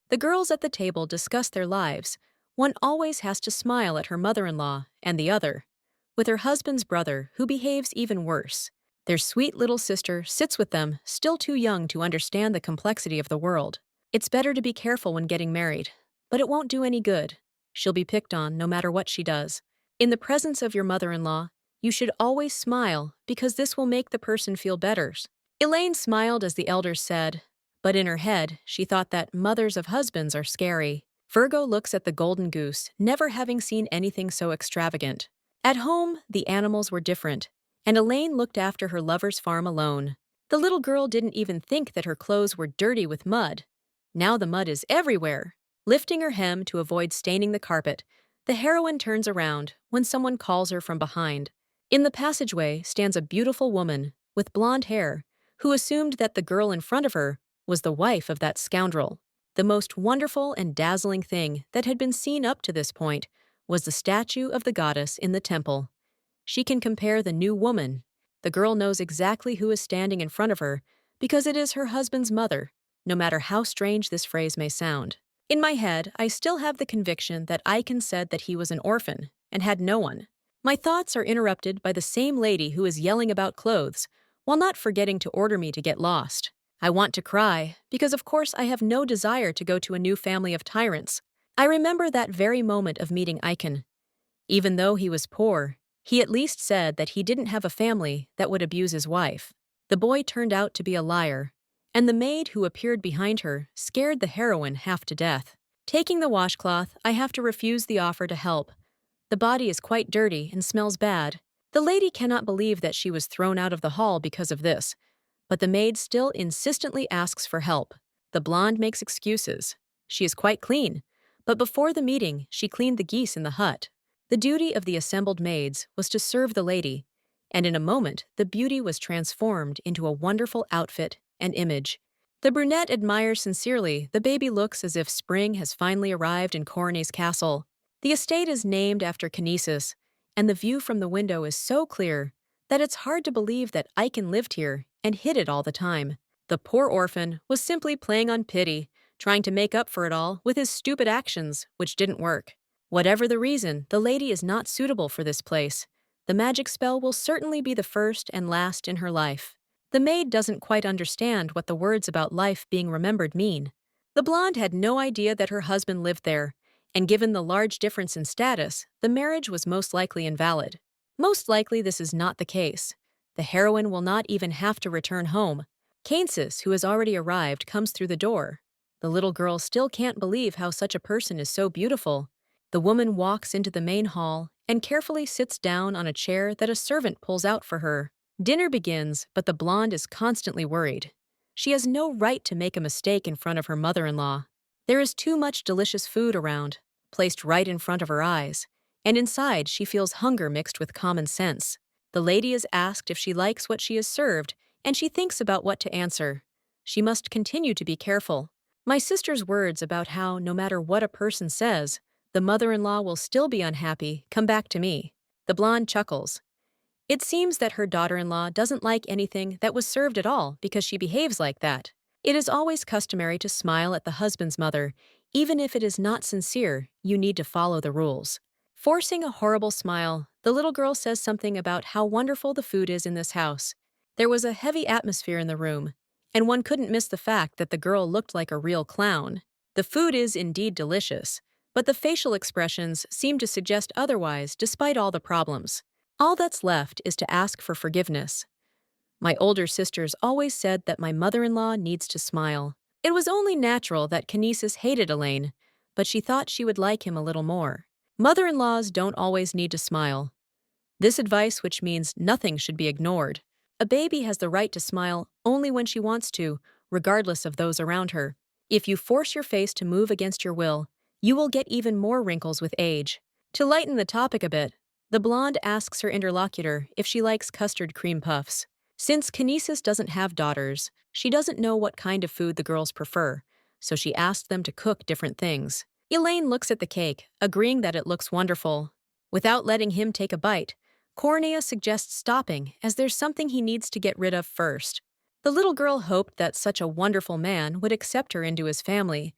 The girls at the table discuss their lives. One always has to smile at her mother-in-law, and the other, with her husband's brother, who behaves even worse. Their sweet little sister sits with them, still too young to understand the complexity of the world. It's better to be careful when getting married, but it won't do any good. She'll be picked on no matter what she does. In the presence of your mother-in-law, you should always smile because this will make the person feel better. Elaine smiled as the elders said, but in her head, she thought that mothers of husbands are scary. Virgo looks at the golden goose, never having seen anything so extravagant. At home, the animals were different, and Elaine looked after her lover's farm alone. The little girl didn't even think that her clothes were dirty with mud. Now the mud is everywhere. Lifting her hem to avoid staining the carpet, the heroine turns around when someone calls her from behind. In the passageway stands a beautiful woman with blonde hair who assumed that the girl in front of her was the wife of that scoundrel. The most wonderful and dazzling thing that had been seen up to this point was the statue of the goddess in the temple. She can compare the new woman. The girl knows exactly who is standing in front of her because it is her husband's mother, no matter how strange this phrase may sound. In my head, I still have the conviction that Aiken said that he was an orphan and had no one. My thoughts are interrupted by the same lady who is yelling about clothes, while not forgetting to order me to get lost. I want to cry, because of course I have no desire to go to a new family of tyrants. I remember that very moment of meeting Aiken. Even though he was poor, he at least said that he didn't have a family that would abuse his wife. The boy turned out to be a liar, and the maid who appeared behind her scared the heroine half to death. Taking the washcloth, I have to refuse the offer to help. The body is quite dirty and smells bad. The lady cannot believe that she was thrown out of the hall because of this, but the maid still insistently asks for help. The blonde makes excuses. She is quite clean, but before the meeting, she cleaned the geese in the hut. The duty of the assembled maids was to serve the lady, and in a moment the beauty was transformed into a wonderful outfit and image. The brunette admires sincerely the baby looks as if spring has finally arrived in Corone's castle. The estate is named after Kinesis, and the view from the window is so clear that it's hard to believe that Aiken lived here and hid it all the time. The poor orphan was simply playing on pity, trying to make up for it all with his stupid actions, which didn't work. Whatever the reason, the lady is not suitable for this place. The magic spell will certainly be the first and last in her life. The maid doesn't quite understand what the words about life being remembered mean. The blonde had no idea that her husband lived there, and given the large difference in status, the marriage was most likely invalid. Most likely this is not the case. The heroine will not even have to return home. Kainsis, who has already arrived, comes through the door. The little girl still can't believe how such a person is so beautiful. The woman walks into the main hall and carefully sits down on a chair that a servant pulls out for her. Dinner begins, but the blonde is constantly worried. She has no right to make a mistake in front of her mother-in-law. There is too much delicious food around, placed right in front of her eyes, and inside she feels hunger mixed with common sense. The lady is asked if she likes what she is served, and she thinks about what to answer. She must continue to be careful. My sister's words about how, no matter what a person says, the mother-in-law will still be unhappy come back to me. The blonde chuckles. It seems that her daughter-in-law doesn't like anything that was served at all because she behaves like that. It is always customary to smile at the husband's mother. Even if it is not sincere, you need to follow the rules. Forcing a horrible smile, the little girl says something about how wonderful the food is in this house. There was a heavy atmosphere in the room, and one couldn't miss the fact that the girl looked like a real clown. The food is indeed delicious, but the facial expressions seem to suggest otherwise despite all the problems. All that's left is to ask for forgiveness. My older sisters always said that my mother-in-law needs to smile. It was only natural that Kinesis hated Elaine, but she thought she would like him a little more. Mother-in-laws don't always need to smile. This advice, which means nothing should be ignored. A baby has the right to smile only when she wants to, regardless of those around her. If you force your face to move against your will, you will get even more wrinkles with age. To lighten the topic a bit, the blonde asks her interlocutor if she likes custard cream puffs. Since Kinesis doesn't have daughters, she doesn't know what kind of food the girls prefer, so she asked them to cook different things. Elaine looks at the cake, agreeing that it looks wonderful. Without letting him take a bite, Cornea suggests stopping as there's something he needs to get rid of first. The little girl hoped that such a wonderful man would accept her into his family,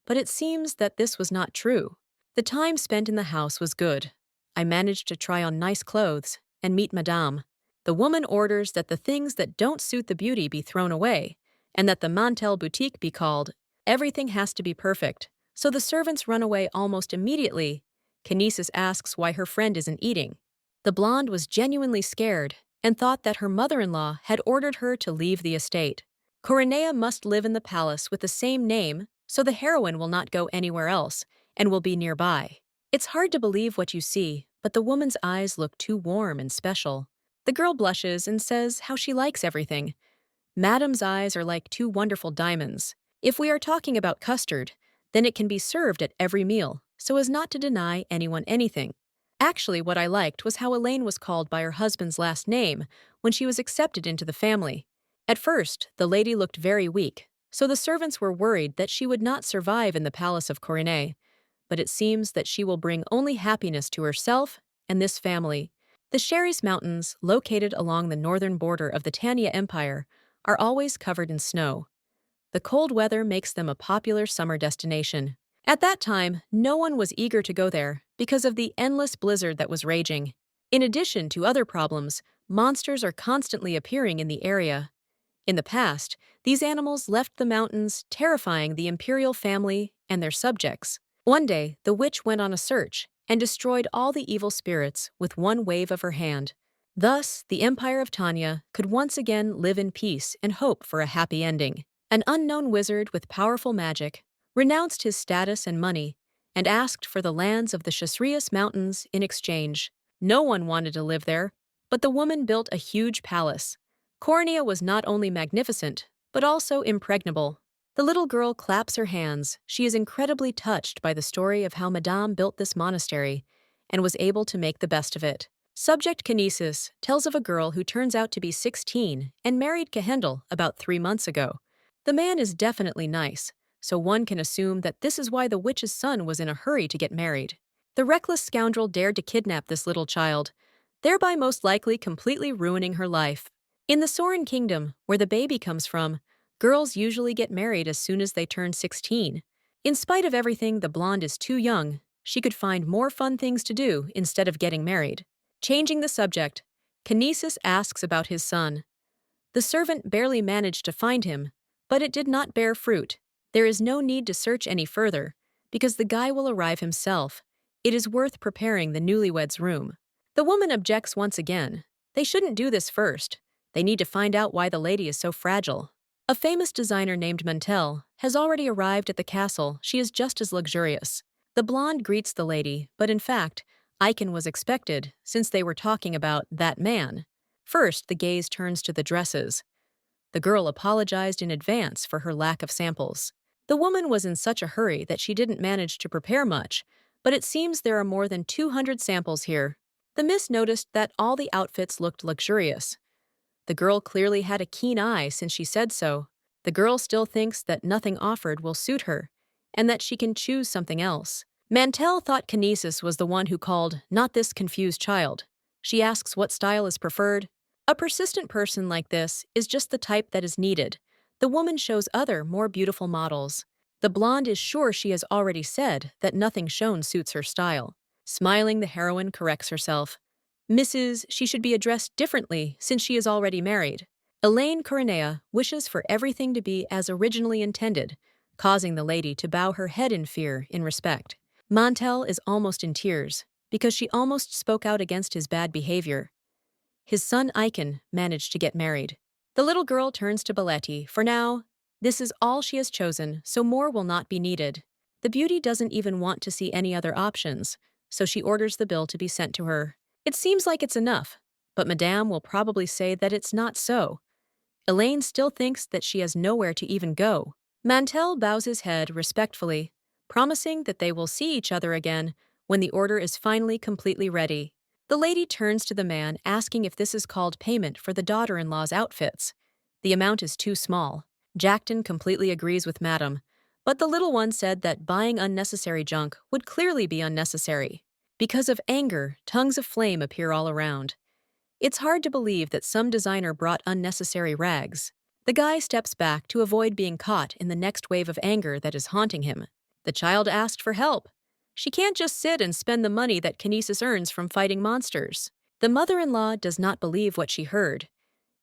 but it seems that this was not true. The time spent in the house was good. I managed to try on nice clothes and meet Madame. The woman orders that the things that don't suit the beauty be thrown away, and that the Mantel boutique be called. Everything has to be perfect, so the servants run away almost immediately. Kinesis asks why her friend isn't eating. The blonde was genuinely scared and thought that her mother-in-law had ordered her to leave the estate. Coronea must live in the palace with the same name, so the heroine will not go anywhere else and will be nearby. It's hard to believe what you see, but the woman's eyes look too warm and special. The girl blushes and says how she likes everything. Madame's eyes are like two wonderful diamonds. If we are talking about custard, then it can be served at every meal, so as not to deny anyone anything. Actually, what I liked was how Elaine was called by her husband's last name when she was accepted into the family. At first, the lady looked very weak, so the servants were worried that she would not survive in the palace of Coronet, but it seems that she will bring only happiness to herself and this family. The Sherry's Mountains, located along the northern border of the Tanya Empire, are always covered in snow. The cold weather makes them a popular summer destination. At that time, no one was eager to go there because of the endless blizzard that was raging. In addition to other problems, monsters are constantly appearing in the area. In the past, these animals left the mountains, terrifying the imperial family and their subjects. One day, the witch went on a search and destroyed all the evil spirits with one wave of her hand. Thus, the Empire of Tanya could once again live in peace and hope for a happy ending. An unknown wizard with powerful magic renounced his status and money and asked for the lands of the Shasrias Mountains in exchange. No one wanted to live there, but the woman built a huge palace. Cornea was not only magnificent, but also impregnable. The little girl claps her hands. She is incredibly touched by the story of how Madame built this monastery and was able to make the best of it. Subject Kinesis tells of a girl who turns out to be 16 and married Kehendel about 3 months ago. The man is definitely nice, so one can assume that this is why the witch's son was in a hurry to get married. The reckless scoundrel dared to kidnap this little child, thereby most likely completely ruining her life. In the Soren Kingdom, where the baby comes from, girls usually get married as soon as they turn 16. In spite of everything, the blonde is too young. She could find more fun things to do instead of getting married. Changing the subject, Kinesis asks about his son. The servant barely managed to find him, but it did not bear fruit. There is no need to search any further, because the guy will arrive himself. It is worth preparing the newlyweds' room. The woman objects once again. They shouldn't do this first. They need to find out why the lady is so fragile. A famous designer named Mantel has already arrived at the castle. She is just as luxurious. The blonde greets the lady, but in fact, Icon was expected, since they were talking about that man. First, the gaze turns to the dresses. The girl apologized in advance for her lack of samples. The woman was in such a hurry that she didn't manage to prepare much, but it seems there are more than 200 samples here. The miss noticed that all the outfits looked luxurious. The girl clearly had a keen eye since she said so. The girl still thinks that nothing offered will suit her, and that she can choose something else. Mantel thought Kinesis was the one who called, "Not this confused child." She asks what style is preferred. A persistent person like this is just the type that is needed. The woman shows other, more beautiful models. The blonde is sure she has already said that nothing shown suits her style. Smiling, the heroine corrects herself. Mrs. She should be addressed differently since she is already married. Elaine Coronea wishes for everything to be as originally intended, causing the lady to bow her head in fear, in respect. Mantel is almost in tears, because she almost spoke out against his bad behavior. His son Icon managed to get married. The little girl turns to Belletti. For now, this is all she has chosen, so more will not be needed. The beauty doesn't even want to see any other options, so she orders the bill to be sent to her. It seems like it's enough, but Madame will probably say that it's not so. Elaine still thinks that she has nowhere to even go. Mantel bows his head respectfully, promising that they will see each other again when the order is finally completely ready. The lady turns to the man, asking if this is called payment for the daughter-in-law's outfits. The amount is too small. Jackton completely agrees with Madame, but the little one said that buying unnecessary junk would clearly be unnecessary. Because of anger, tongues of flame appear all around. It's hard to believe that some designer brought unnecessary rags. The guy steps back to avoid being caught in the next wave of anger that is haunting him. The child asked for help. She can't just sit and spend the money that Kinesis earns from fighting monsters. The mother-in-law does not believe what she heard.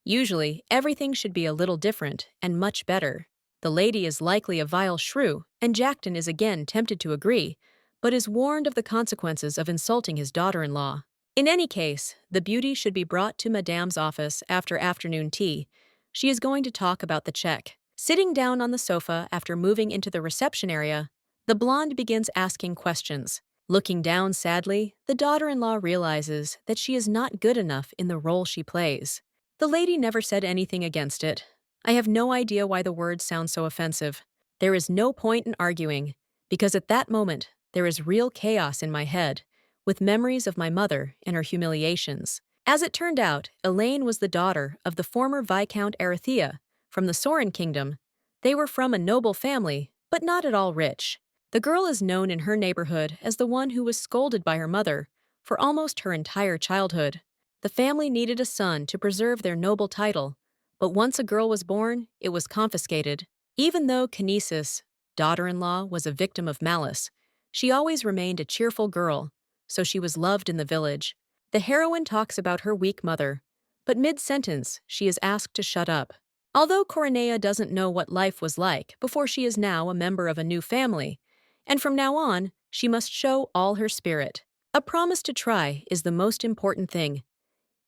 Usually, everything should be a little different and much better. The lady is likely a vile shrew, and Jackton is again tempted to agree, but is warned of the consequences of insulting his daughter-in-law. In any case, the beauty should be brought to Madame's office after afternoon tea. She is going to talk about the check. Sitting down on the sofa after moving into the reception area, the blonde begins asking questions. Looking down sadly, the daughter-in-law realizes that she is not good enough in the role she plays. The lady never said anything against it. I have no idea why the words sound so offensive. There is no point in arguing, because at that moment, there is real chaos in my head, with memories of my mother and her humiliations. As it turned out, Elaine was the daughter of the former Viscount Arathea from the Sorin kingdom. They were from a noble family, but not at all rich. The girl is known in her neighborhood as the one who was scolded by her mother for almost her entire childhood. The family needed a son to preserve their noble title, but once a girl was born, it was confiscated. Even though Kinesis, daughter-in-law, was a victim of malice, she always remained a cheerful girl, so she was loved in the village. The heroine talks about her weak mother, but mid-sentence, she is asked to shut up. Although Coronea doesn't know what life was like before she is now a member of a new family, and from now on, she must show all her spirit. A promise to try is the most important thing.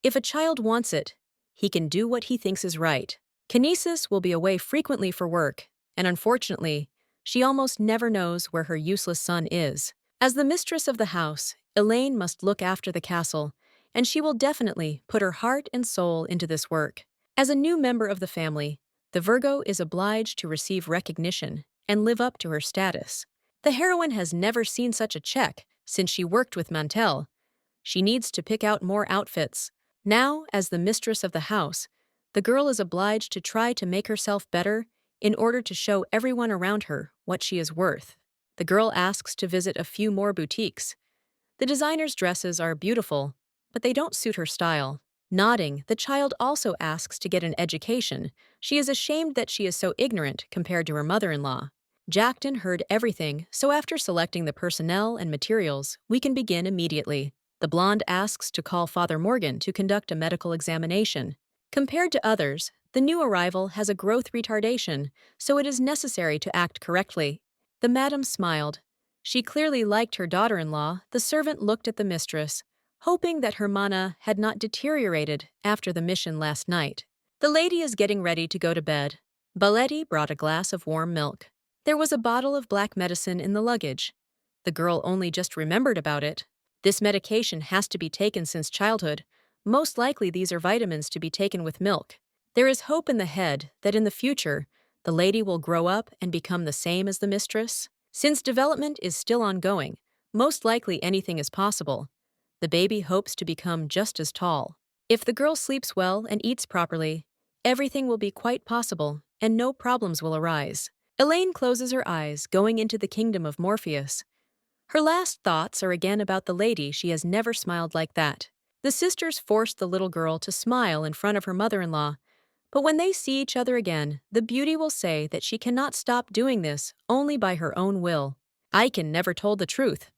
If a child wants it, he can do what he thinks is right. Kinesis will be away frequently for work, and unfortunately, she almost never knows where her useless son is. As the mistress of the house, Elaine must look after the castle, and she will definitely put her heart and soul into this work. As a new member of the family, the Virgo is obliged to receive recognition and live up to her status. The heroine has never seen such a check since she worked with Mantel. She needs to pick out more outfits. Now, as the mistress of the house, the girl is obliged to try to make herself better in order to show everyone around her what she is worth. The girl asks to visit a few more boutiques. The designer's dresses are beautiful, but they don't suit her style. Nodding, the child also asks to get an education. She is ashamed that she is so ignorant compared to her mother-in-law. Jackton heard everything, so after selecting the personnel and materials, we can begin immediately. The blonde asks to call Father Morgan to conduct a medical examination. Compared to others, the new arrival has a growth retardation, so it is necessary to act correctly. The madam smiled. She clearly liked her daughter-in-law. The servant looked at the mistress, hoping that her mana had not deteriorated after the mission last night. The lady is getting ready to go to bed. Baletti brought a glass of warm milk. There was a bottle of black medicine in the luggage. The girl only just remembered about it. This medication has to be taken since childhood. Most likely these are vitamins to be taken with milk. There is hope in the head that in the future, the lady will grow up and become the same as the mistress. Since development is still ongoing, most likely anything is possible. The baby hopes to become just as tall. If the girl sleeps well and eats properly, everything will be quite possible and no problems will arise. Elaine closes her eyes, going into the kingdom of Morpheus. Her last thoughts are again about the lady. She has never smiled like that. The sisters forced the little girl to smile in front of her mother-in-law, but when they see each other again, the beauty will say that she cannot stop doing this only by her own will. Aiken never told the truth.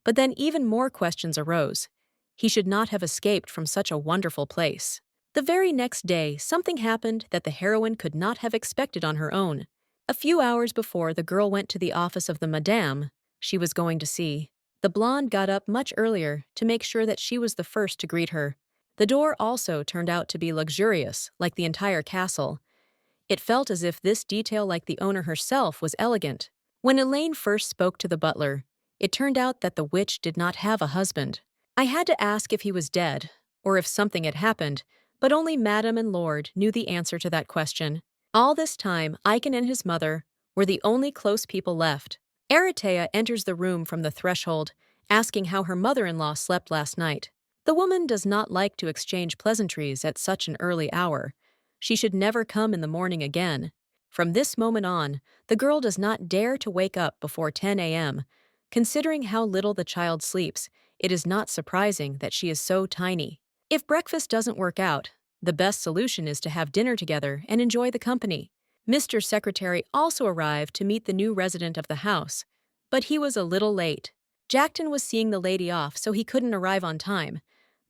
But then even more questions arose. He should not have escaped from such a wonderful place. The very next day, something happened that the heroine could not have expected on her own. A few hours before the girl went to the office of the madame she was going to see, the blonde got up much earlier to make sure that she was the first to greet her. The door also turned out to be luxurious, like the entire castle. It felt as if this detail, like the owner herself, was elegant. When Elaine first spoke to the butler, it turned out that the witch did not have a husband. I had to ask if he was dead, or if something had happened, but only Madame and Lord knew the answer to that question. All this time, Aiken and his mother were the only close people left. Aratea enters the room from the threshold, asking how her mother-in-law slept last night. The woman does not like to exchange pleasantries at such an early hour. She should never come in the morning again. From this moment on, the girl does not dare to wake up before 10 a.m. Considering how little the child sleeps, it is not surprising that she is so tiny. If breakfast doesn't work out, the best solution is to have dinner together and enjoy the company. Mr. Secretary also arrived to meet the new resident of the house. But he was a little late. Jackton was seeing the lady off, so he couldn't arrive on time.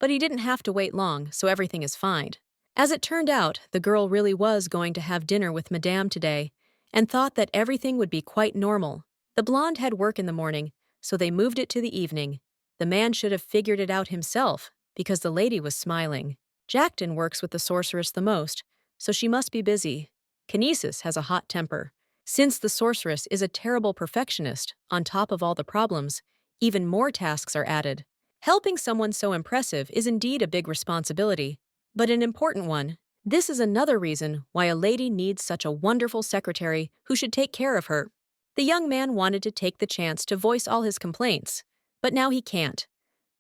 But he didn't have to wait long, so everything is fine. As it turned out, the girl really was going to have dinner with Madame today, and thought that everything would be quite normal. The blonde had work in the morning, so they moved it to the evening. The man should have figured it out himself, because the lady was smiling. Jackton works with the sorceress the most, so she must be busy. Kinesis has a hot temper. Since the sorceress is a terrible perfectionist, on top of all the problems, even more tasks are added. Helping someone so impressive is indeed a big responsibility, but an important one. This is another reason why a lady needs such a wonderful secretary who should take care of her. The young man wanted to take the chance to voice all his complaints, but now he can't.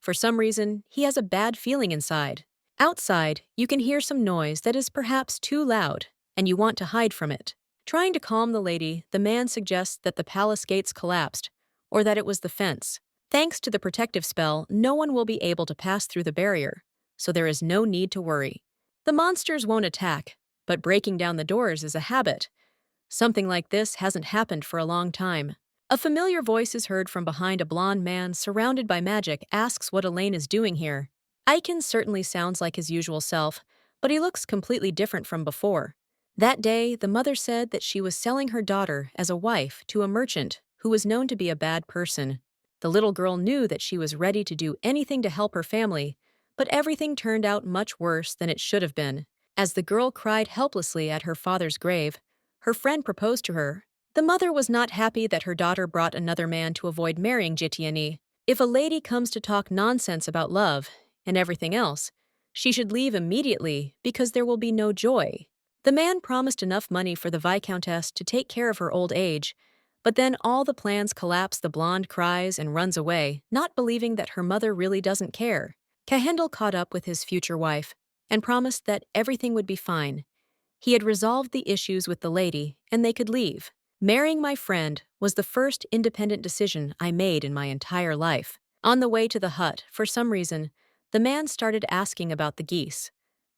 For some reason, he has a bad feeling inside. Outside, you can hear some noise that is perhaps too loud, and you want to hide from it. Trying to calm the lady, the man suggests that the palace gates collapsed, or that it was the fence. Thanks to the protective spell, no one will be able to pass through the barrier, so there is no need to worry. The monsters won't attack, but breaking down the doors is a habit. Something like this hasn't happened for a long time. A familiar voice is heard from behind. A blonde man surrounded by magic asks what Elaine is doing here. Aiken certainly sounds like his usual self, but he looks completely different from before. That day, the mother said that she was selling her daughter as a wife to a merchant who was known to be a bad person. The little girl knew that she was ready to do anything to help her family, but everything turned out much worse than it should have been. As the girl cried helplessly at her father's grave, her friend proposed to her. The mother was not happy that her daughter brought another man to avoid marrying Jitiani. If a lady comes to talk nonsense about love and everything else, she should leave immediately because there will be no joy. The man promised enough money for the Viscountess to take care of her old age, but then all the plans collapse. The blonde cries and runs away, not believing that her mother really doesn't care. Cahendel caught up with his future wife and promised that everything would be fine. He had resolved the issues with the lady, and they could leave. Marrying my friend was the first independent decision I made in my entire life. On the way to the hut, for some reason, the man started asking about the geese.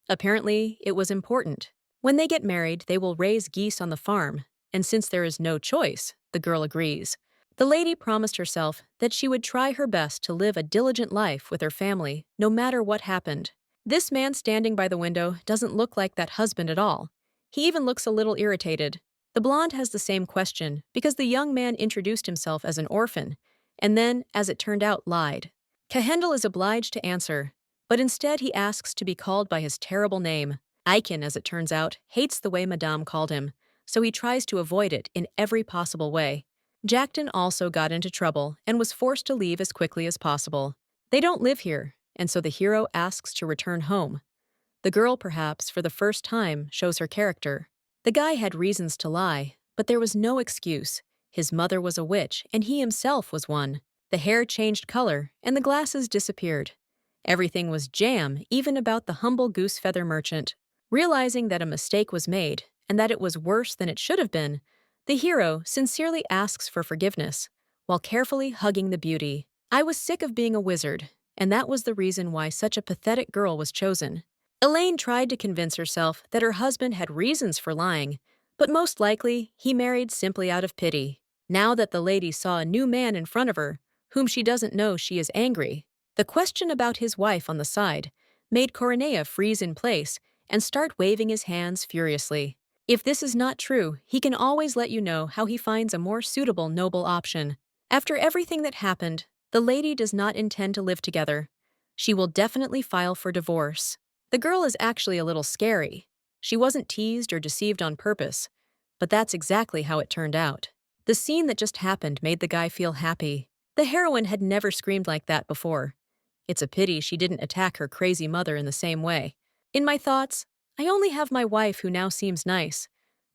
Apparently, it was important. When they get married, they will raise geese on the farm, and since there is no choice, the girl agrees. The lady promised herself that she would try her best to live a diligent life with her family, no matter what happened. This man standing by the window doesn't look like that husband at all. He even looks a little irritated. The blonde has the same question because the young man introduced himself as an orphan, and then, as it turned out, lied. Cahendel is obliged to answer, but instead he asks to be called by his terrible name. Aiken, as it turns out, hates the way Madame called him, so he tries to avoid it in every possible way. Jackton also got into trouble and was forced to leave as quickly as possible. They don't live here, and so the hero asks to return home. The girl, perhaps for the first time, shows her character. The guy had reasons to lie, but there was no excuse. His mother was a witch, and he himself was one. The hair changed color, and the glasses disappeared. Everything was jam, even about the humble goose-feather merchant. Realizing that a mistake was made, and that it was worse than it should have been, the hero sincerely asks for forgiveness, while carefully hugging the beauty. I was sick of being a wizard, and that was the reason why such a pathetic girl was chosen. Elaine tried to convince herself that her husband had reasons for lying, but most likely he married simply out of pity. Now that the lady saw a new man in front of her, whom she doesn't know, she is angry. The question about his wife on the side made Coronea freeze in place and start waving his hands furiously. If this is not true, he can always let you know how he finds a more suitable noble option. After everything that happened, the lady does not intend to live together. She will definitely file for divorce. The girl is actually a little scary. She wasn't teased or deceived on purpose, but that's exactly how it turned out. The scene that just happened made the guy feel happy. The heroine had never screamed like that before. It's a pity she didn't attack her crazy mother in the same way. In my thoughts, I only have my wife who now seems nice,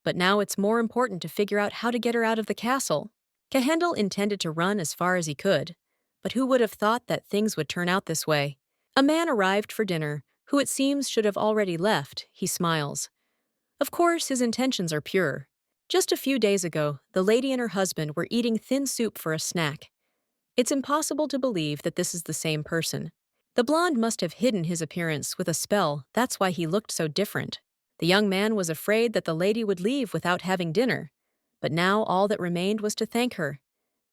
but now it's more important to figure out how to get her out of the castle. Cahendel intended to run as far as he could, but who would have thought that things would turn out this way? A man arrived for dinner, who it seems should have already left. He smiles. Of course, his intentions are pure. Just a few days ago, the lady and her husband were eating thin soup for a snack. It's impossible to believe that this is the same person. The blonde must have hidden his appearance with a spell, that's why he looked so different. The young man was afraid that the lady would leave without having dinner, but now all that remained was to thank her.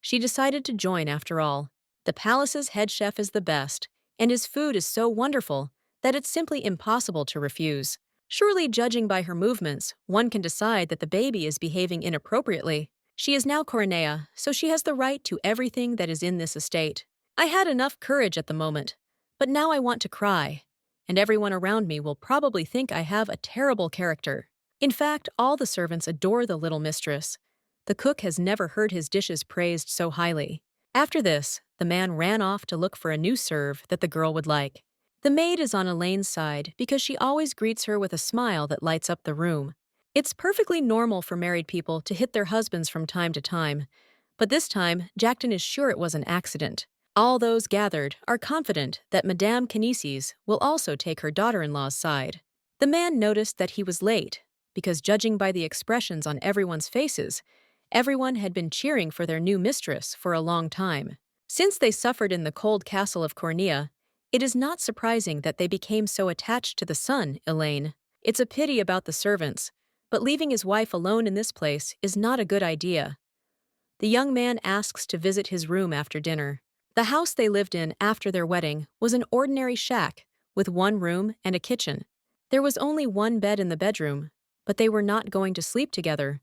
She decided to join after all. The palace's head chef is the best, and his food is so wonderful that it's simply impossible to refuse. Surely, judging by her movements, one can decide that the baby is behaving inappropriately. She is now Coronea, so she has the right to everything that is in this estate. I had enough courage at the moment, but now I want to cry, and everyone around me will probably think I have a terrible character. In fact, all the servants adore the little mistress. The cook has never heard his dishes praised so highly. After this, the man ran off to look for a new serve that the girl would like. The maid is on Elaine's side because she always greets her with a smile that lights up the room. It's perfectly normal for married people to hit their husbands from time to time, but this time, Jackton is sure it was an accident. All those gathered are confident that Madame Canices will also take her daughter-in-law's side. The man noticed that he was late, because judging by the expressions on everyone's faces, everyone had been cheering for their new mistress for a long time. Since they suffered in the cold castle of Cornea, it is not surprising that they became so attached to the son, Elaine. It's a pity about the servants, but leaving his wife alone in this place is not a good idea. The young man asks to visit his room after dinner. The house they lived in after their wedding was an ordinary shack with one room and a kitchen. There was only one bed in the bedroom, but they were not going to sleep together.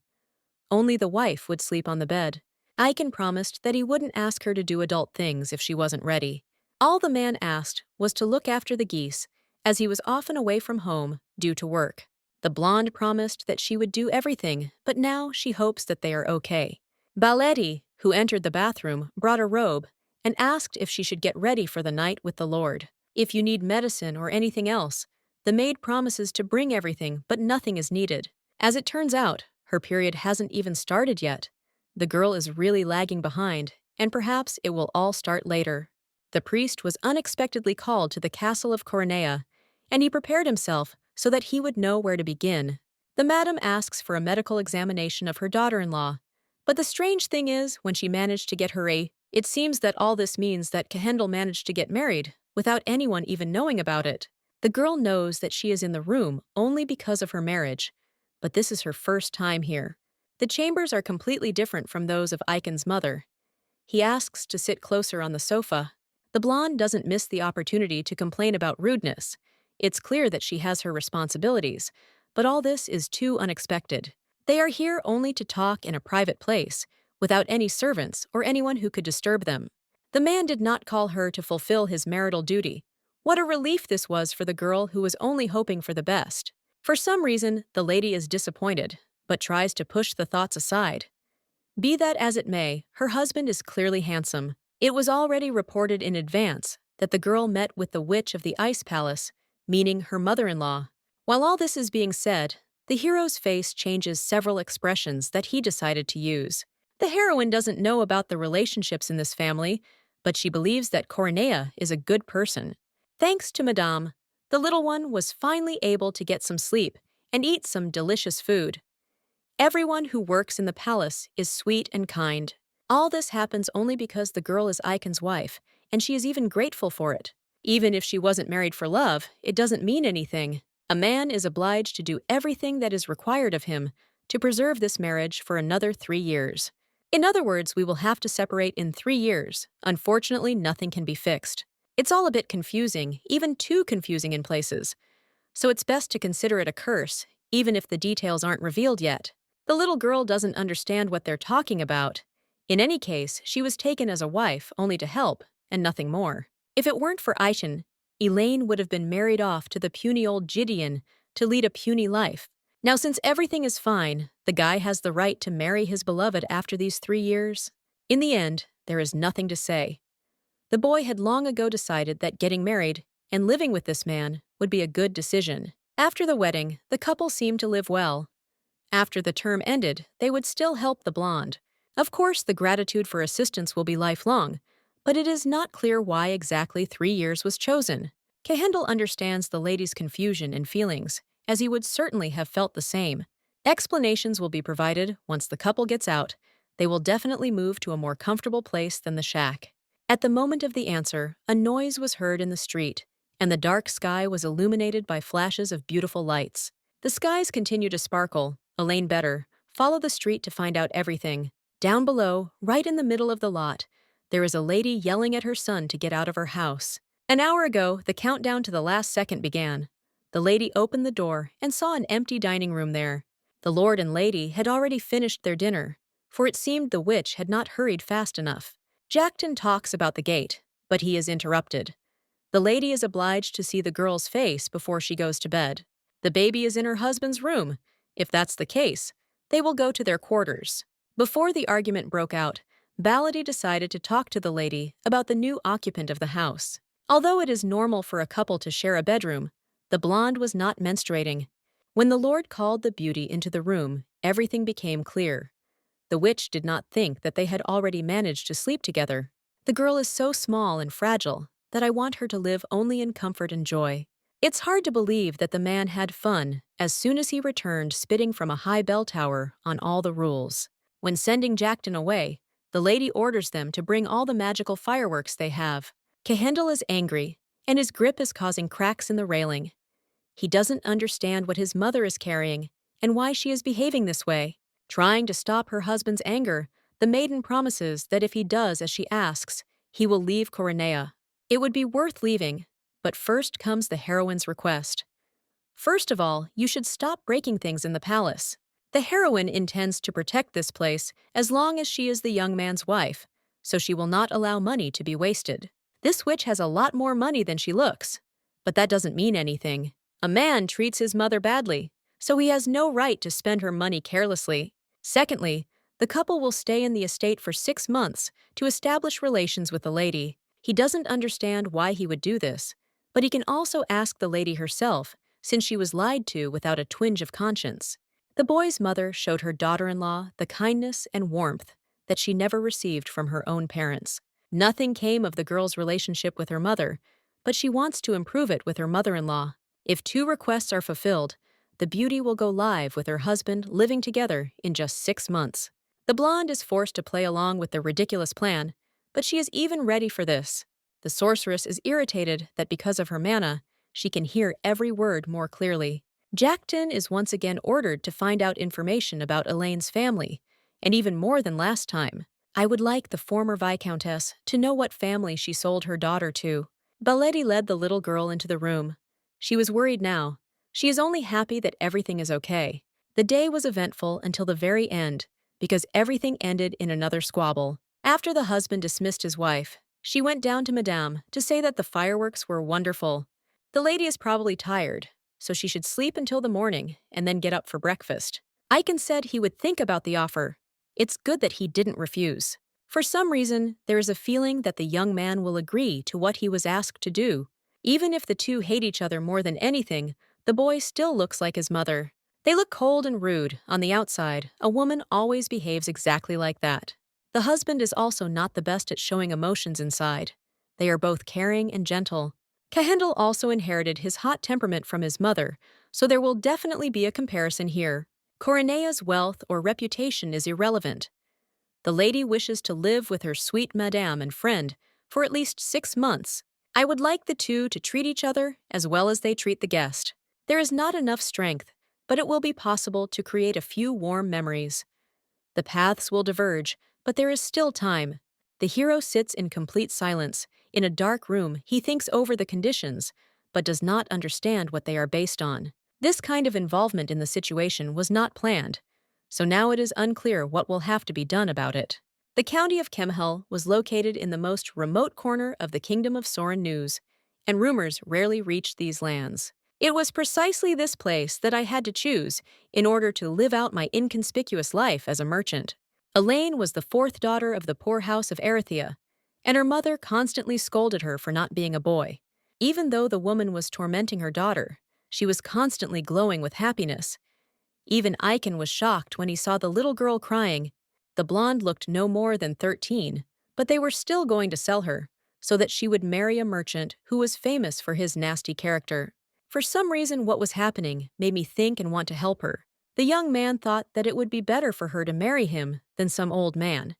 Only the wife would sleep on the bed. Aiken promised that he wouldn't ask her to do adult things if she wasn't ready. All the man asked was to look after the geese, as he was often away from home due to work. The blonde promised that she would do everything, but now she hopes that they are okay. Balletti, who entered the bathroom, brought a robe and asked if she should get ready for the night with the Lord. If you need medicine or anything else, the maid promises to bring everything, but nothing is needed. As it turns out, her period hasn't even started yet. The girl is really lagging behind, and perhaps it will all start later. The priest was unexpectedly called to the castle of Coronea, and he prepared himself so that he would know where to begin. The madam asks for a medical examination of her daughter-in-law, but the strange thing is, when she managed to get it seems that all this means that Kehendel managed to get married without anyone even knowing about it. The girl knows that she is in the room only because of her marriage, but this is her first time here. The chambers are completely different from those of Aiken's mother. He asks to sit closer on the sofa. The blonde doesn't miss the opportunity to complain about rudeness. It's clear that she has her responsibilities, but all this is too unexpected. They are here only to talk in a private place, without any servants or anyone who could disturb them. The man did not call her to fulfill his marital duty. What a relief this was for the girl who was only hoping for the best. For some reason, the lady is disappointed, but tries to push the thoughts aside. Be that as it may, her husband is clearly handsome. It was already reported in advance that the girl met with the witch of the ice palace, meaning her mother-in-law. While all this is being said, the hero's face changes several expressions that he decided to use. The heroine doesn't know about the relationships in this family, but she believes that Coronea is a good person. Thanks to Madame, the little one was finally able to get some sleep and eat some delicious food. Everyone who works in the palace is sweet and kind. All this happens only because the girl is Aiken's wife, and she is even grateful for it. Even if she wasn't married for love, it doesn't mean anything. A man is obliged to do everything that is required of him to preserve this marriage for another 3 years. In other words, we will have to separate in 3 years. Unfortunately, nothing can be fixed. It's all a bit confusing, even too confusing in places. So it's best to consider it a curse, even if the details aren't revealed yet. The little girl doesn't understand what they're talking about. In any case, she was taken as a wife only to help, and nothing more. If it weren't for Aichen, Elaine would have been married off to the puny old Gideon to lead a puny life. Now, since everything is fine, the guy has the right to marry his beloved after these 3 years. In the end, there is nothing to say. The boy had long ago decided that getting married and living with this man would be a good decision. After the wedding, the couple seemed to live well. After the term ended, they would still help the blonde. Of course, the gratitude for assistance will be lifelong, but it is not clear why exactly 3 years was chosen. Kehendel understands the lady's confusion and feelings, as he would certainly have felt the same. Explanations will be provided once the couple gets out. They will definitely move to a more comfortable place than the shack. At the moment of the answer, a noise was heard in the street, and the dark sky was illuminated by flashes of beautiful lights. The skies continue to sparkle. Elaine better follow the street to find out everything. Down below, right in the middle of the lot, there is a lady yelling at her son to get out of her house. An hour ago, the countdown to the last second began. The lady opened the door and saw an empty dining room there. The lord and lady had already finished their dinner, for it seemed the witch had not hurried fast enough. Jackton talks about the gate, but he is interrupted. The lady is obliged to see the girl's face before she goes to bed. The baby is in her husband's room. If that's the case, they will go to their quarters. Before the argument broke out, Baladi decided to talk to the lady about the new occupant of the house. Although it is normal for a couple to share a bedroom, the blonde was not menstruating. When the Lord called the beauty into the room, everything became clear. The witch did not think that they had already managed to sleep together. The girl is so small and fragile that I want her to live only in comfort and joy. It's hard to believe that the man had fun as soon as he returned spitting from a high bell tower on all the rules. When sending Jackton away, the lady orders them to bring all the magical fireworks they have. Cahendel is angry, and his grip is causing cracks in the railing. He doesn't understand what his mother is carrying and why she is behaving this way. Trying to stop her husband's anger, the maiden promises that if he does as she asks, he will leave Coronea. It would be worth leaving, but first comes the heroine's request. First of all, you should stop breaking things in the palace. The heroine intends to protect this place as long as she is the young man's wife, so she will not allow money to be wasted. This witch has a lot more money than she looks, but that doesn't mean anything. A man treats his mother badly, so he has no right to spend her money carelessly. Secondly, the couple will stay in the estate for 6 months to establish relations with the lady. He doesn't understand why he would do this, but he can also ask the lady herself, since she was lied to without a twinge of conscience. The boy's mother showed her daughter-in-law the kindness and warmth that she never received from her own parents. Nothing came of the girl's relationship with her mother, but she wants to improve it with her mother-in-law. If 2 requests are fulfilled, the beauty will go live with her husband living together in just 6 months. The blonde is forced to play along with the ridiculous plan, but she is even ready for this. The sorceress is irritated that because of her mana, she can hear every word more clearly. Jackton is once again ordered to find out information about Elaine's family, and even more than last time. I would like the former Viscountess to know what family she sold her daughter to. Baladi led the little girl into the room. She was worried now. She is only happy that everything is okay. The day was eventful until the very end, because everything ended in another squabble. After the husband dismissed his wife, she went down to Madame to say that the fireworks were wonderful. The lady is probably tired, so she should sleep until the morning and then get up for breakfast. Aiken said he would think about the offer. It's good that he didn't refuse. For some reason, there is a feeling that the young man will agree to what he was asked to do. Even if the two hate each other more than anything, the boy still looks like his mother. They look cold and rude. On the outside, a woman always behaves exactly like that. The husband is also not the best at showing emotions inside. They are both caring and gentle. Cahendel also inherited his hot temperament from his mother, so there will definitely be a comparison here. Coronea's wealth or reputation is irrelevant. The lady wishes to live with her sweet madame and friend for at least 6 months. I would like the two to treat each other as well as they treat the guest. There is not enough strength, but it will be possible to create a few warm memories. The paths will diverge, but there is still time. The hero sits in complete silence. In a dark room, he thinks over the conditions, but does not understand what they are based on. This kind of involvement in the situation was not planned, so now it is unclear what will have to be done about it. The county of Kemhel was located in the most remote corner of the kingdom of Soren News, and rumors rarely reached these lands. It was precisely this place that I had to choose in order to live out my inconspicuous life as a merchant. Elaine was the 4th daughter of the poor house of Erithia, and her mother constantly scolded her for not being a boy. Even though the woman was tormenting her daughter, she was constantly glowing with happiness. Even Aiken was shocked when he saw the little girl crying. The blonde looked no more than 13, but they were still going to sell her, so that she would marry a merchant who was famous for his nasty character. For some reason, what was happening made me think and want to help her. The young man thought that it would be better for her to marry him than some old man,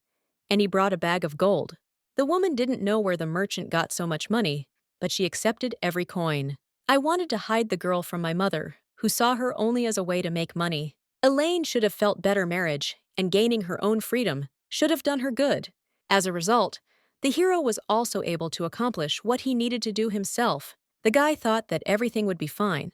and he brought a bag of gold. The woman didn't know where the merchant got so much money, but she accepted every coin. I wanted to hide the girl from my mother, who saw her only as a way to make money. Elaine should have felt better marriage and gaining her own freedom should have done her good. As a result, the hero was also able to accomplish what he needed to do himself. The guy thought that everything would be fine,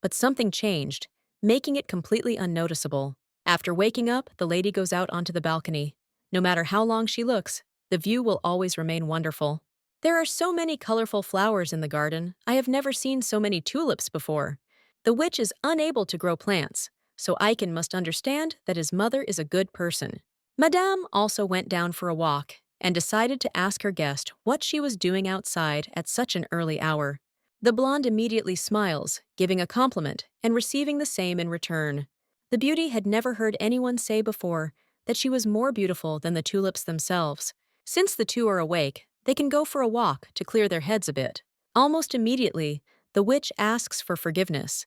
but something changed, making it completely unnoticeable. After waking up, the lady goes out onto the balcony. No matter how long she looks, the view will always remain wonderful. There are so many colorful flowers in the garden. I have never seen so many tulips before. The witch is unable to grow plants, so Aiken must understand that his mother is a good person. Madame also went down for a walk and decided to ask her guest what she was doing outside at such an early hour. The blonde immediately smiles, giving a compliment and receiving the same in return. The beauty had never heard anyone say before that she was more beautiful than the tulips themselves. Since the two are awake, they can go for a walk to clear their heads a bit. Almost immediately, the witch asks for forgiveness.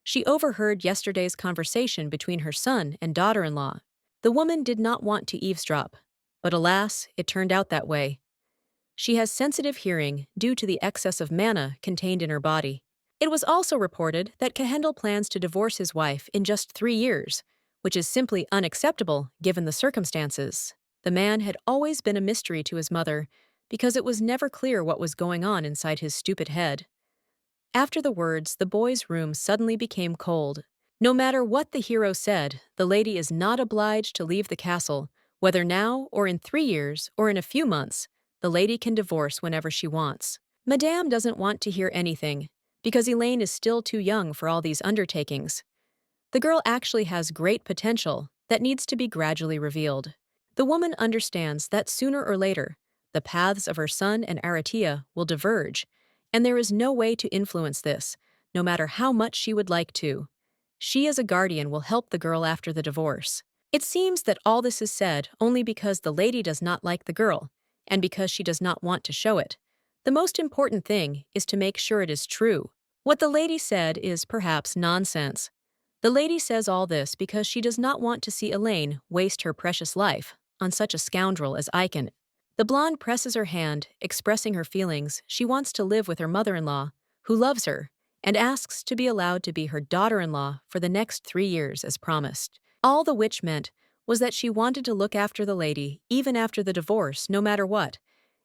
She overheard yesterday's conversation between her son and daughter-in-law. The woman did not want to eavesdrop, but alas, it turned out that way. She has sensitive hearing due to the excess of mana contained in her body. It was also reported that Kehendel plans to divorce his wife in just 3 years, which is simply unacceptable given the circumstances. The man had always been a mystery to his mother because it was never clear what was going on inside his stupid head. After the words, the boy's room suddenly became cold. No matter what the hero said, the lady is not obliged to leave the castle, whether now or in 3 years or in a few months. The lady can divorce whenever she wants. Madame doesn't want to hear anything, because Elaine is still too young for all these undertakings. The girl actually has great potential that needs to be gradually revealed. The woman understands that sooner or later, the paths of her son and Aratia will diverge, and there is no way to influence this, no matter how much she would like to. She as a guardian will help the girl after the divorce. It seems that all this is said only because the lady does not like the girl, and because she does not want to show it. The most important thing is to make sure it is true. What the lady said is perhaps nonsense. The lady says all this because she does not want to see Elaine waste her precious life on such a scoundrel as Aiken. The blonde presses her hand, expressing her feelings. She wants to live with her mother-in-law, who loves her, and asks to be allowed to be her daughter-in-law for the next 3 years as promised. All the witch meant was that she wanted to look after the lady even after the divorce, no matter what,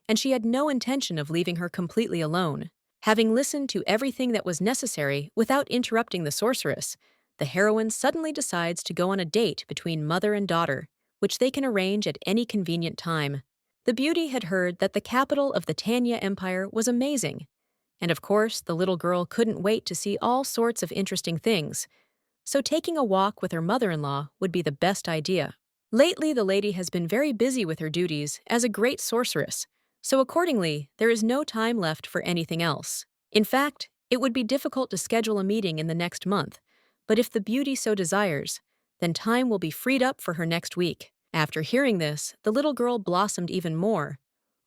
and she had no intention of leaving her completely alone. Having listened to everything that was necessary without interrupting the sorceress, the heroine suddenly decides to go on a date between mother and daughter, which they can arrange at any convenient time. The beauty had heard that the capital of the Tanya Empire was amazing, and of course the little girl couldn't wait to see all sorts of interesting things, so taking a walk with her mother-in-law would be the best idea. Lately, the lady has been very busy with her duties as a great sorceress, so accordingly, there is no time left for anything else. In fact, it would be difficult to schedule a meeting in the next month, but if the beauty so desires, then time will be freed up for her next week. After hearing this, the little girl blossomed even more.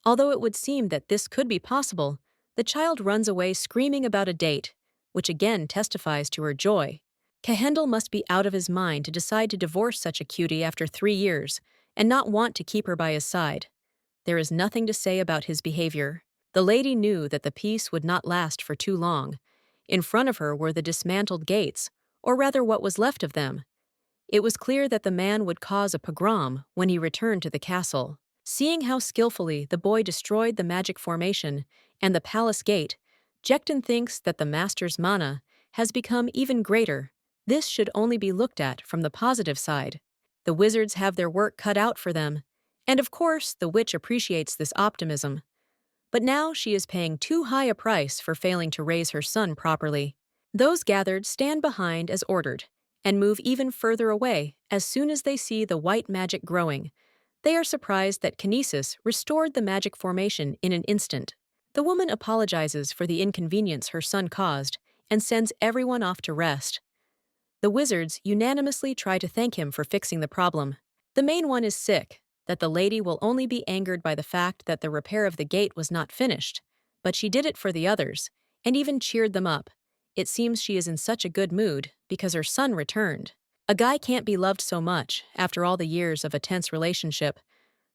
Although it would seem that this could be possible, the child runs away screaming about a date, which again testifies to her joy. Kehendel must be out of his mind to decide to divorce such a cutie after 3 years and not want to keep her by his side. There is nothing to say about his behavior. The lady knew that the peace would not last for too long. In front of her were the dismantled gates, or rather what was left of them. It was clear that the man would cause a pogrom when he returned to the castle. Seeing how skillfully the boy destroyed the magic formation and the palace gate, Jekten thinks that the master's mana has become even greater. This should only be looked at from the positive side. The wizards have their work cut out for them, and of course the witch appreciates this optimism. But now she is paying too high a price for failing to raise her son properly. Those gathered stand behind as ordered, and move even further away as soon as they see the white magic growing. They are surprised that Kinesis restored the magic formation in an instant. The woman apologizes for the inconvenience her son caused and sends everyone off to rest. The wizards unanimously try to thank him for fixing the problem. The main one is sick, that the lady will only be angered by the fact that the repair of the gate was not finished, but she did it for the others, and even cheered them up. It seems she is in such a good mood because her son returned. A guy can't be loved so much after all the years of a tense relationship.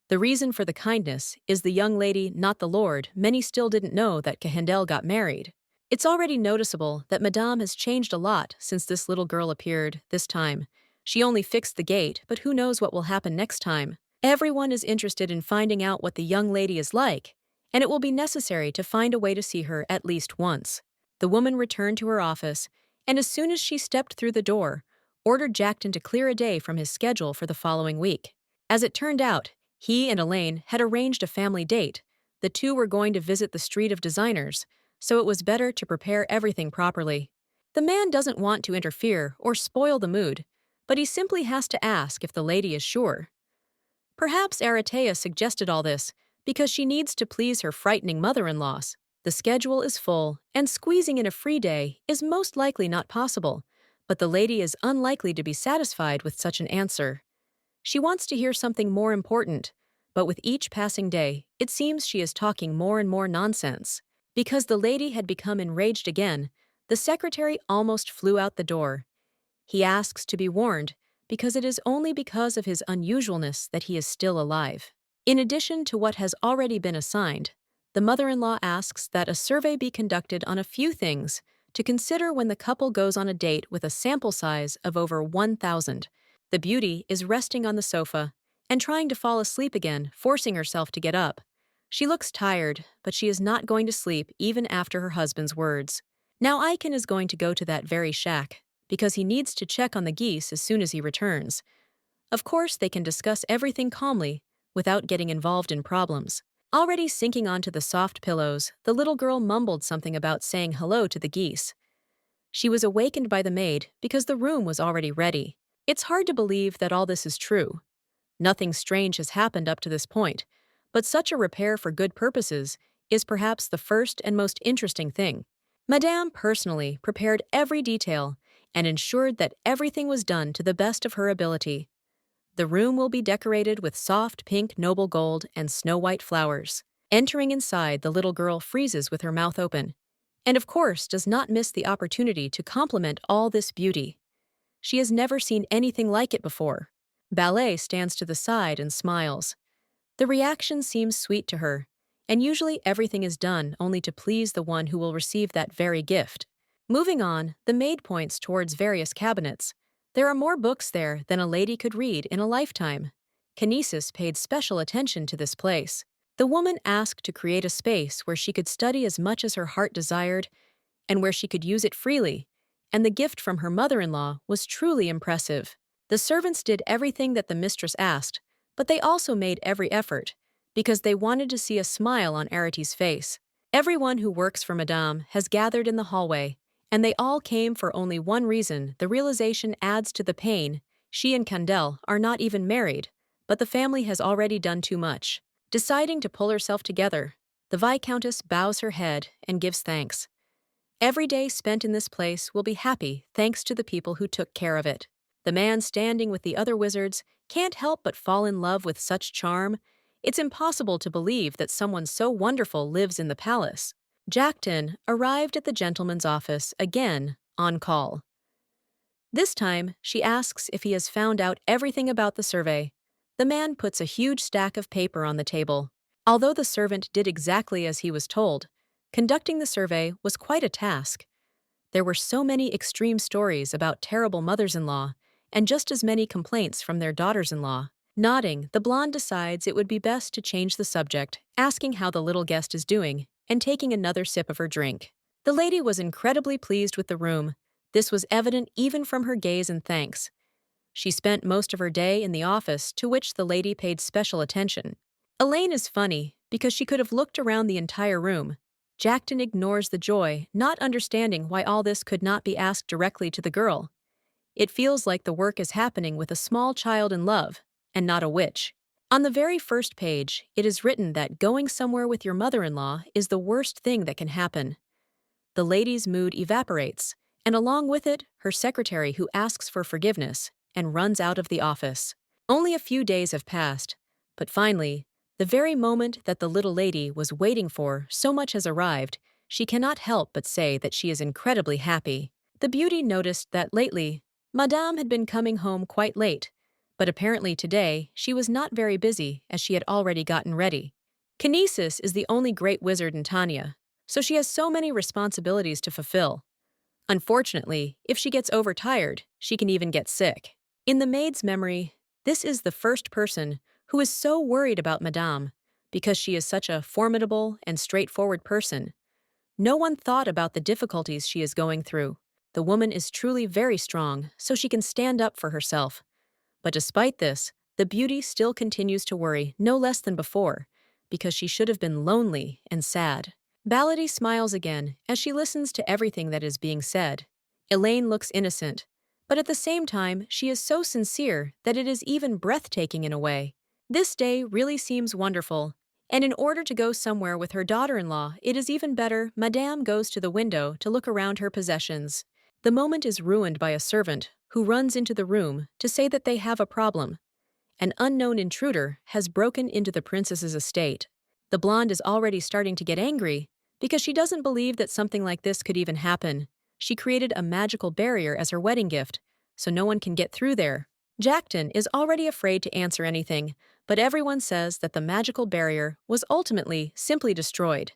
The reason for the kindness is the young lady, not the lord. Many still didn't know that Kehendel got married. It's already noticeable that Madame has changed a lot since this little girl appeared this time. She only fixed the gate, but who knows what will happen next time. Everyone is interested in finding out what the young lady is like, and it will be necessary to find a way to see her at least once. The woman returned to her office, and as soon as she stepped through the door, ordered Jackton to clear a day from his schedule for the following week. As it turned out, he and Elaine had arranged a family date. The two were going to visit the Street of Designers, so it was better to prepare everything properly. The man doesn't want to interfere or spoil the mood, but he simply has to ask if the lady is sure. Perhaps Aratea suggested all this because she needs to please her frightening mother-in-law. The schedule is full, and squeezing in a free day is most likely not possible, but the lady is unlikely to be satisfied with such an answer. She wants to hear something more important, but with each passing day, it seems she is talking more and more nonsense. Because the lady had become enraged again, the secretary almost flew out the door. He asks to be warned, because it is only because of his unusualness that he is still alive. In addition to what has already been assigned, the mother-in-law asks that a survey be conducted on a few things to consider when the couple goes on a date with a sample size of over 1,000. The beauty is resting on the sofa and trying to fall asleep again, forcing herself to get up. She looks tired, but she is not going to sleep even after her husband's words. Now Aiken is going to go to that very shack, because he needs to check on the geese as soon as he returns. Of course, they can discuss everything calmly, without getting involved in problems. Already sinking onto the soft pillows, the little girl mumbled something about saying hello to the geese. She was awakened by the maid because the room was already ready. It's hard to believe that all this is true. Nothing strange has happened up to this point, but such a repair for good purposes is perhaps the first and most interesting thing. Madame personally prepared every detail and ensured that everything was done to the best of her ability. The room will be decorated with soft pink noble gold and snow-white flowers. Entering inside, the little girl freezes with her mouth open, and of course does not miss the opportunity to compliment all this beauty. She has never seen anything like it before. Ballet stands to the side and smiles. The reaction seems sweet to her, and usually everything is done only to please the one who will receive that very gift. Moving on, the maid points towards various cabinets. There are more books there than a lady could read in a lifetime. Kinesis paid special attention to this place. The woman asked to create a space where she could study as much as her heart desired and where she could use it freely, and the gift from her mother-in-law was truly impressive. The servants did everything that the mistress asked, but they also made every effort, because they wanted to see a smile on Arity's face. Everyone who works for Madame has gathered in the hallway, and they all came for only one reason. The realization adds to the pain. She and Candel are not even married, but the family has already done too much. Deciding to pull herself together, the Viscountess bows her head and gives thanks. Every day spent in this place will be happy thanks to the people who took care of it. The man standing with the other wizards can't help but fall in love with such charm. It's impossible to believe that someone so wonderful lives in the palace. Jackton arrived at the gentleman's office again on call. This time, she asks if he has found out everything about the survey. The man puts a huge stack of paper on the table. Although the servant did exactly as he was told, conducting the survey was quite a task. There were so many extreme stories about terrible mothers-in-law and just as many complaints from their daughters-in-law. Nodding, the blonde decides it would be best to change the subject, asking how the little guest is doing and taking another sip of her drink. The lady was incredibly pleased with the room. This was evident even from her gaze and thanks. She spent most of her day in the office, to which the lady paid special attention. Elaine is funny because she could have looked around the entire room. Jackton ignores the joy, not understanding why all this could not be asked directly to the girl. It feels like the work is happening with a small child in love, and not a witch. On the very first page, it is written that going somewhere with your mother-in-law is the worst thing that can happen. The lady's mood evaporates, and along with it, her secretary who asks for forgiveness and runs out of the office. Only a few days have passed, but finally, the very moment that the little lady was waiting for so much has arrived. She cannot help but say that she is incredibly happy. The beauty noticed that lately, Madame had been coming home quite late, but apparently today she was not very busy as she had already gotten ready. Kinesis is the only great wizard in Tanya, so she has so many responsibilities to fulfill. Unfortunately, if she gets overtired, she can even get sick. In the maid's memory, this is the first person who is so worried about Madame because she is such a formidable and straightforward person. No one thought about the difficulties she is going through. The woman is truly very strong, so she can stand up for herself. But despite this, the beauty still continues to worry no less than before, because she should have been lonely and sad. Baladi smiles again as she listens to everything that is being said. Elaine looks innocent, but at the same time, she is so sincere that it is even breathtaking in a way. This day really seems wonderful, and in order to go somewhere with her daughter-in-law, it is even better Madame goes to the window to look around her possessions. The moment is ruined by a servant who runs into the room to say that they have a problem. An unknown intruder has broken into the princess's estate. The blonde is already starting to get angry because she doesn't believe that something like this could even happen. She created a magical barrier as her wedding gift, so no one can get through there. Jackton is already afraid to answer anything, but everyone says that the magical barrier was ultimately simply destroyed.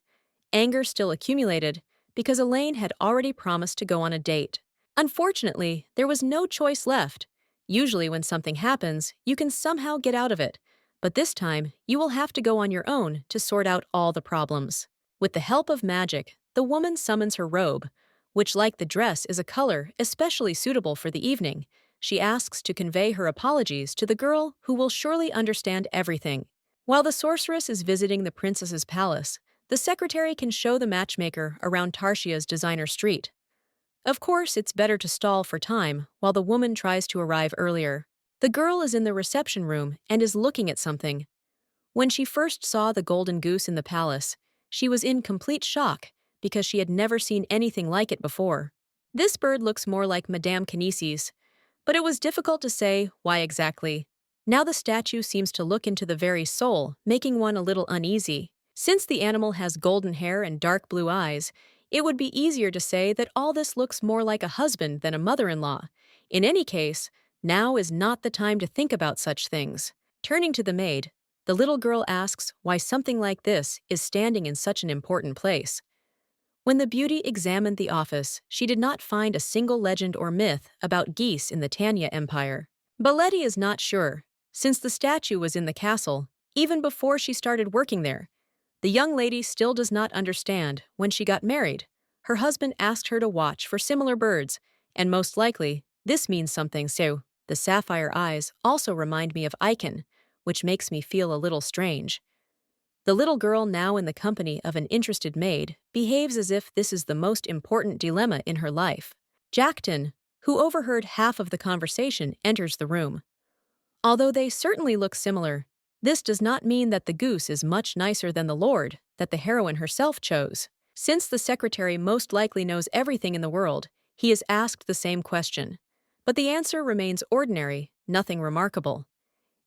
Anger still accumulated because Elaine had already promised to go on a date. Unfortunately, there was no choice left. Usually when something happens, you can somehow get out of it, but this time you will have to go on your own to sort out all the problems. With the help of magic, the woman summons her robe, which, like the dress, is a color especially suitable for the evening. She asks to convey her apologies to the girl who will surely understand everything. While the sorceress is visiting the princess's palace, the secretary can show the matchmaker around Tarshia's designer street. Of course, it's better to stall for time while the woman tries to arrive earlier. The girl is in the reception room and is looking at something. When she first saw the golden goose in the palace, she was in complete shock because she had never seen anything like it before. This bird looks more like Madame Kinesis, but it was difficult to say why exactly. Now the statue seems to look into the very soul, making one a little uneasy. Since the animal has golden hair and dark blue eyes, it would be easier to say that all this looks more like a husband than a mother-in-law. In any case, now is not the time to think about such things. Turning to the maid, the little girl asks why something like this is standing in such an important place. When the beauty examined the office, she did not find a single legend or myth about geese in the Tanya Empire. Baledi is not sure, since the statue was in the castle, even before she started working there. The young lady still does not understand when she got married. Her husband asked her to watch for similar birds, and most likely, this means something, so the sapphire eyes also remind me of Icon, which makes me feel a little strange. The little girl, now in the company of an interested maid, behaves as if this is the most important dilemma in her life. Jackton, who overheard half of the conversation, enters the room. Although they certainly look similar, this does not mean that the goose is much nicer than the lord that the heroine herself chose. Since the secretary most likely knows everything in the world, he is asked the same question. But the answer remains ordinary, nothing remarkable.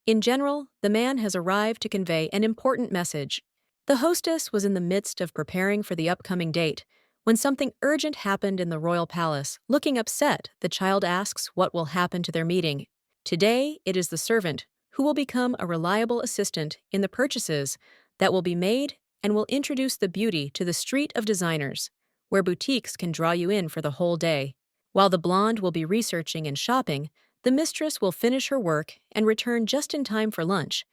In general, the man has arrived to convey an important message. The hostess was in the midst of preparing for the upcoming date when something urgent happened in the royal palace. Looking upset, the child asks what will happen to their meeting. Today, it is the servant who will become a reliable assistant in the purchases that will be made and will introduce the beauty to the street of designers, where boutiques can draw you in for the whole day. While the blonde will be researching and shopping, the mistress will finish her work and return just in time for lunch.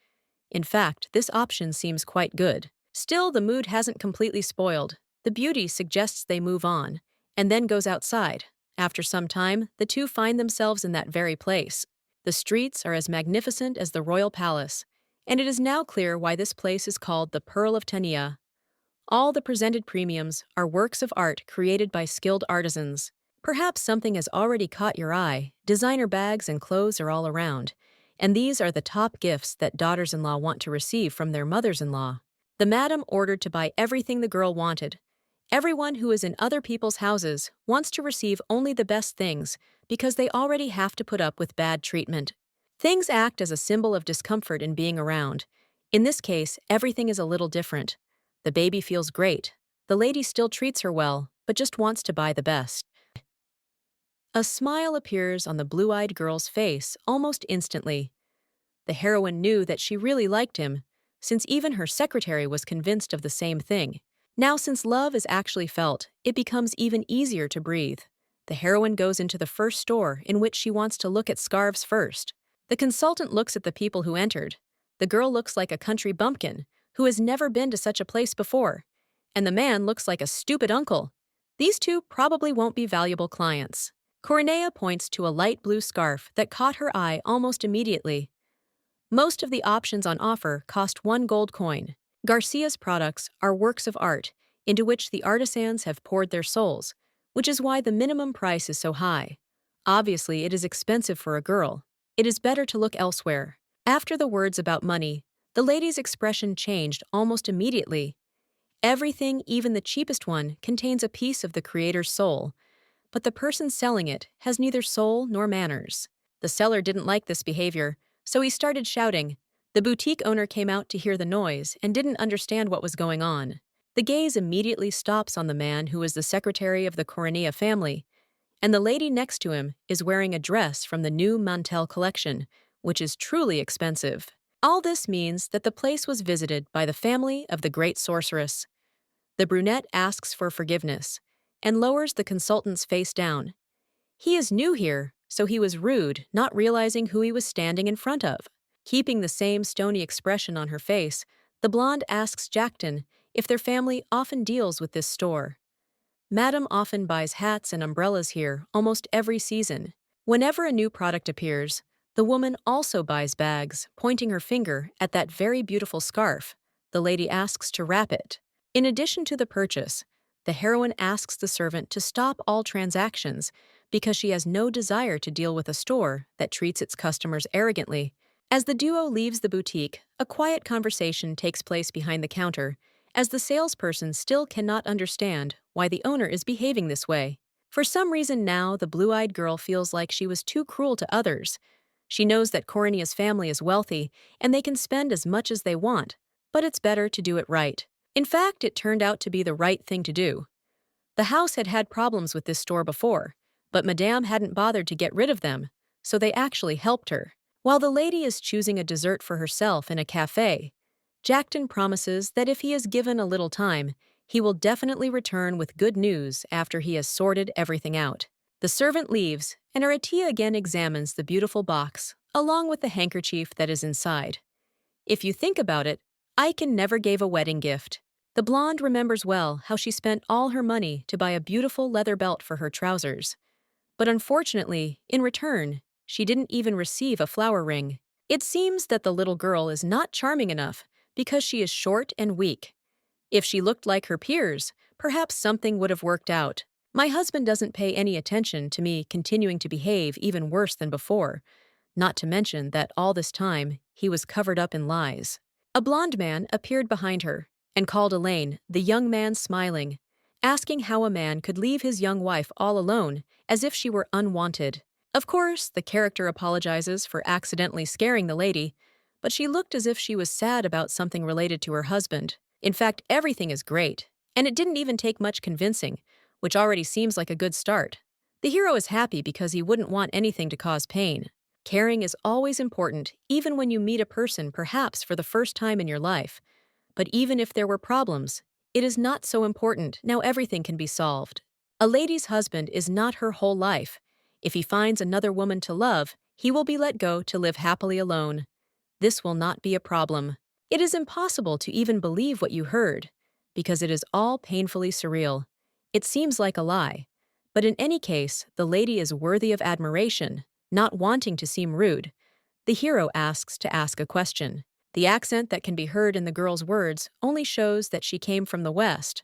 In fact, this option seems quite good. Still, the mood hasn't completely spoiled. The beauty suggests they move on, and then goes outside. After some time, the two find themselves in that very place. The streets are as magnificent as the royal palace, and it is now clear why this place is called the Pearl of Tania. All the presented premiums are works of art created by skilled artisans. Perhaps something has already caught your eye. Designer bags and clothes are all around, and these are the top gifts that daughters-in-law want to receive from their mothers-in-law. The madam ordered to buy everything the girl wanted. Everyone who is in other people's houses wants to receive only the best things because they already have to put up with bad treatment. Things act as a symbol of discomfort in being around. In this case, everything is a little different. The baby feels great. The lady still treats her well, but just wants to buy the best. A smile appears on the blue-eyed girl's face almost instantly. The heroine knew that she really liked him, since even her secretary was convinced of the same thing. Now, since love is actually felt, it becomes even easier to breathe. The heroine goes into the first store in which she wants to look at scarves first. The consultant looks at the people who entered. The girl looks like a country bumpkin who has never been to such a place before, and the man looks like a stupid uncle. These two probably won't be valuable clients. Coronea points to a light blue scarf that caught her eye almost immediately. Most of the options on offer cost 1 gold coin. Garcia's products are works of art into which the artisans have poured their souls, which is why the minimum price is so high. Obviously, it is expensive for a girl. It is better to look elsewhere. After the words about money, the lady's expression changed almost immediately. Everything, even the cheapest one, contains a piece of the creator's soul, but the person selling it has neither soul nor manners. The seller didn't like this behavior, so he started shouting. The boutique owner came out to hear the noise and didn't understand what was going on. The gaze immediately stops on the man who is the secretary of the Coronea family, and the lady next to him is wearing a dress from the new Mantel collection, which is truly expensive. All this means that the place was visited by the family of the great sorceress. The brunette asks for forgiveness and lowers the consultant's face down. He is new here, so he was rude, not realizing who he was standing in front of. Keeping the same stony expression on her face, the blonde asks Jackton if their family often deals with this store. Madame often buys hats and umbrellas here almost every season. Whenever a new product appears, the woman also buys bags, pointing her finger at that very beautiful scarf. The lady asks to wrap it. In addition to the purchase, the heroine asks the servant to stop all transactions because she has no desire to deal with a store that treats its customers arrogantly. As the duo leaves the boutique, a quiet conversation takes place behind the counter, as the salesperson still cannot understand why the owner is behaving this way. For some reason now, the blue-eyed girl feels like she was too cruel to others. She knows that Coronea's family is wealthy and they can spend as much as they want, but it's better to do it right. In fact, it turned out to be the right thing to do. The house had had problems with this store before, but Madame hadn't bothered to get rid of them, so they actually helped her. While the lady is choosing a dessert for herself in a cafe, Jackton promises that if he is given a little time, he will definitely return with good news after he has sorted everything out. The servant leaves, and Aratia again examines the beautiful box, along with the handkerchief that is inside. If you think about it, Aiken never gave a wedding gift. The blonde remembers well how she spent all her money to buy a beautiful leather belt for her trousers. But unfortunately, in return, she didn't even receive a flower ring. It seems that the little girl is not charming enough because she is short and weak. If she looked like her peers, perhaps something would have worked out. My husband doesn't pay any attention to me continuing to behave even worse than before, not to mention that all this time he was covered up in lies. A blonde man appeared behind her and called Elaine, the young man smiling, asking how a man could leave his young wife all alone as if she were unwanted. Of course, the character apologizes for accidentally scaring the lady, but she looked as if she was sad about something related to her husband. In fact, everything is great, and it didn't even take much convincing, which already seems like a good start. The hero is happy because he wouldn't want anything to cause pain. Caring is always important, even when you meet a person perhaps for the first time in your life. But even if there were problems, it is not so important. Now everything can be solved. A lady's husband is not her whole life. If he finds another woman to love, he will be let go to live happily alone. This will not be a problem. It is impossible to even believe what you heard, because it is all painfully surreal. It seems like a lie. But in any case, the lady is worthy of admiration. Not wanting to seem rude, the hero asks to ask a question. The accent that can be heard in the girl's words only shows that she came from the West,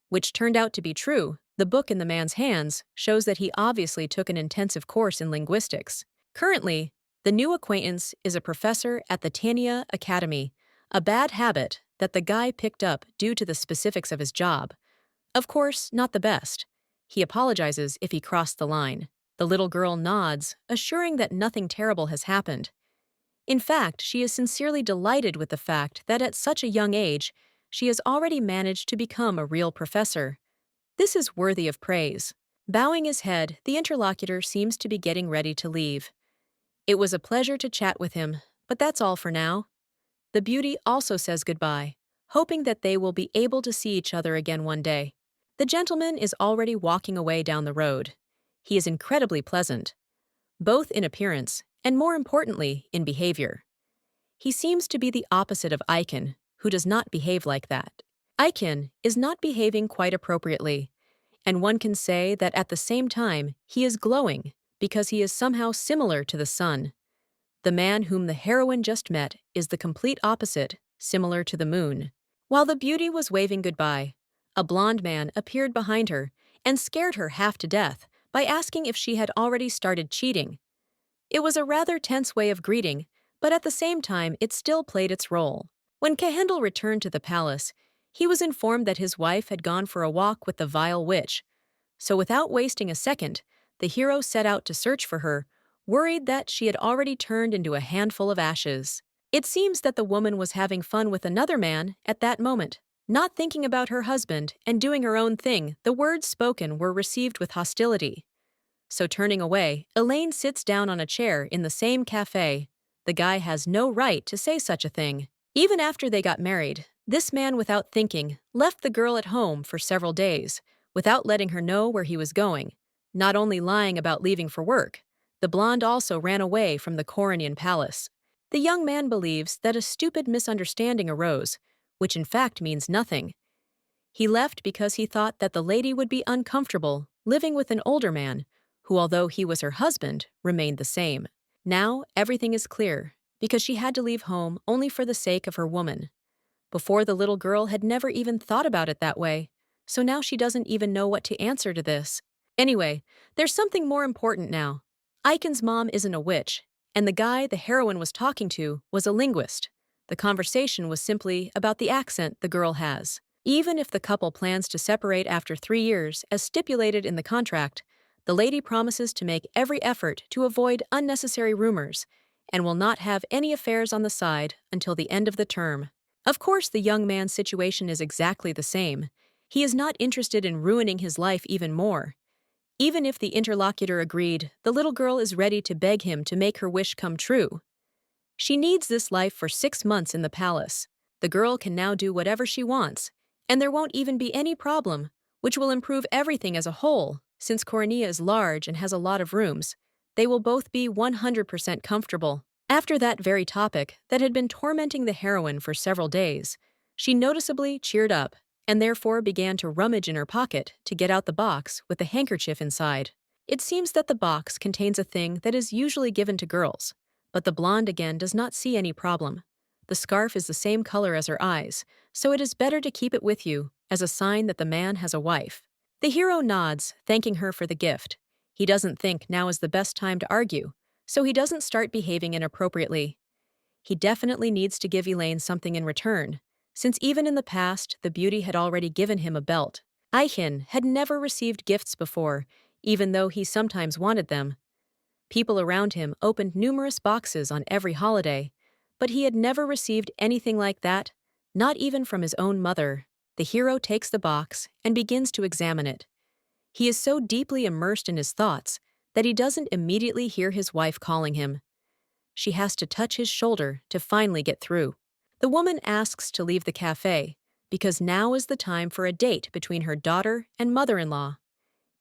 which turned out to be true. The book in the man's hands shows that he obviously took an intensive course in linguistics. Currently, the new acquaintance is a professor at the Tania Academy, a bad habit that the guy picked up due to the specifics of his job. Of course, not the best. He apologizes if he crossed the line. The little girl nods, assuring that nothing terrible has happened. In fact, she is sincerely delighted with the fact that at such a young age, she has already managed to become a real professor. This is worthy of praise. Bowing his head, the interlocutor seems to be getting ready to leave. It was a pleasure to chat with him, but that's all for now. The beauty also says goodbye, hoping that they will be able to see each other again one day. The gentleman is already walking away down the road. He is incredibly pleasant, both in appearance and, more importantly, in behavior. He seems to be the opposite of Aiken, who does not behave like that. Aiken is not behaving quite appropriately, and one can say that at the same time he is glowing because he is somehow similar to the sun. The man whom the heroine just met is the complete opposite, similar to the moon. While the beauty was waving goodbye, a blonde man appeared behind her and scared her half to death by asking if she had already started cheating. It was a rather tense way of greeting, but at the same time it still played its role. When Kehendel returned to the palace, he was informed that his wife had gone for a walk with the vile witch. So without wasting a second, the hero set out to search for her, worried that she had already turned into a handful of ashes. It seems that the woman was having fun with another man at that moment. Not thinking about her husband and doing her own thing, the words spoken were received with hostility. So turning away, Elaine sits down on a chair in the same cafe. The guy has no right to say such a thing. Even after they got married, this man, without thinking, left the girl at home for several days, without letting her know where he was going. Not only lying about leaving for work, the blonde also ran away from the Coronian palace. The young man believes that a stupid misunderstanding arose, which in fact means nothing. He left because he thought that the lady would be uncomfortable living with an older man, who, although he was her husband, remained the same. Now everything is clear, because she had to leave home only for the sake of her woman. Before, the little girl had never even thought about it that way, so now she doesn't even know what to answer to this. Anyway, there's something more important now. Aiken's mom isn't a witch, and the guy the heroine was talking to was a linguist. The conversation was simply about the accent the girl has. Even if the couple plans to separate after 3 years, as stipulated in the contract, the lady promises to make every effort to avoid unnecessary rumors and will not have any affairs on the side until the end of the term. Of course, the young man's situation is exactly the same. He is not interested in ruining his life even more. Even if the interlocutor agreed, the little girl is ready to beg him to make her wish come true. She needs this life for 6 months in the palace. The girl can now do whatever she wants, and there won't even be any problem, which will improve everything as a whole. Since Coronia is large and has a lot of rooms, they will both be 100% comfortable. After that very topic that had been tormenting the heroine for several days, she noticeably cheered up and therefore began to rummage in her pocket to get out the box with the handkerchief inside. It seems that the box contains a thing that is usually given to girls, but the blonde again does not see any problem. The scarf is the same color as her eyes, so it is better to keep it with you as a sign that the man has a wife. The hero nods, thanking her for the gift. He doesn't think now is the best time to argue, so he doesn't start behaving inappropriately. He definitely needs to give Elaine something in return, since even in the past, the beauty had already given him a belt. Aiken had never received gifts before, even though he sometimes wanted them. People around him opened numerous boxes on every holiday, but he had never received anything like that, not even from his own mother. The hero takes the box and begins to examine it. He is so deeply immersed in his thoughts that he doesn't immediately hear his wife calling him. She has to touch his shoulder to finally get through. The woman asks to leave the cafe because now is the time for a date between her daughter and mother-in-law.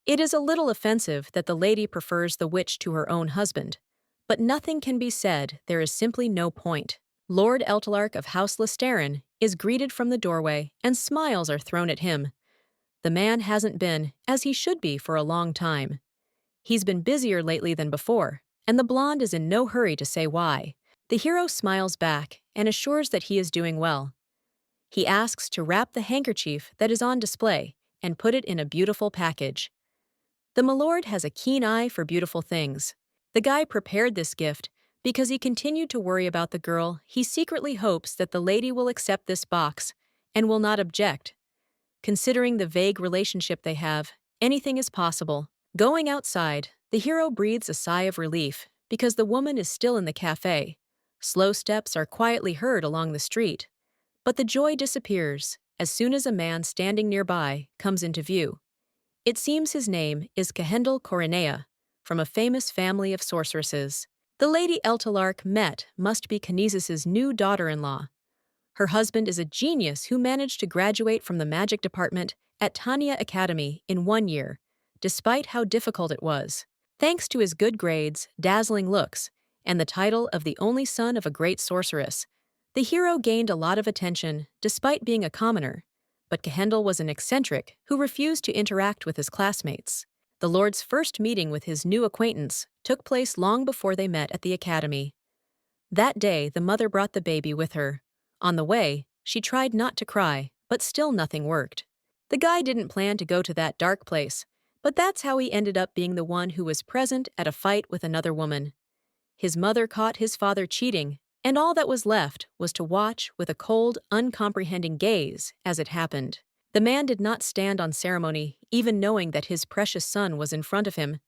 It is a little offensive that the lady prefers the witch to her own husband, but nothing can be said, there is simply no point. Lord Eltalark of House Lesteren is greeted from the doorway and smiles are thrown at him. The man hasn't been, as he should be, for a long time. He's been busier lately than before, and the blonde is in no hurry to say why. The hero smiles back and assures that he is doing well. He asks to wrap the handkerchief that is on display and put it in a beautiful package. The milord has a keen eye for beautiful things. The guy prepared this gift because he continued to worry about the girl. He secretly hopes that the lady will accept this box and will not object. Considering the vague relationship they have, anything is possible. Going outside, the hero breathes a sigh of relief because the woman is still in the cafe. Slow steps are quietly heard along the street, but the joy disappears as soon as a man standing nearby comes into view. It seems his name is Kehendel Coronea, from a famous family of sorceresses. The Lady Eltalark met must be Canizus's new daughter-in-law. Her husband is a genius who managed to graduate from the magic department at Tania Academy in 1 year, despite how difficult it was. Thanks to his good grades, dazzling looks, and the title of the only son of a great sorceress. The hero gained a lot of attention despite being a commoner, but Kehendel was an eccentric who refused to interact with his classmates. The Lord's first meeting with his new acquaintance took place long before they met at the academy. That day, the mother brought the baby with her. On the way, she tried not to cry, but still nothing worked. The guy didn't plan to go to that dark place, but that's how he ended up being the one who was present at a fight with another woman. His mother caught his father cheating, and all that was left was to watch with a cold, uncomprehending gaze as it happened. The man did not stand on ceremony, even knowing that his precious son was in front of him.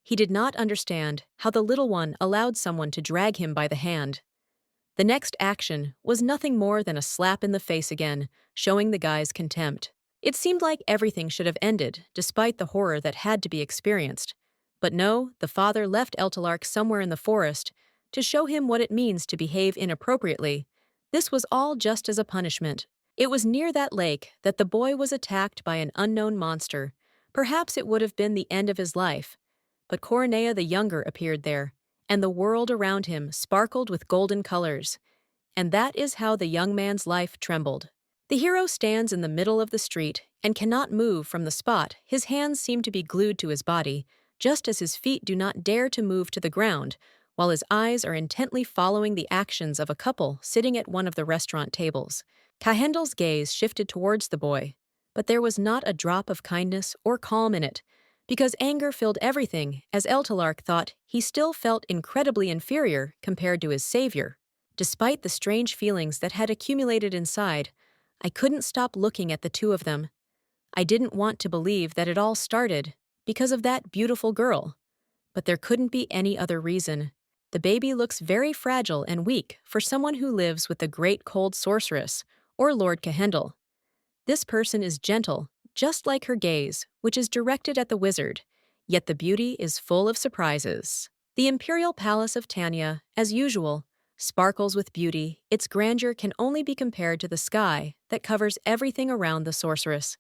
He did not understand how the little one allowed someone to drag him by the hand. The next action was nothing more than a slap in the face again, showing the guy's contempt. It seemed like everything should have ended, despite the horror that had to be experienced. But no, the father left Eltalark somewhere in the forest to show him what it means to behave inappropriately. This was all just as a punishment. It was near that lake that the boy was attacked by an unknown monster. Perhaps it would have been the end of his life. But Coronea the Younger appeared there, and the world around him sparkled with golden colors. And that is how the young man's life trembled. The hero stands in the middle of the street and cannot move from the spot. His hands seem to be glued to his body, just as his feet do not dare to move to the ground, while his eyes are intently following the actions of a couple sitting at one of the restaurant tables. Kehendel's gaze shifted towards the boy, but there was not a drop of kindness or calm in it, because anger filled everything, as Eltalark thought he still felt incredibly inferior compared to his savior. Despite the strange feelings that had accumulated inside, I couldn't stop looking at the two of them. I didn't want to believe that it all started because of that beautiful girl. But there couldn't be any other reason. The baby looks very fragile and weak for someone who lives with the great cold sorceress, or Lord Kehendel. This person is gentle, just like her gaze, which is directed at the wizard, yet the beauty is full of surprises. The imperial palace of Tanya, as usual, sparkles with beauty. Its grandeur can only be compared to the sky that covers everything around the sorceress.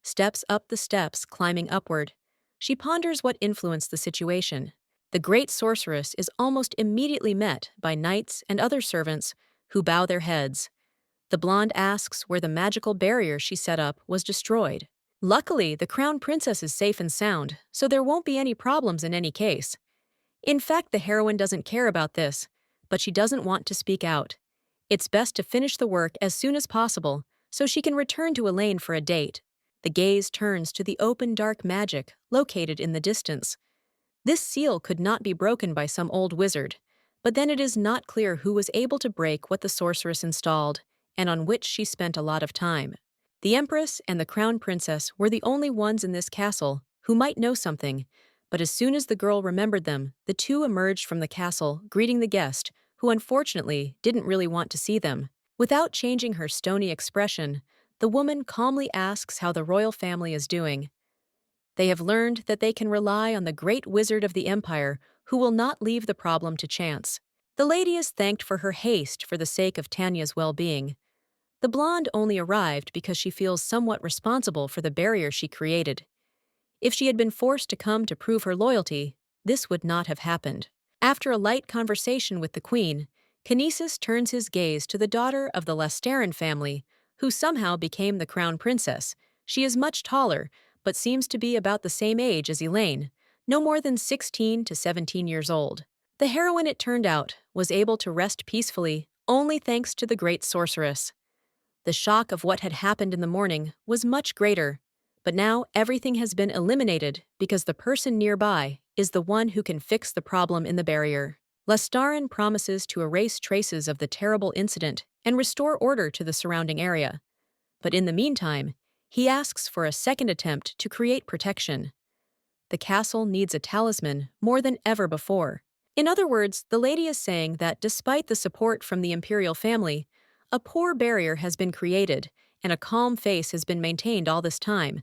Steps up the steps, climbing upward. She ponders what influenced the situation. The great sorceress is almost immediately met by knights and other servants who bow their heads. The blonde asks where the magical barrier she set up was destroyed. Luckily, the crown princess is safe and sound, so there won't be any problems in any case. In fact, the heroine doesn't care about this, but she doesn't want to speak out. It's best to finish the work as soon as possible so she can return to Elaine for a date. The gaze turns to the open dark magic located in the distance. This seal could not be broken by some old wizard, but then it is not clear who was able to break what the sorceress installed, and on which she spent a lot of time. The Empress and the Crown Princess were the only ones in this castle who might know something, but as soon as the girl remembered them, the two emerged from the castle, greeting the guest, who unfortunately didn't really want to see them. Without changing her stony expression, the woman calmly asks how the royal family is doing. They have learned that they can rely on the great wizard of the empire, who will not leave the problem to chance. The lady is thanked for her haste for the sake of Tanya's well-being. The blonde only arrived because she feels somewhat responsible for the barrier she created. If she had been forced to come to prove her loyalty, this would not have happened. After a light conversation with the queen, Kinesis turns his gaze to the daughter of the Lestarin family, who somehow became the crown princess. She is much taller, but seems to be about the same age as Elaine, no more than 16 to 17 years old. The heroine, it turned out, was able to rest peacefully only thanks to the great sorceress. The shock of what had happened in the morning was much greater, but now everything has been eliminated because the person nearby is the one who can fix the problem in the barrier. Lestarin promises to erase traces of the terrible incident and restore order to the surrounding area. But in the meantime, he asks for a second attempt to create protection. The castle needs a talisman more than ever before. In other words, the lady is saying that despite the support from the imperial family, a poor barrier has been created and a calm face has been maintained all this time,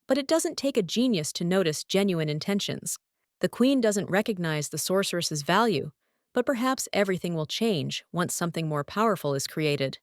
but it doesn't take a genius to notice genuine intentions. The queen doesn't recognize the sorceress's value, but perhaps everything will change once something more powerful is created.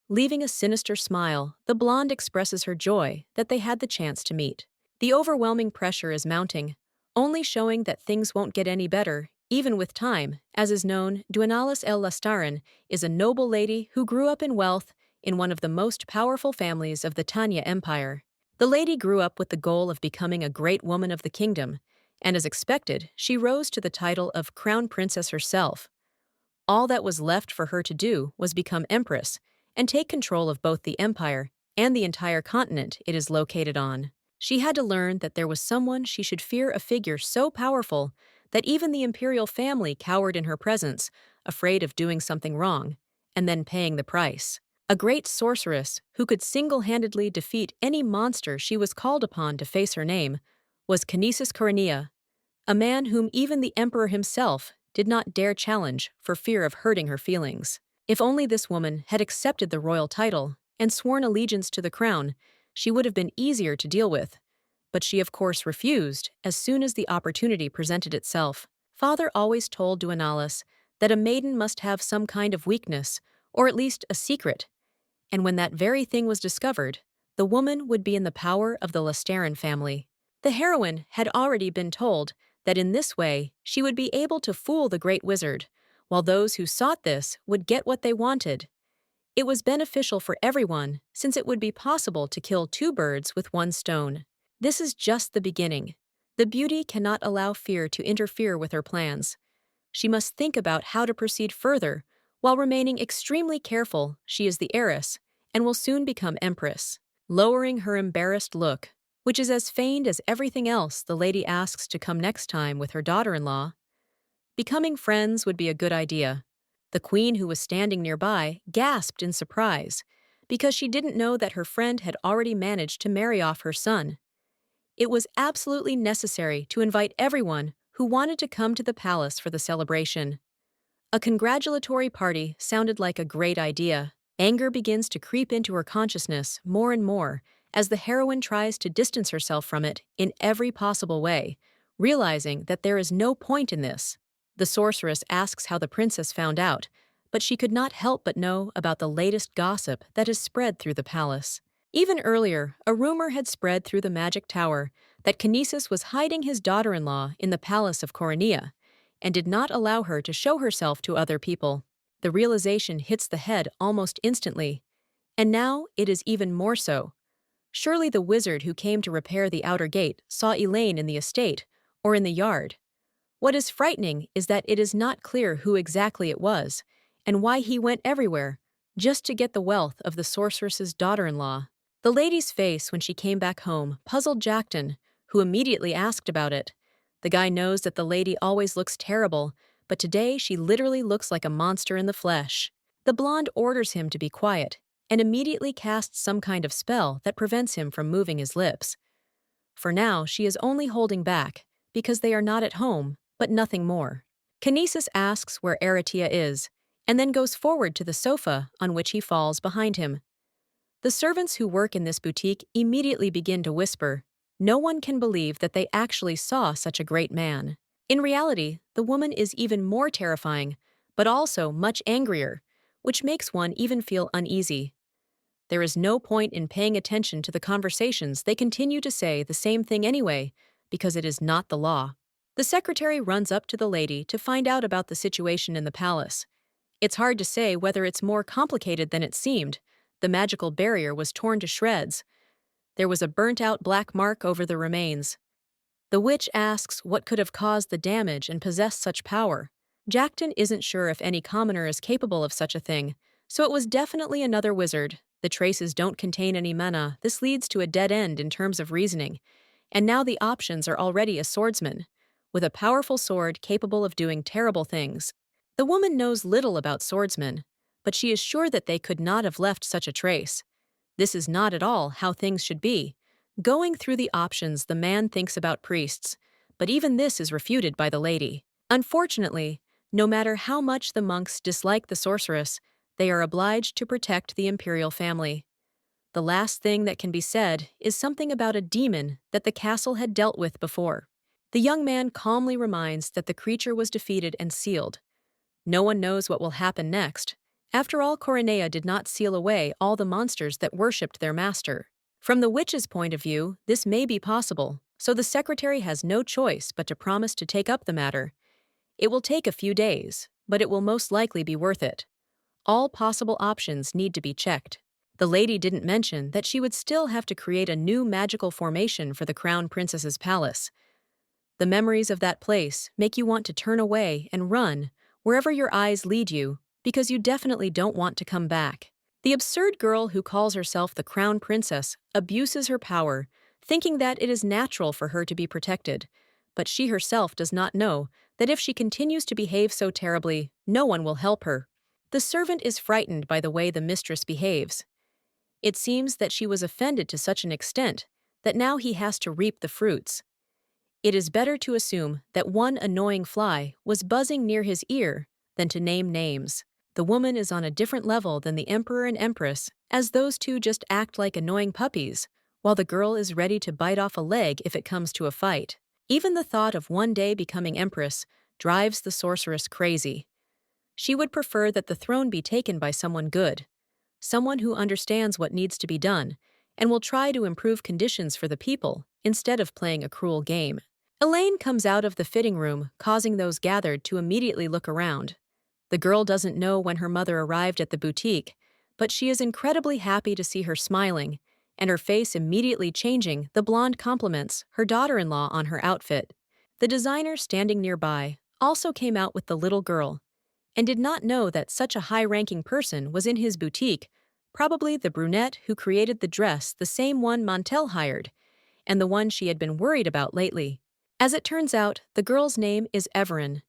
Leaving a sinister smile, the blonde expresses her joy that they had the chance to meet. The overwhelming pressure is mounting, only showing that things won't get any better Even with time, as is known, Duenalis el Lastaran is a noble lady who grew up in wealth in one of the most powerful families of the Tanya Empire. The lady grew up with the goal of becoming a great woman of the kingdom, and as expected, she rose to the title of Crown Princess herself. All that was left for her to do was become empress and take control of both the empire and the entire continent it is located on. She had to learn that there was someone she should fear, a figure so powerful that even the imperial family cowered in her presence, afraid of doing something wrong, and then paying the price. A great sorceress who could single-handedly defeat any monster she was called upon to face her name was Kinesis Koronea, a man whom even the emperor himself did not dare challenge for fear of hurting her feelings. If only this woman had accepted the royal title and sworn allegiance to the crown, she would have been easier to deal with. But she of course refused as soon as the opportunity presented itself. Father always told Duenalis that a maiden must have some kind of weakness, or at least a secret, and when that very thing was discovered, the woman would be in the power of the Lastaran family. The heroine had already been told that in this way she would be able to fool the great wizard, while those who sought this would get what they wanted. It was beneficial for everyone, since it would be possible to kill two birds with one stone. This is just the beginning. The beauty cannot allow fear to interfere with her plans. She must think about how to proceed further, while remaining extremely careful. She is the heiress, and will soon become empress. Lowering her embarrassed look, which is as feigned as everything else, the lady asks to come next time with her daughter-in-law. Becoming friends would be a good idea. The queen, who was standing nearby, gasped in surprise, because she didn't know that her friend had already managed to marry off her son. It was absolutely necessary to invite everyone who wanted to come to the palace for the celebration. A congratulatory party sounded like a great idea. Anger begins to creep into her consciousness more and more as the heroine tries to distance herself from it in every possible way, realizing that there is no point in this. The sorceress asks how the princess found out, but she could not help but know about the latest gossip that has spread through the palace. Even earlier, a rumor had spread through the magic tower that Kinesis was hiding his daughter-in-law in the palace of Koronea and did not allow her to show herself to other people. The realization hits the head almost instantly, and now it is even more so. Surely the wizard who came to repair the outer gate saw Elaine in the estate or in the yard. What is frightening is that it is not clear who exactly it was and why he went everywhere just to get the wealth of the sorceress's daughter-in-law. The lady's face when she came back home puzzled Jackton, who immediately asked about it. The guy knows that the lady always looks terrible, but today she literally looks like a monster in the flesh. The blonde orders him to be quiet and immediately casts some kind of spell that prevents him from moving his lips. For now, she is only holding back because they are not at home, but nothing more. Kinesis asks where Aratia is, and then goes forward to the sofa on which he falls behind him. The servants who work in this boutique immediately begin to whisper. No one can believe that they actually saw such a great man. In reality, the woman is even more terrifying, but also much angrier, which makes one even feel uneasy. There is no point in paying attention to the conversations. They continue to say the same thing anyway, because it is not the law. The secretary runs up to the lady to find out about the situation in the palace. It's hard to say whether it's more complicated than it seemed. The magical barrier was torn to shreds. There was a burnt-out black mark over the remains. The witch asks what could have caused the damage and possessed such power. Jackton isn't sure if any commoner is capable of such a thing, so it was definitely another wizard. The traces don't contain any mana. This leads to a dead end in terms of reasoning. And now the options are already a swordsman, with a powerful sword capable of doing terrible things. The woman knows little about swordsmen, but she is sure that they could not have left such a trace. This is not at all how things should be. Going through the options, the man thinks about priests, but even this is refuted by the lady. Unfortunately, no matter how much the monks dislike the sorceress, they are obliged to protect the imperial family. The last thing that can be said is something about a demon that the castle had dealt with before. The young man calmly reminds that the creature was defeated and sealed. No one knows what will happen next. After all, Koronea did not seal away all the monsters that worshipped their master. From the witch's point of view, this may be possible, so the secretary has no choice but to promise to take up the matter. It will take a few days, but it will most likely be worth it. All possible options need to be checked. The lady didn't mention that she would still have to create a new magical formation for the Crown Princess's palace. The memories of that place make you want to turn away and run wherever your eyes lead you because you definitely don't want to come back. The absurd girl who calls herself the Crown Princess abuses her power, thinking that it is natural for her to be protected, but she herself does not know that if she continues to behave so terribly, no one will help her. The servant is frightened by the way the mistress behaves. It seems that she was offended to such an extent that now he has to reap the fruits. It is better to assume that one annoying fly was buzzing near his ear than to name names. The woman is on a different level than the emperor and empress, as those two just act like annoying puppies, while the girl is ready to bite off a leg if it comes to a fight. Even the thought of one day becoming empress drives the sorceress crazy. She would prefer that the throne be taken by someone good, someone who understands what needs to be done, and will try to improve conditions for the people instead of playing a cruel game. Elaine comes out of the fitting room, causing those gathered to immediately look around. The girl doesn't know when her mother arrived at the boutique, but she is incredibly happy to see her smiling, and her face immediately changing. The blonde compliments her daughter-in-law on her outfit. The designer standing nearby also came out with the little girl, and did not know that such a high-ranking person was in his boutique, probably the brunette who created the dress, the same one Montel hired, and the one she had been worried about lately. As it turns out, the girl's name is Everin,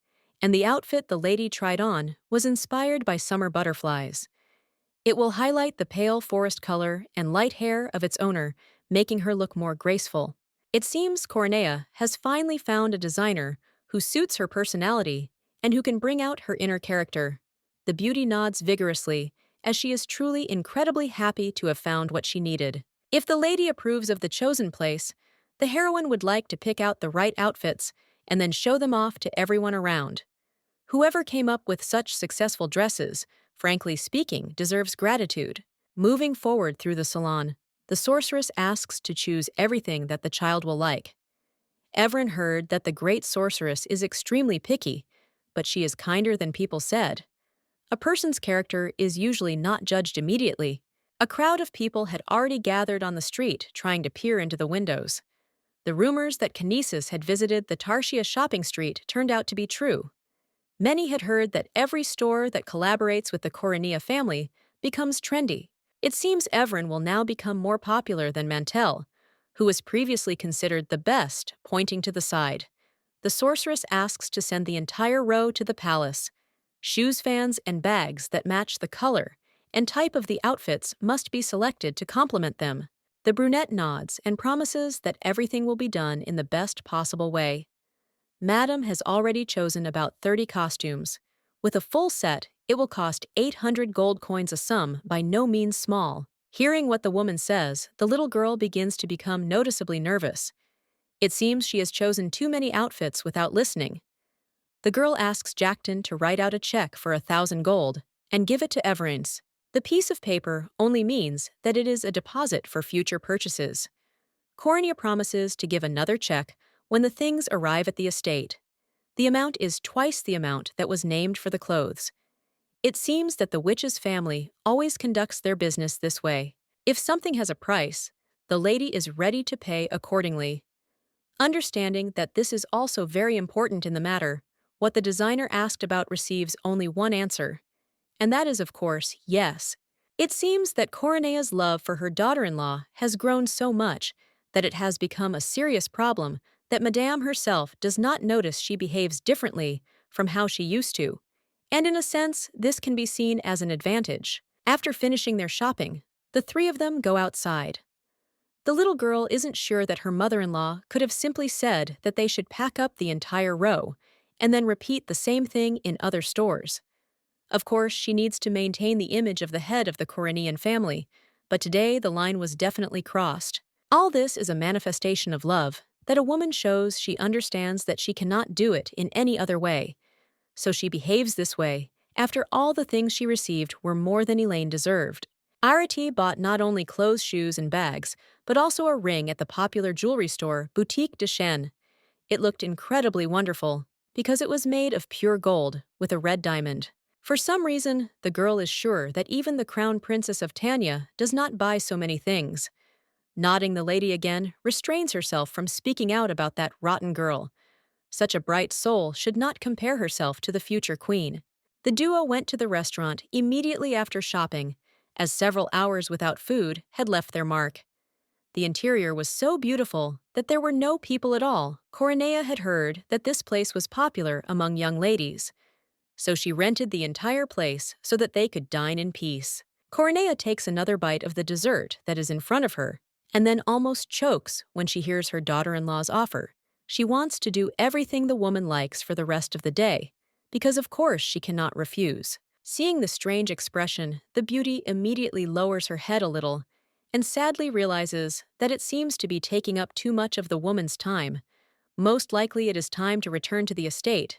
and the outfit the lady tried on was inspired by summer butterflies. It will highlight the pale forest color and light hair of its owner, making her look more graceful. It seems Cornea has finally found a designer who suits her personality and who can bring out her inner character. The beauty nods vigorously, as she is truly incredibly happy to have found what she needed. If the lady approves of the chosen place, the heroine would like to pick out the right outfits and then show them off to everyone around. Whoever came up with such successful dresses, frankly speaking, deserves gratitude. Moving forward through the salon, the sorceress asks to choose everything that the child will like. Everin heard that the great sorceress is extremely picky, but she is kinder than people said. A person's character is usually not judged immediately. A crowd of people had already gathered on the street trying to peer into the windows. The rumors that Kinesis had visited the Tarshia shopping street turned out to be true. Many had heard that every store that collaborates with the Cornea family becomes trendy. It seems Everin will now become more popular than Mantel, who was previously considered the best, pointing to the side. The sorceress asks to send the entire row to the palace. Shoes, fans, and bags that match the color and type of the outfits must be selected to complement them. The brunette nods and promises that everything will be done in the best possible way. Madame has already chosen about 30 costumes. With a full set, it will cost 800 gold coins, a sum by no means small. Hearing what the woman says, the little girl begins to become noticeably nervous. It seems she has chosen too many outfits without listening. The girl asks Jackton to write out a check for 1,000 gold and give it to Everins. The piece of paper only means that it is a deposit for future purchases. Cornea promises to give another check when the things arrive at the estate. The amount is twice the amount that was named for the clothes. It seems that the witch's family always conducts their business this way. If something has a price, the lady is ready to pay accordingly. Understanding that this is also very important in the matter, what the designer asked about receives only one answer. And that is, of course, yes. It seems that Coronea's love for her daughter-in-law has grown so much that it has become a serious problem that Madame herself does not notice she behaves differently from how she used to. And in a sense, this can be seen as an advantage. After finishing their shopping, the three of them go outside. The little girl isn't sure that her mother-in-law could have simply said that they should pack up the entire row and then repeat the same thing in other stores. Of course, she needs to maintain the image of the head of the Coronian family, but today the line was definitely crossed. All this is a manifestation of love, that a woman shows she understands that she cannot do it in any other way. So she behaves this way, after all the things she received were more than Elaine deserved. Arati bought not only clothes, shoes, and bags, but also a ring at the popular jewelry store Boutique de Chêne. It looked incredibly wonderful, because it was made of pure gold with a red diamond. For some reason, the girl is sure that even the crown princess of Tanya does not buy so many things. Nodding, the lady again restrains herself from speaking out about that rotten girl. Such a bright soul should not compare herself to the future queen. The duo went to the restaurant immediately after shopping, as several hours without food had left their mark. The interior was so beautiful that there were no people at all. Coronea had heard that this place was popular among young ladies, so she rented the entire place so that they could dine in peace. Coronea takes another bite of the dessert that is in front of her, and then almost chokes when she hears her daughter-in-law's offer. She wants to do everything the woman likes for the rest of the day, because of course she cannot refuse. Seeing the strange expression, the beauty immediately lowers her head a little and sadly realizes that it seems to be taking up too much of the woman's time. Most likely it is time to return to the estate.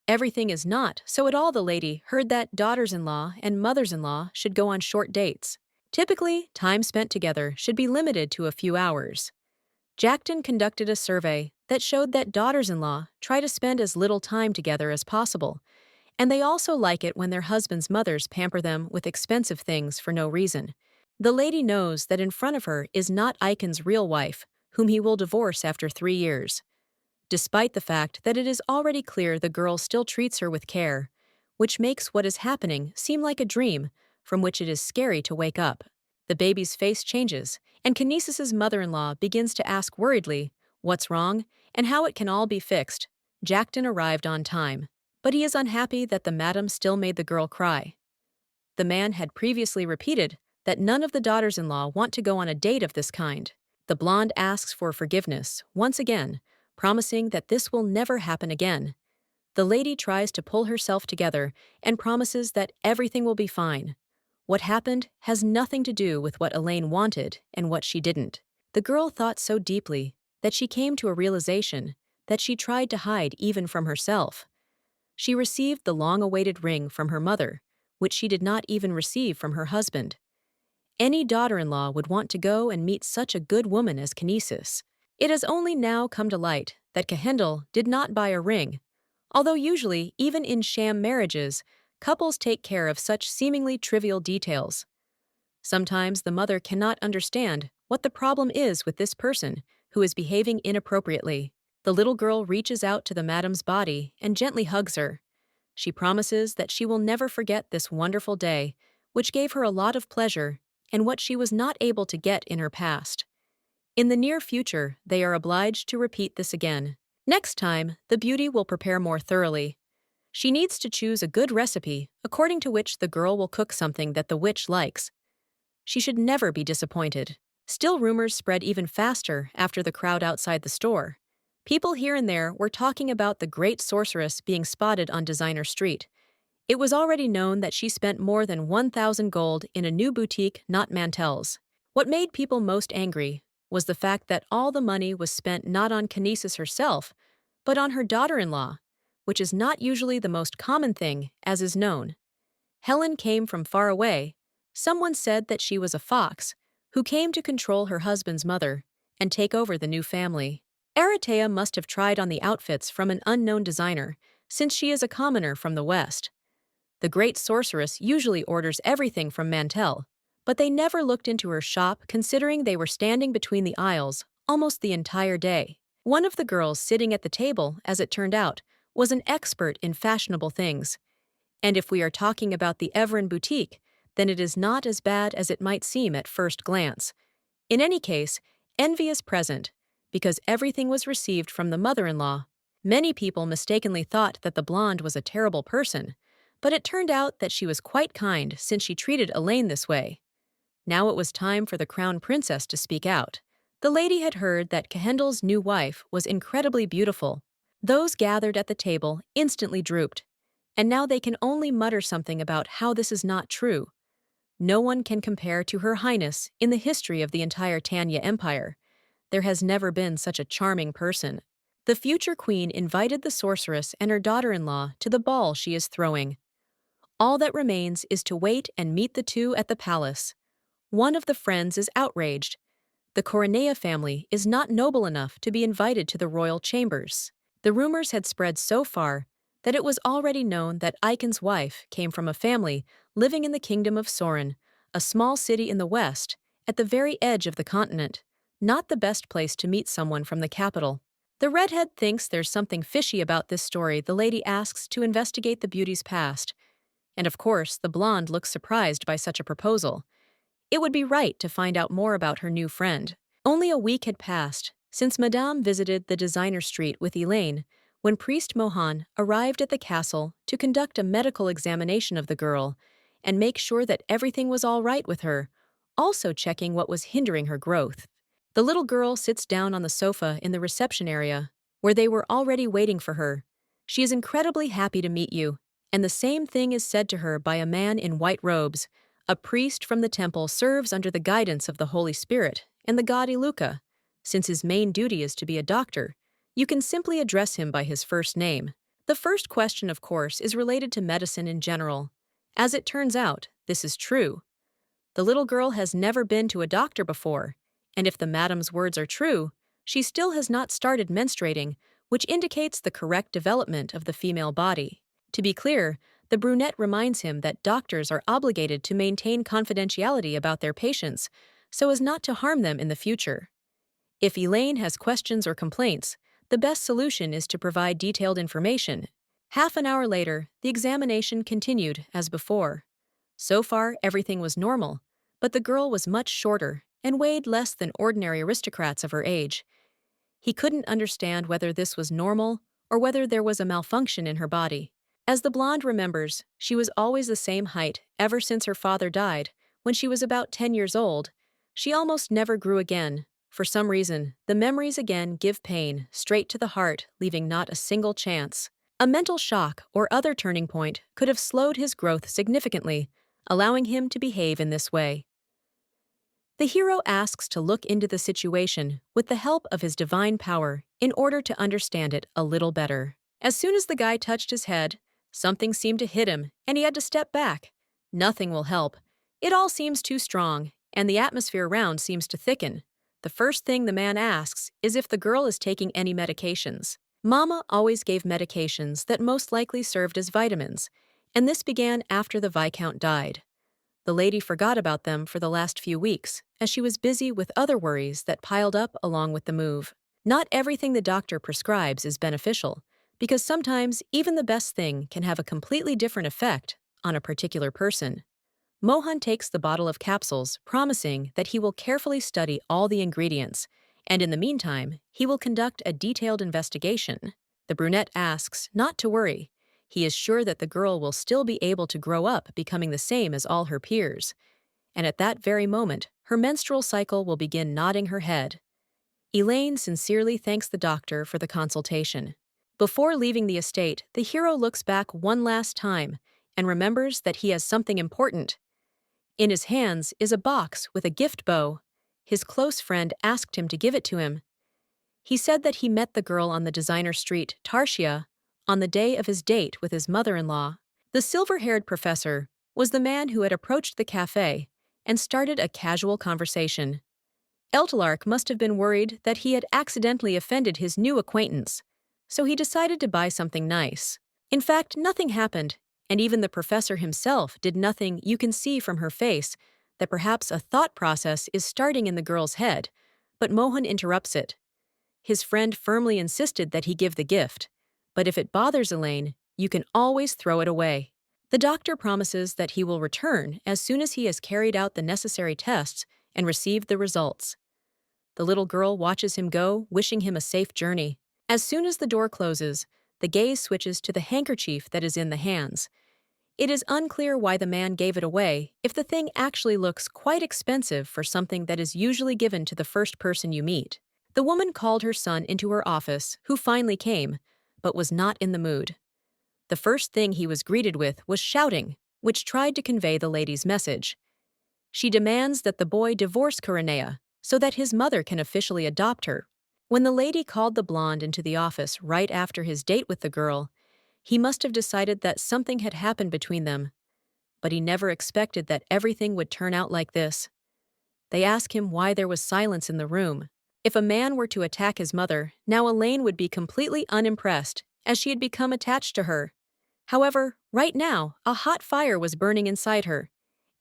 Everything is not so at all. The lady heard that daughters-in-law and mothers-in-law should go on short dates. Typically, time spent together should be limited to a few hours. Jackton conducted a survey that showed that daughters-in-law try to spend as little time together as possible, and they also like it when their husbands' mothers pamper them with expensive things for no reason. The lady knows that in front of her is not Icon's real wife, whom he will divorce after 3 years. Despite the fact that it is already clear the girl still treats her with care, which makes what is happening seem like a dream from which it is scary to wake up. The baby's face changes, and Kinesis's mother-in-law begins to ask worriedly what's wrong and how it can all be fixed. Jackton arrived on time, but he is unhappy that the madam still made the girl cry. The man had previously repeated that none of the daughters-in-law want to go on a date of this kind. The blonde asks for forgiveness, once again, promising that this will never happen again. The lady tries to pull herself together and promises that everything will be fine. What happened has nothing to do with what Elaine wanted and what she didn't. The girl thought so deeply that she came to a realization that she tried to hide even from herself. She received the long-awaited ring from her mother, which she did not even receive from her husband. Any daughter-in-law would want to go and meet such a good woman as Kinesis. It has only now come to light that Kehendel did not buy a ring, although usually, even in sham marriages, couples take care of such seemingly trivial details. Sometimes the mother cannot understand what the problem is with this person who is behaving inappropriately. The little girl reaches out to the madam's body and gently hugs her. She promises that she will never forget this wonderful day, which gave her a lot of pleasure and what she was not able to get in her past. In the near future, they are obliged to repeat this again. Next time, the beauty will prepare more thoroughly. She needs to choose a good recipe according to which the girl will cook something that the witch likes. She should never be disappointed. Still, rumors spread even faster after the crowd outside the store. People here and there were talking about the great sorceress being spotted on Designer Street. It was already known that she spent more than 1,000 gold in a new boutique, not Mantel's. What made people most angry was the fact that all the money was spent not on Kinesis herself, but on her daughter-in-law, which is not usually the most common thing, as is known. Helen came from far away. Someone said that she was a fox, who came to control her husband's mother and take over the new family. Aratea must have tried on the outfits from an unknown designer, since she is a commoner from the West. The great sorceress usually orders everything from Mantel, but they never looked into her shop considering they were standing between the aisles almost the entire day. One of the girls sitting at the table, as it turned out, was an expert in fashionable things. And if we are talking about the Evren boutique, then it is not as bad as it might seem at first glance. In any case, envy is present, because everything was received from the mother-in-law. Many people mistakenly thought that the blonde was a terrible person, but it turned out that she was quite kind since she treated Elaine this way. Now it was time for the crown princess to speak out. The lady had heard that Kehendel's new wife was incredibly beautiful. Those gathered at the table instantly drooped, and now they can only mutter something about how this is not true. No one can compare to Her Highness in the history of the entire Tanya Empire. There has never been such a charming person. The future queen invited the sorceress and her daughter-in-law to the ball she is throwing. All that remains is to wait and meet the two at the palace. One of the friends is outraged. The Coronea family is not noble enough to be invited to the royal chambers. The rumors had spread so far that it was already known that Icon's wife came from a family living in the kingdom of Sorin, a small city in the west, at the very edge of the continent, not the best place to meet someone from the capital. The redhead thinks there's something fishy about this story. The lady asks to investigate the beauty's past, and of course, the blonde looks surprised by such a proposal. It would be right to find out more about her new friend. Only a week had passed since Madame visited the designer street with Elaine when Priest Mohan arrived at the castle to conduct a medical examination of the girl and make sure that everything was all right with her, also checking what was hindering her growth. The little girl sits down on the sofa in the reception area, where they were already waiting for her. She is incredibly happy to meet you, and the same thing is said to her by a man in white robes. A priest from the temple serves under the guidance of the Holy Spirit and the god Iluka. Since his main duty is to be a doctor, you can simply address him by his first name. The first question, of course, is related to medicine in general. As it turns out, this is true. The little girl has never been to a doctor before, and if the madam's words are true, she still has not started menstruating, which indicates the correct development of the female body. To be clear, the brunette reminds him that doctors are obligated to maintain confidentiality about their patients so as not to harm them in the future. If Elaine has questions or complaints, the best solution is to provide detailed information. Half an hour later, the examination continued as before. So far, everything was normal, but the girl was much shorter and weighed less than ordinary aristocrats of her age. He couldn't understand whether this was normal or whether there was a malfunction in her body. As the blonde remembers, she was always the same height ever since her father died, when she was about 10 years old. She almost never grew again. For some reason, the memories again give pain straight to the heart, leaving not a single chance. A mental shock or other turning point could have slowed his growth significantly, allowing him to behave in this way. The hero asks to look into the situation with the help of his divine power in order to understand it a little better. As soon as the guy touched his head, something seemed to hit him, and he had to step back. Nothing will help. It all seems too strong, and the atmosphere around seems to thicken. The first thing the man asks is if the girl is taking any medications. Mama always gave medications that most likely served as vitamins, and this began after the Viscount died. The lady forgot about them for the last few weeks, as she was busy with other worries that piled up along with the move. Not everything the doctor prescribes is beneficial, because sometimes even the best thing can have a completely different effect on a particular person. Mohan takes the bottle of capsules, promising that he will carefully study all the ingredients, and in the meantime, he will conduct a detailed investigation. The brunette asks not to worry. He is sure that the girl will still be able to grow up becoming the same as all her peers. And at that very moment, her menstrual cycle will begin nodding her head. Elaine sincerely thanks the doctor for the consultation. Before leaving the estate, the hero looks back one last time and remembers that he has something important. In his hands is a box with a gift bow. His close friend asked him to give it to him. He said that he met the girl on the designer street, Tarshia, on the day of his date with his mother-in-law. The silver-haired professor was the man who had approached the cafe and started a casual conversation. Eltalark must have been worried that he had accidentally offended his new acquaintance, so he decided to buy something nice. In fact, nothing happened, and even the professor himself did nothing. You can see from her face that perhaps a thought process is starting in the girl's head, but Mohan interrupts it. His friend firmly insisted that he give the gift, but if it bothers Elaine, you can always throw it away. The doctor promises that he will return as soon as he has carried out the necessary tests and received the results. The little girl watches him go, wishing him a safe journey. As soon as the door closes, the gaze switches to the handkerchief that is in the hands. It is unclear why the man gave it away if the thing actually looks quite expensive for something that is usually given to the first person you meet. The woman called her son into her office, who finally came, but was not in the mood. The first thing he was greeted with was shouting, which tried to convey the lady's message. She demands that the boy divorce Karanea so that his mother can officially adopt her. When the lady called the blonde into the office right after his date with the girl, he must have decided that something had happened between them, but he never expected that everything would turn out like this. They ask him why there was silence in the room. If a man were to attack his mother, now Elaine would be completely unimpressed, as she had become attached to her. However, right now, a hot fire was burning inside her,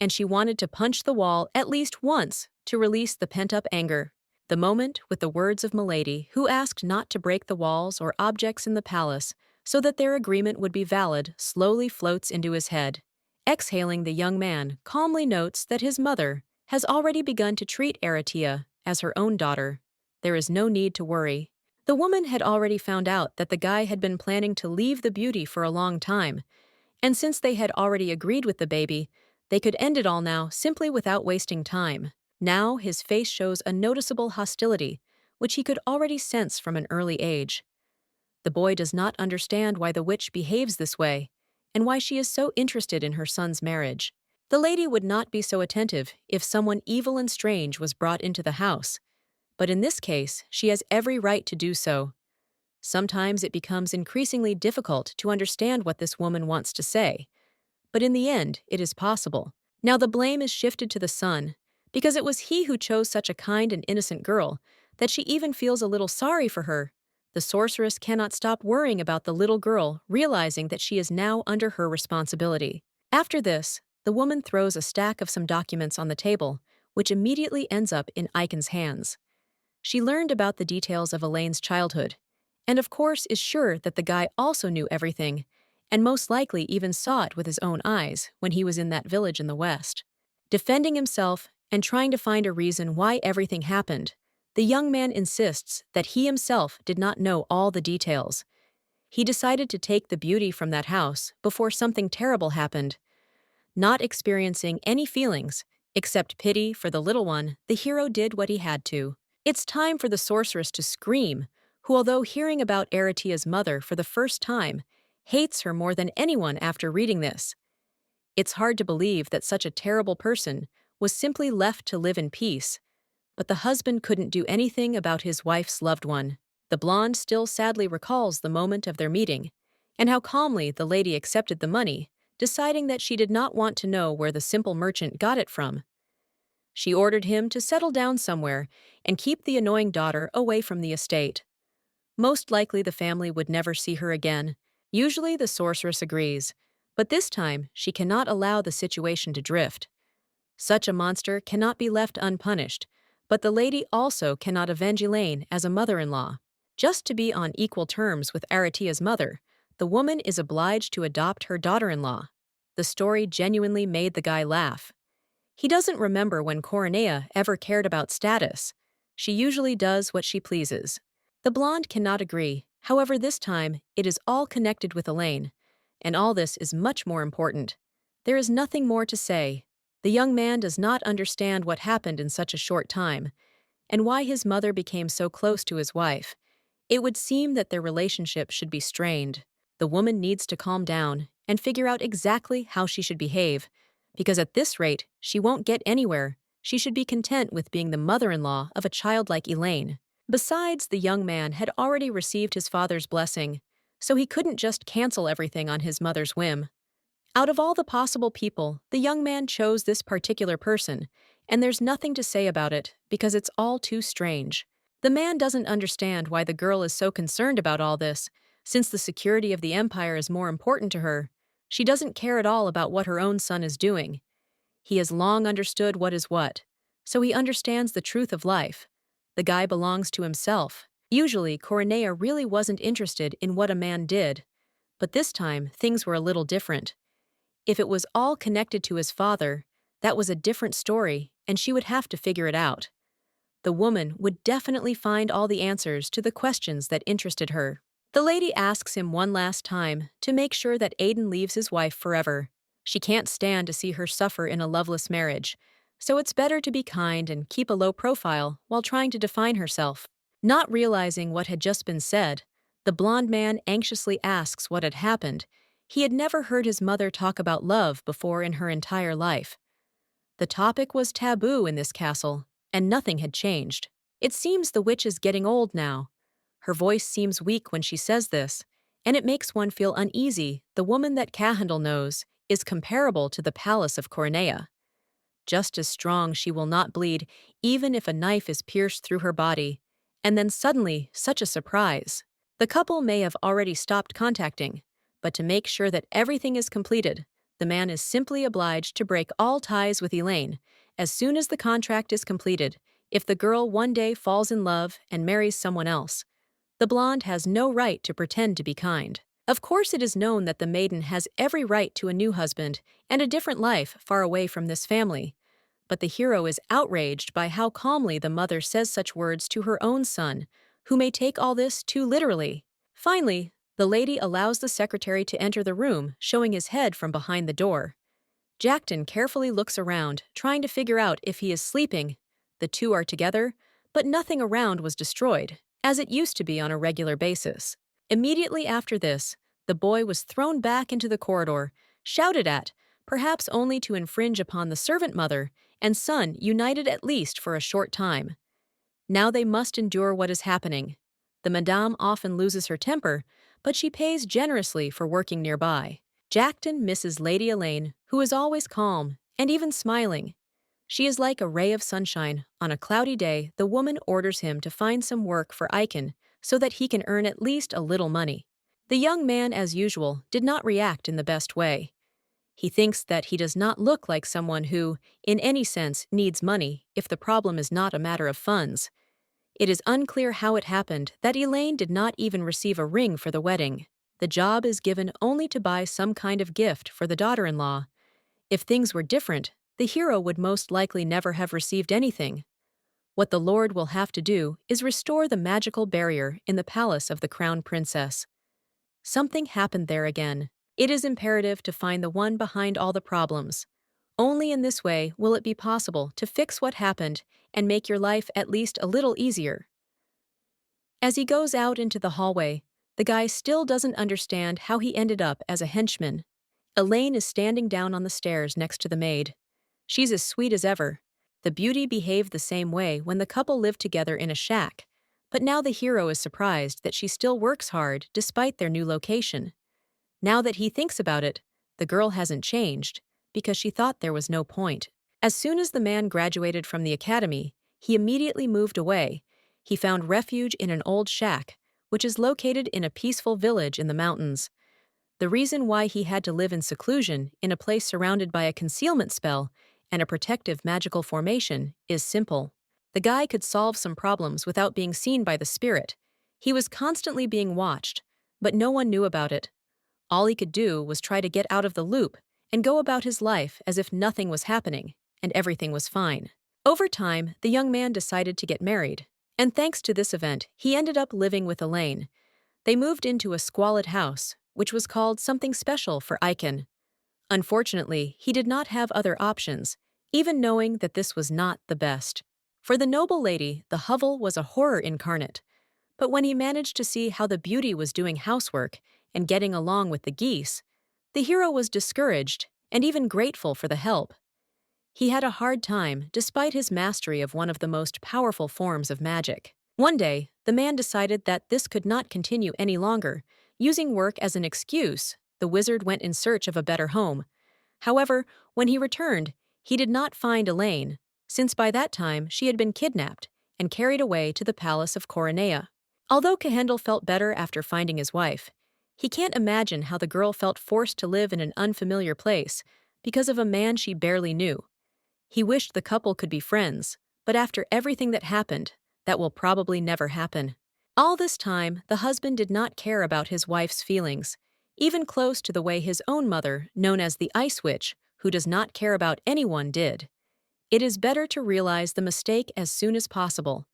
and she wanted to punch the wall at least once to release the pent-up anger. The moment with the words of Milady, who asked not to break the walls or objects in the palace so that their agreement would be valid, slowly floats into his head. Exhaling, the young man calmly notes that his mother has already begun to treat Aratia as her own daughter. There is no need to worry. The woman had already found out that the guy had been planning to leave the beauty for a long time, and since they had already agreed with the baby, they could end it all now simply without wasting time. Now his face shows a noticeable hostility, which he could already sense from an early age. The boy does not understand why the witch behaves this way, and why she is so interested in her son's marriage. The lady would not be so attentive if someone evil and strange was brought into the house, but in this case, she has every right to do so. Sometimes it becomes increasingly difficult to understand what this woman wants to say, but in the end, it is possible. Now the blame is shifted to the son, because it was he who chose such a kind and innocent girl that she even feels a little sorry for her. The sorceress cannot stop worrying about the little girl, realizing that she is now under her responsibility. After this, the woman throws a stack of some documents on the table, which immediately ends up in Icon's hands. She learned about the details of Elaine's childhood, and of course is sure that the guy also knew everything, and most likely even saw it with his own eyes when he was in that village in the west. Defending himself and trying to find a reason why everything happened, the young man insists that he himself did not know all the details. He decided to take the beauty from that house before something terrible happened. Not experiencing any feelings, except pity for the little one, the hero did what he had to. It's time for the sorceress to scream, who, although hearing about Aratia's mother for the first time, hates her more than anyone after reading this. It's hard to believe that such a terrible person was simply left to live in peace, but the husband couldn't do anything about his wife's loved one. The blonde still sadly recalls the moment of their meeting, and how calmly the lady accepted the money, deciding that she did not want to know where the simple merchant got it from. She ordered him to settle down somewhere and keep the annoying daughter away from the estate. Most likely the family would never see her again. Usually the sorceress agrees, but this time she cannot allow the situation to drift. Such a monster cannot be left unpunished, but the lady also cannot avenge Elaine as a mother-in-law. Just to be on equal terms with Aratia's mother, the woman is obliged to adopt her daughter-in-law. The story genuinely made the guy laugh. He doesn't remember when Coronea ever cared about status. She usually does what she pleases. The blonde cannot agree, however this time it is all connected with Elaine, and all this is much more important. There is nothing more to say. The young man does not understand what happened in such a short time, and why his mother became so close to his wife. It would seem that their relationship should be strained. The woman needs to calm down and figure out exactly how she should behave, because at this rate, she won't get anywhere. She should be content with being the mother-in-law of a child like Elaine. Besides, the young man had already received his father's blessing, so he couldn't just cancel everything on his mother's whim. Out of all the possible people, the young man chose this particular person, and there's nothing to say about it because it's all too strange. The man doesn't understand why the girl is so concerned about all this, since the security of the empire is more important to her. She doesn't care at all about what her own son is doing. He has long understood what is what, so he understands the truth of life. The guy belongs to himself. Usually, Coronea really wasn't interested in what a man did, but this time things were a little different. If it was all connected to his father, that was a different story, and she would have to figure it out. The woman would definitely find all the answers to the questions that interested her. The lady asks him one last time to make sure that Aiden leaves his wife forever. She can't stand to see her suffer in a loveless marriage, so it's better to be kind and keep a low profile while trying to define herself. Not realizing what had just been said, the blonde man anxiously asks what had happened. He had never heard his mother talk about love before in her entire life. The topic was taboo in this castle, and nothing had changed. It seems the witch is getting old now. Her voice seems weak when she says this, and it makes one feel uneasy. The woman that Cahandel knows is comparable to the palace of Coronea. Just as strong, she will not bleed, even if a knife is pierced through her body. And then suddenly, such a surprise. The couple may have already stopped contacting, but to make sure that everything is completed, the man is simply obliged to break all ties with Elaine as soon as the contract is completed. If the girl one day falls in love and marries someone else, the blonde has no right to pretend to be kind. Of course, it is known that the maiden has every right to a new husband and a different life far away from this family. But the hero is outraged by how calmly the mother says such words to her own son, who may take all this too literally. Finally, the lady allows the secretary to enter the room, showing his head from behind the door. Jackton carefully looks around, trying to figure out if he is sleeping. The two are together, but nothing around was destroyed, as it used to be on a regular basis. Immediately after this, the boy was thrown back into the corridor, shouted at, perhaps only to infringe upon the servant mother and son united at least for a short time. Now they must endure what is happening. The madame often loses her temper, but she pays generously for working nearby. Jackton misses Lady Elaine, who is always calm and even smiling. She is like a ray of sunshine. On a cloudy day, the woman orders him to find some work for Aiken so that he can earn at least a little money. The young man, as usual, did not react in the best way. He thinks that he does not look like someone who, in any sense, needs money if the problem is not a matter of funds. It is unclear how it happened that Elaine did not even receive a ring for the wedding. The job is given only to buy some kind of gift for the daughter-in-law. If things were different, the hero would most likely never have received anything. What the Lord will have to do is restore the magical barrier in the palace of the Crown Princess. Something happened there again. It is imperative to find the one behind all the problems. Only in this way will it be possible to fix what happened and make your life at least a little easier. As he goes out into the hallway, the guy still doesn't understand how he ended up as a henchman. Elaine is standing down on the stairs next to the maid. She's as sweet as ever. The beauty behaved the same way when the couple lived together in a shack, but now the hero is surprised that she still works hard despite their new location. Now that he thinks about it, the girl hasn't changed, because she thought there was no point. As soon as the man graduated from the academy, he immediately moved away. He found refuge in an old shack, which is located in a peaceful village in the mountains. The reason why he had to live in seclusion in a place surrounded by a concealment spell and a protective magical formation is simple. The guy could solve some problems without being seen by the spirit. He was constantly being watched, but no one knew about it. All he could do was try to get out of the loop and go about his life as if nothing was happening and everything was fine. Over time, the young man decided to get married, and thanks to this event, he ended up living with Elaine. They moved into a squalid house, which was called something special for Aiken. Unfortunately, he did not have other options, even knowing that this was not the best. For the noble lady, the hovel was a horror incarnate. But when he managed to see how the beauty was doing housework and getting along with the geese, the hero was discouraged and even grateful for the help. He had a hard time despite his mastery of one of the most powerful forms of magic. One day, the man decided that this could not continue any longer. Using work as an excuse, the wizard went in search of a better home. However, when he returned, he did not find Elaine, since by that time she had been kidnapped and carried away to the palace of Coronea. Although Kehendel felt better after finding his wife, he can't imagine how the girl felt forced to live in an unfamiliar place because of a man she barely knew. He wished the couple could be friends, but after everything that happened, that will probably never happen. All this time, the husband did not care about his wife's feelings, even close to the way his own mother, known as the Ice Witch, who does not care about anyone, did. It is better to realize the mistake as soon as possible.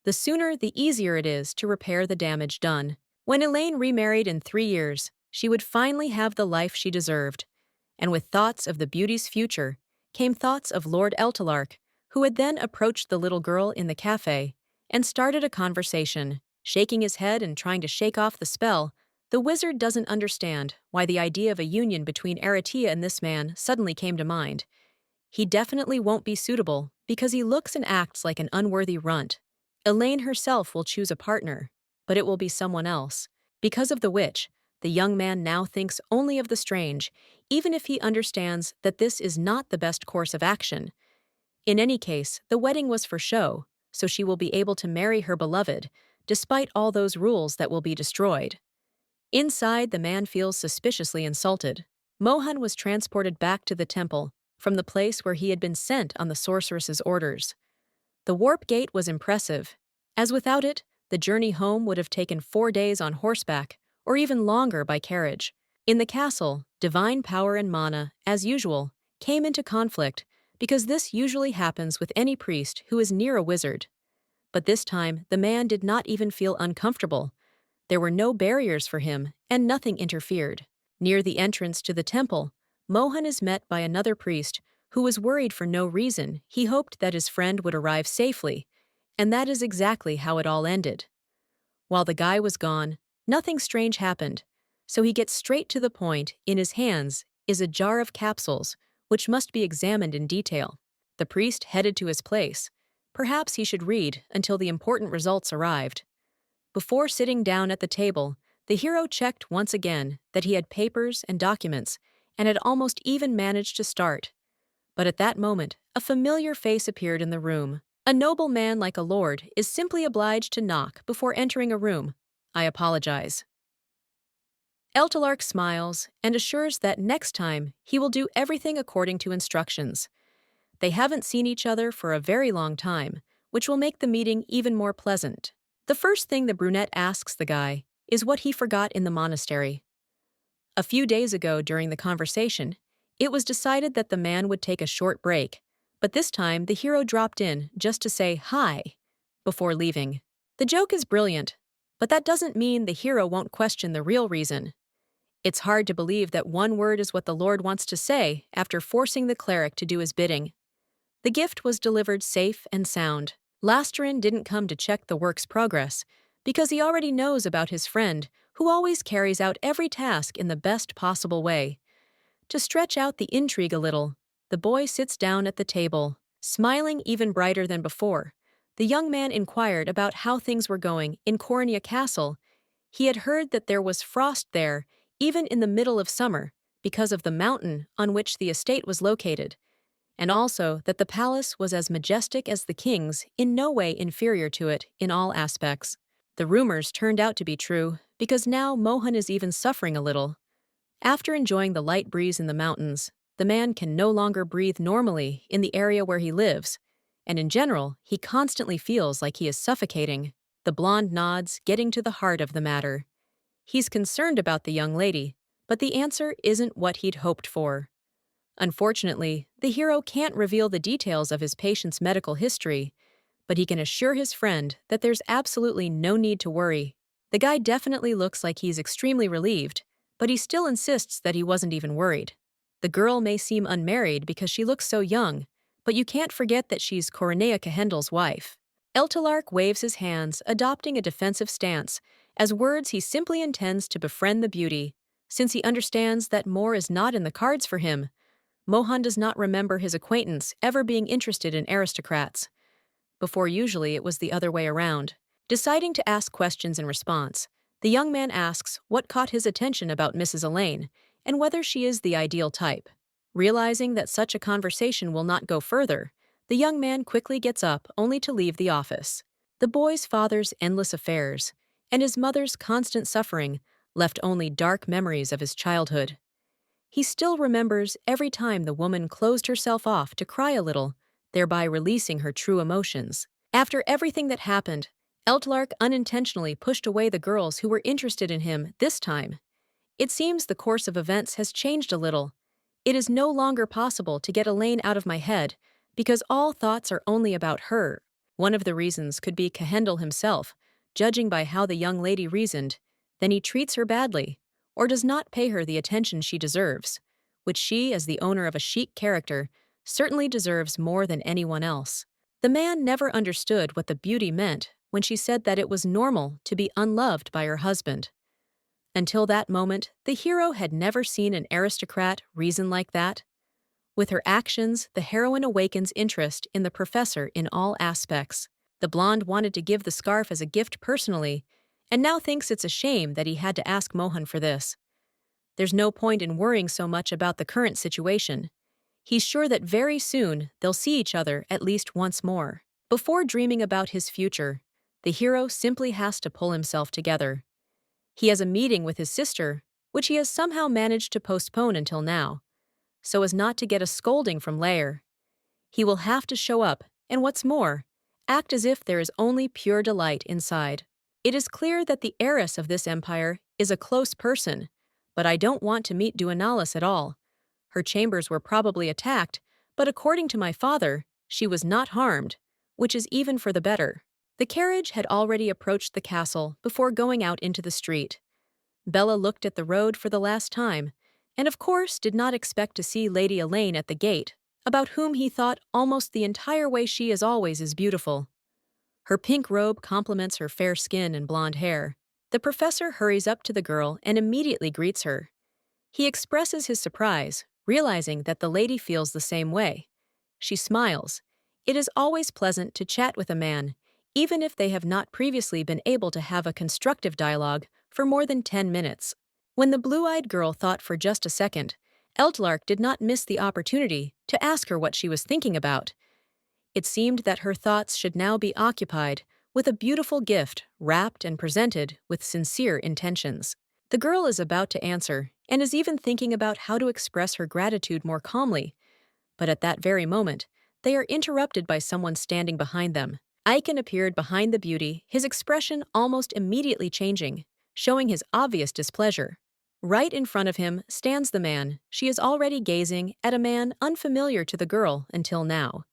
The sooner, the easier it is to repair the damage done. When Elaine remarried in 3 years, she would finally have the life she deserved. And with thoughts of the beauty's future, came thoughts of Lord Eltalark, who had then approached the little girl in the cafe and started a conversation. Shaking his head and trying to shake off the spell, the wizard doesn't understand why the idea of a union between Aratia and this man suddenly came to mind. He definitely won't be suitable because he looks and acts like an unworthy runt. Elaine herself will choose a partner, but it will be someone else. Because of the witch, the young man now thinks only of the strange, even if he understands that this is not the best course of action. In any case, the wedding was for show, so she will be able to marry her beloved, despite all those rules that will be destroyed. Inside, the man feels suspiciously insulted. Mohan was transported back to the temple, from the place where he had been sent on the sorceress's orders. The warp gate was impressive, as without it, the journey home would have taken 4 days on horseback, or even longer by carriage. In the castle, divine power and mana, as usual, came into conflict, because this usually happens with any priest who is near a wizard. But this time, the man did not even feel uncomfortable. There were no barriers for him, and nothing interfered. Near the entrance to the temple, Mohan is met by another priest who was worried for no reason. He hoped that his friend would arrive safely, and that is exactly how it all ended. While the guy was gone, nothing strange happened, so he gets straight to the point. In his hands is a jar of capsules, which must be examined in detail. The priest headed to his place. Perhaps he should read until the important results arrived. Before sitting down at the table, the hero checked once again that he had papers and documents, and had almost even managed to start. But at that moment, a familiar face appeared in the room. A noble man like a lord is simply obliged to knock before entering a room. I apologize. Eltalark smiles and assures that next time he will do everything according to instructions. They haven't seen each other for a very long time, which will make the meeting even more pleasant. The first thing the brunette asks the guy is what he forgot in the monastery. A few days ago during the conversation, it was decided that the man would take a short break, but this time the hero dropped in just to say hi before leaving. The joke is brilliant, but that doesn't mean the hero won't question the real reason. It's hard to believe that one word is what the Lord wants to say after forcing the cleric to do his bidding. The gift was delivered safe and sound. Lasterin didn't come to check the work's progress, because he already knows about his friend, who always carries out every task in the best possible way. To stretch out the intrigue a little, the boy sits down at the table, smiling even brighter than before. The young man inquired about how things were going in Cornia Castle. He had heard that there was frost there, even in the middle of summer, because of the mountain on which the estate was located, and also that the palace was as majestic as the king's, in no way inferior to it in all aspects. The rumors turned out to be true, because now Mohan is even suffering a little. After enjoying the light breeze in the mountains, the man can no longer breathe normally in the area where he lives, and in general, he constantly feels like he is suffocating. The blonde nods, getting to the heart of the matter. He's concerned about the young lady, but the answer isn't what he'd hoped for. Unfortunately, the hero can't reveal the details of his patient's medical history, but he can assure his friend that there's absolutely no need to worry. The guy definitely looks like he's extremely relieved, but he still insists that he wasn't even worried. The girl may seem unmarried because she looks so young, but you can't forget that she's Coronea Cahendel's wife. Eltalark waves his hands, adopting a defensive stance, as words he simply intends to befriend the beauty, since he understands that more is not in the cards for him. Mohan does not remember his acquaintance ever being interested in aristocrats. Before, usually it was the other way around. Deciding to ask questions in response, the young man asks what caught his attention about Mrs. Elaine and whether she is the ideal type. Realizing that such a conversation will not go further, the young man quickly gets up only to leave the office. The boy's father's endless affairs and his mother's constant suffering left only dark memories of his childhood. He still remembers every time the woman closed herself off to cry a little, thereby releasing her true emotions. After everything that happened, Eltalark unintentionally pushed away the girls who were interested in him this time. It seems the course of events has changed a little. It is no longer possible to get Elaine out of my head, because all thoughts are only about her. One of the reasons could be Cahendel himself, judging by how the young lady reasoned. Then he treats her badly, or does not pay her the attention she deserves, which she, as the owner of a chic character, certainly deserves more than anyone else. The man never understood what the beauty meant when she said that it was normal to be unloved by her husband. Until that moment, the hero had never seen an aristocrat reason like that. With her actions, the heroine awakens interest in the professor in all aspects. The blonde wanted to give the scarf as a gift personally, and now thinks it's a shame that he had to ask Mohan for this. There's no point in worrying so much about the current situation. He's sure that very soon they'll see each other at least once more. Before dreaming about his future, the hero simply has to pull himself together. He has a meeting with his sister, which he has somehow managed to postpone until now, so as not to get a scolding from Lair. He will have to show up, and what's more, act as if there is only pure delight inside. It is clear that the heiress of this empire is a close person, but I don't want to meet Duenalis at all. Her chambers were probably attacked, but according to my father, she was not harmed, which is even for the better. The carriage had already approached the castle before going out into the street. Bella looked at the road for the last time, and of course did not expect to see Lady Elaine at the gate, about whom he thought almost the entire way she as always is beautiful. Her pink robe complements her fair skin and blonde hair. The professor hurries up to the girl and immediately greets her. He expresses his surprise, realizing that the lady feels the same way. She smiles. It is always pleasant to chat with a man, even if they have not previously been able to have a constructive dialogue for more than 10 minutes. When the blue-eyed girl thought for just a second, Eltlark did not miss the opportunity to ask her what she was thinking about. It seemed that her thoughts should now be occupied with a beautiful gift wrapped and presented with sincere intentions. The girl is about to answer and is even thinking about how to express her gratitude more calmly, but at that very moment, they are interrupted by someone standing behind them. Aiken appeared behind the beauty, his expression almost immediately changing, showing his obvious displeasure. Right in front of him stands the man. She is already gazing at a man unfamiliar to the girl until now.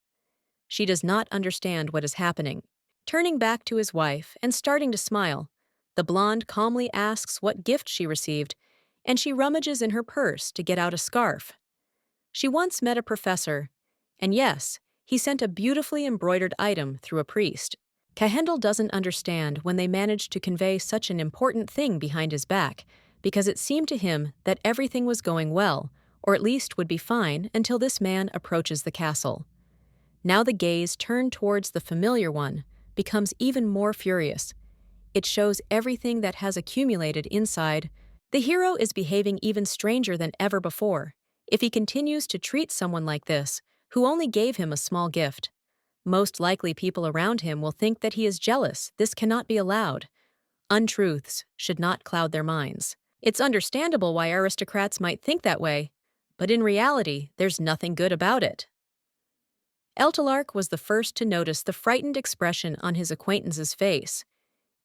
She does not understand what is happening. Turning back to his wife and starting to smile, the blonde calmly asks what gift she received, and she rummages in her purse to get out a scarf. She once met a professor, and yes, he sent a beautifully embroidered item through a priest. Cahendel doesn't understand when they managed to convey such an important thing behind his back, because it seemed to him that everything was going well, or at least would be fine until this man approaches the castle. Now the gaze turned towards the familiar one becomes even more furious. It shows everything that has accumulated inside. The hero is behaving even stranger than ever before. If he continues to treat someone like this, who only gave him a small gift, most likely people around him will think that he is jealous. This cannot be allowed. Untruths should not cloud their minds. It's understandable why aristocrats might think that way, but in reality, there's nothing good about it. Eltalark was the first to notice the frightened expression on his acquaintance's face.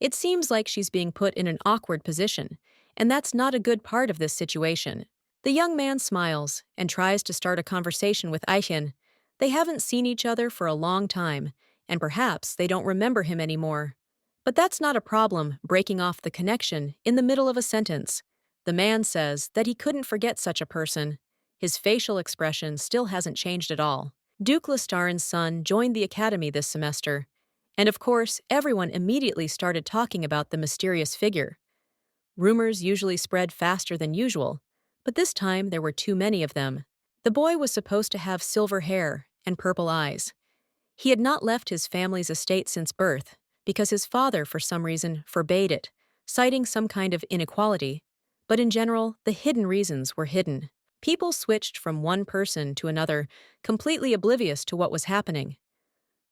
It seems like she's being put in an awkward position, and that's not a good part of this situation. The young man smiles and tries to start a conversation with Aichen. They haven't seen each other for a long time, and perhaps they don't remember him anymore. But that's not a problem, breaking off the connection in the middle of a sentence. The man says that he couldn't forget such a person. His facial expression still hasn't changed at all. Duke Lestarin's son joined the academy this semester, and of course, everyone immediately started talking about the mysterious figure. Rumors usually spread faster than usual, but this time there were too many of them. The boy was supposed to have silver hair and purple eyes. He had not left his family's estate since birth, because his father, for some reason, forbade it, citing some kind of inequality. But in general, the hidden reasons were hidden. People switched from one person to another, completely oblivious to what was happening.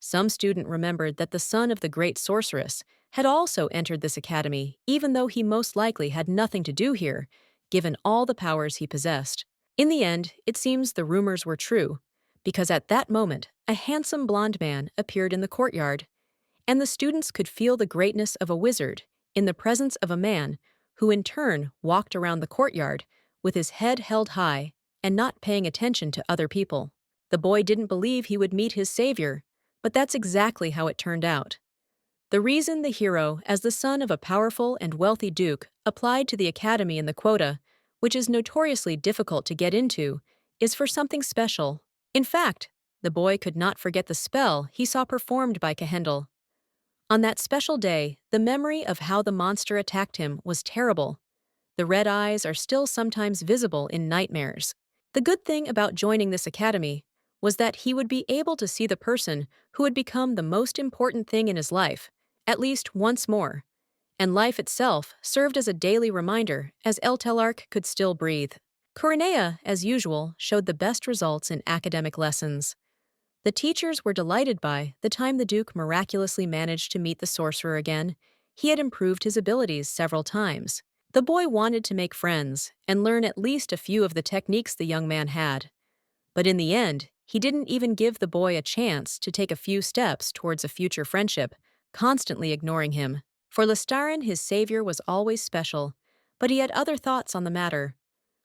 Some student remembered that the son of the great sorceress had also entered this academy, even though he most likely had nothing to do here, given all the powers he possessed. In the end, it seems the rumors were true, because at that moment, a handsome blonde man appeared in the courtyard, and the students could feel the greatness of a wizard in the presence of a man who in turn walked around the courtyard with his head held high and not paying attention to other people. The boy didn't believe he would meet his savior, but that's exactly how it turned out. The reason the hero, as the son of a powerful and wealthy duke, applied to the academy in the quota, which is notoriously difficult to get into, is for something special. In fact, the boy could not forget the spell he saw performed by Cahendel. On that special day, the memory of how the monster attacked him was terrible. The red eyes are still sometimes visible in nightmares. The good thing about joining this academy was that he would be able to see the person who had become the most important thing in his life, at least once more, and life itself served as a daily reminder as Eltalark could still breathe. Coronea, as usual, showed the best results in academic lessons. The teachers were delighted by the time the Duke miraculously managed to meet the sorcerer again. He had improved his abilities several times. The boy wanted to make friends and learn at least a few of the techniques the young man had. But in the end, he didn't even give the boy a chance to take a few steps towards a future friendship, constantly ignoring him. For Lestaren, his savior was always special, but he had other thoughts on the matter.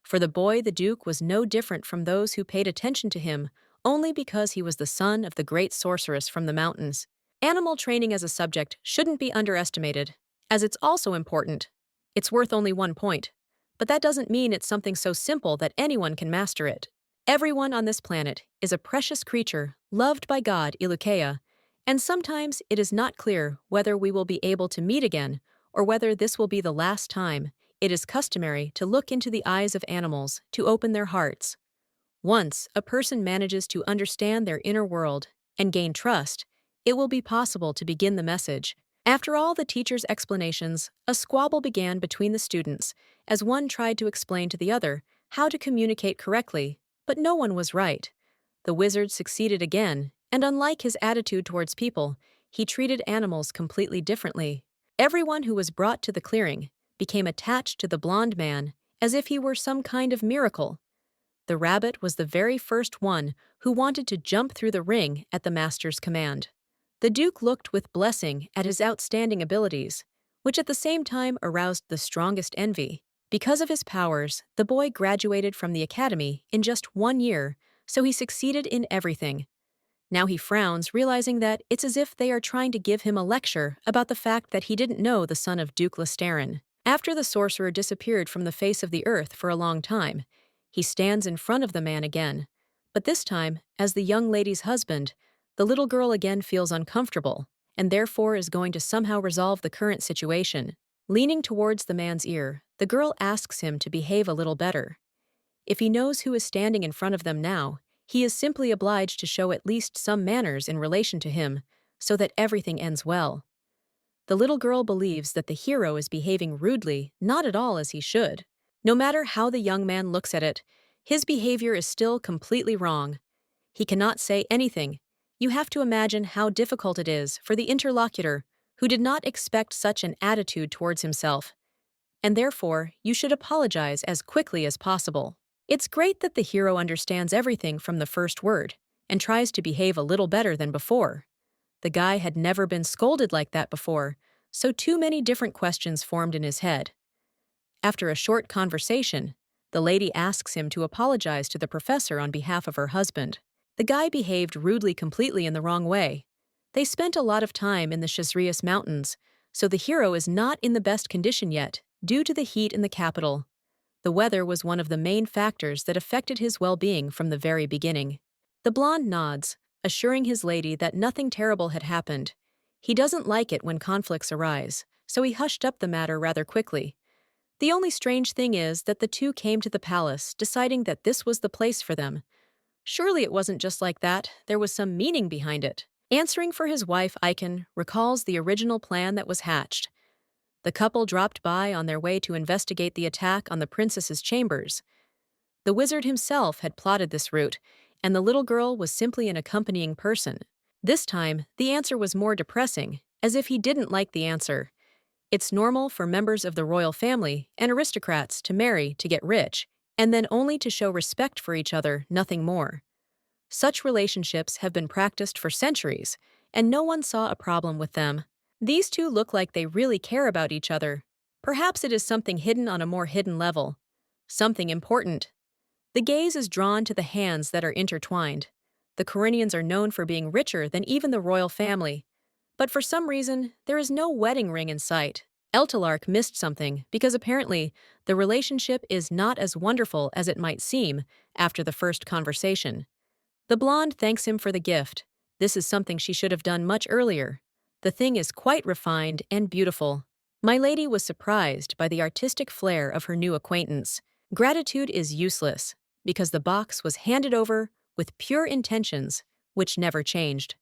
For the boy, the Duke was no different from those who paid attention to him only because he was the son of the great sorceress from the mountains. Animal training as a subject shouldn't be underestimated, as it's also important. It's worth only 1 point. But that doesn't mean it's something so simple that anyone can master it. Everyone on this planet is a precious creature loved by God, Ilukea, and sometimes it is not clear whether we will be able to meet again or whether this will be the last time. It is customary to look into the eyes of animals to open their hearts. Once a person manages to understand their inner world and gain trust, it will be possible to begin the message. After all the teacher's explanations, a squabble began between the students as one tried to explain to the other how to communicate correctly, but no one was right. The wizard succeeded again, and unlike his attitude towards people, he treated animals completely differently. Everyone who was brought to the clearing became attached to the blond man as if he were some kind of miracle. The rabbit was the very first one who wanted to jump through the ring at the master's command. The Duke looked with blessing at his outstanding abilities, which at the same time aroused the strongest envy. Because of his powers, the boy graduated from the academy in just 1 year, so he succeeded in everything. Now he frowns, realizing that it's as if they are trying to give him a lecture about the fact that he didn't know the son of Duke Lestaren. After the sorcerer disappeared from the face of the earth for a long time, he stands in front of the man again. But this time, as the young lady's husband, the little girl again feels uncomfortable, and therefore is going to somehow resolve the current situation. Leaning towards the man's ear, the girl asks him to behave a little better. If he knows who is standing in front of them now, he is simply obliged to show at least some manners in relation to him, so that everything ends well. The little girl believes that the hero is behaving rudely, not at all as he should. No matter how the young man looks at it, his behavior is still completely wrong. He cannot say anything. You have to imagine how difficult it is for the interlocutor who did not expect such an attitude towards himself. And therefore, you should apologize as quickly as possible. It's great that the hero understands everything from the first word and tries to behave a little better than before. The guy had never been scolded like that before, so too many different questions formed in his head. After a short conversation, the lady asks him to apologize to the professor on behalf of her husband. The guy behaved rudely completely in the wrong way. They spent a lot of time in the Shazrias Mountains, so the hero is not in the best condition yet, due to the heat in the capital. The weather was one of the main factors that affected his well-being from the very beginning. The blonde nods, assuring his lady that nothing terrible had happened. He doesn't like it when conflicts arise, so he hushed up the matter rather quickly. The only strange thing is that the two came to the palace, deciding that this was the place for them. Surely it wasn't just like that, there was some meaning behind it. Answering for his wife, Icon recalls the original plan that was hatched. The couple dropped by on their way to investigate the attack on the princess's chambers. The wizard himself had plotted this route, and the little girl was simply an accompanying person. This time, the answer was more depressing, as if he didn't like the answer. It's normal for members of the royal family and aristocrats to marry to get rich, and then only to show respect for each other, nothing more. Such relationships have been practiced for centuries, and no one saw a problem with them. These two look like they really care about each other. Perhaps it is something hidden on a more hidden level. Something important. The gaze is drawn to the hands that are intertwined. The Corinians are known for being richer than even the royal family. But for some reason, there is no wedding ring in sight. Eltalark missed something because apparently the relationship is not as wonderful as it might seem after the first conversation. The blonde thanks him for the gift. This is something she should have done much earlier. The thing is quite refined and beautiful. My lady was surprised by the artistic flair of her new acquaintance. Gratitude is useless, because the box was handed over with pure intentions, which never changed.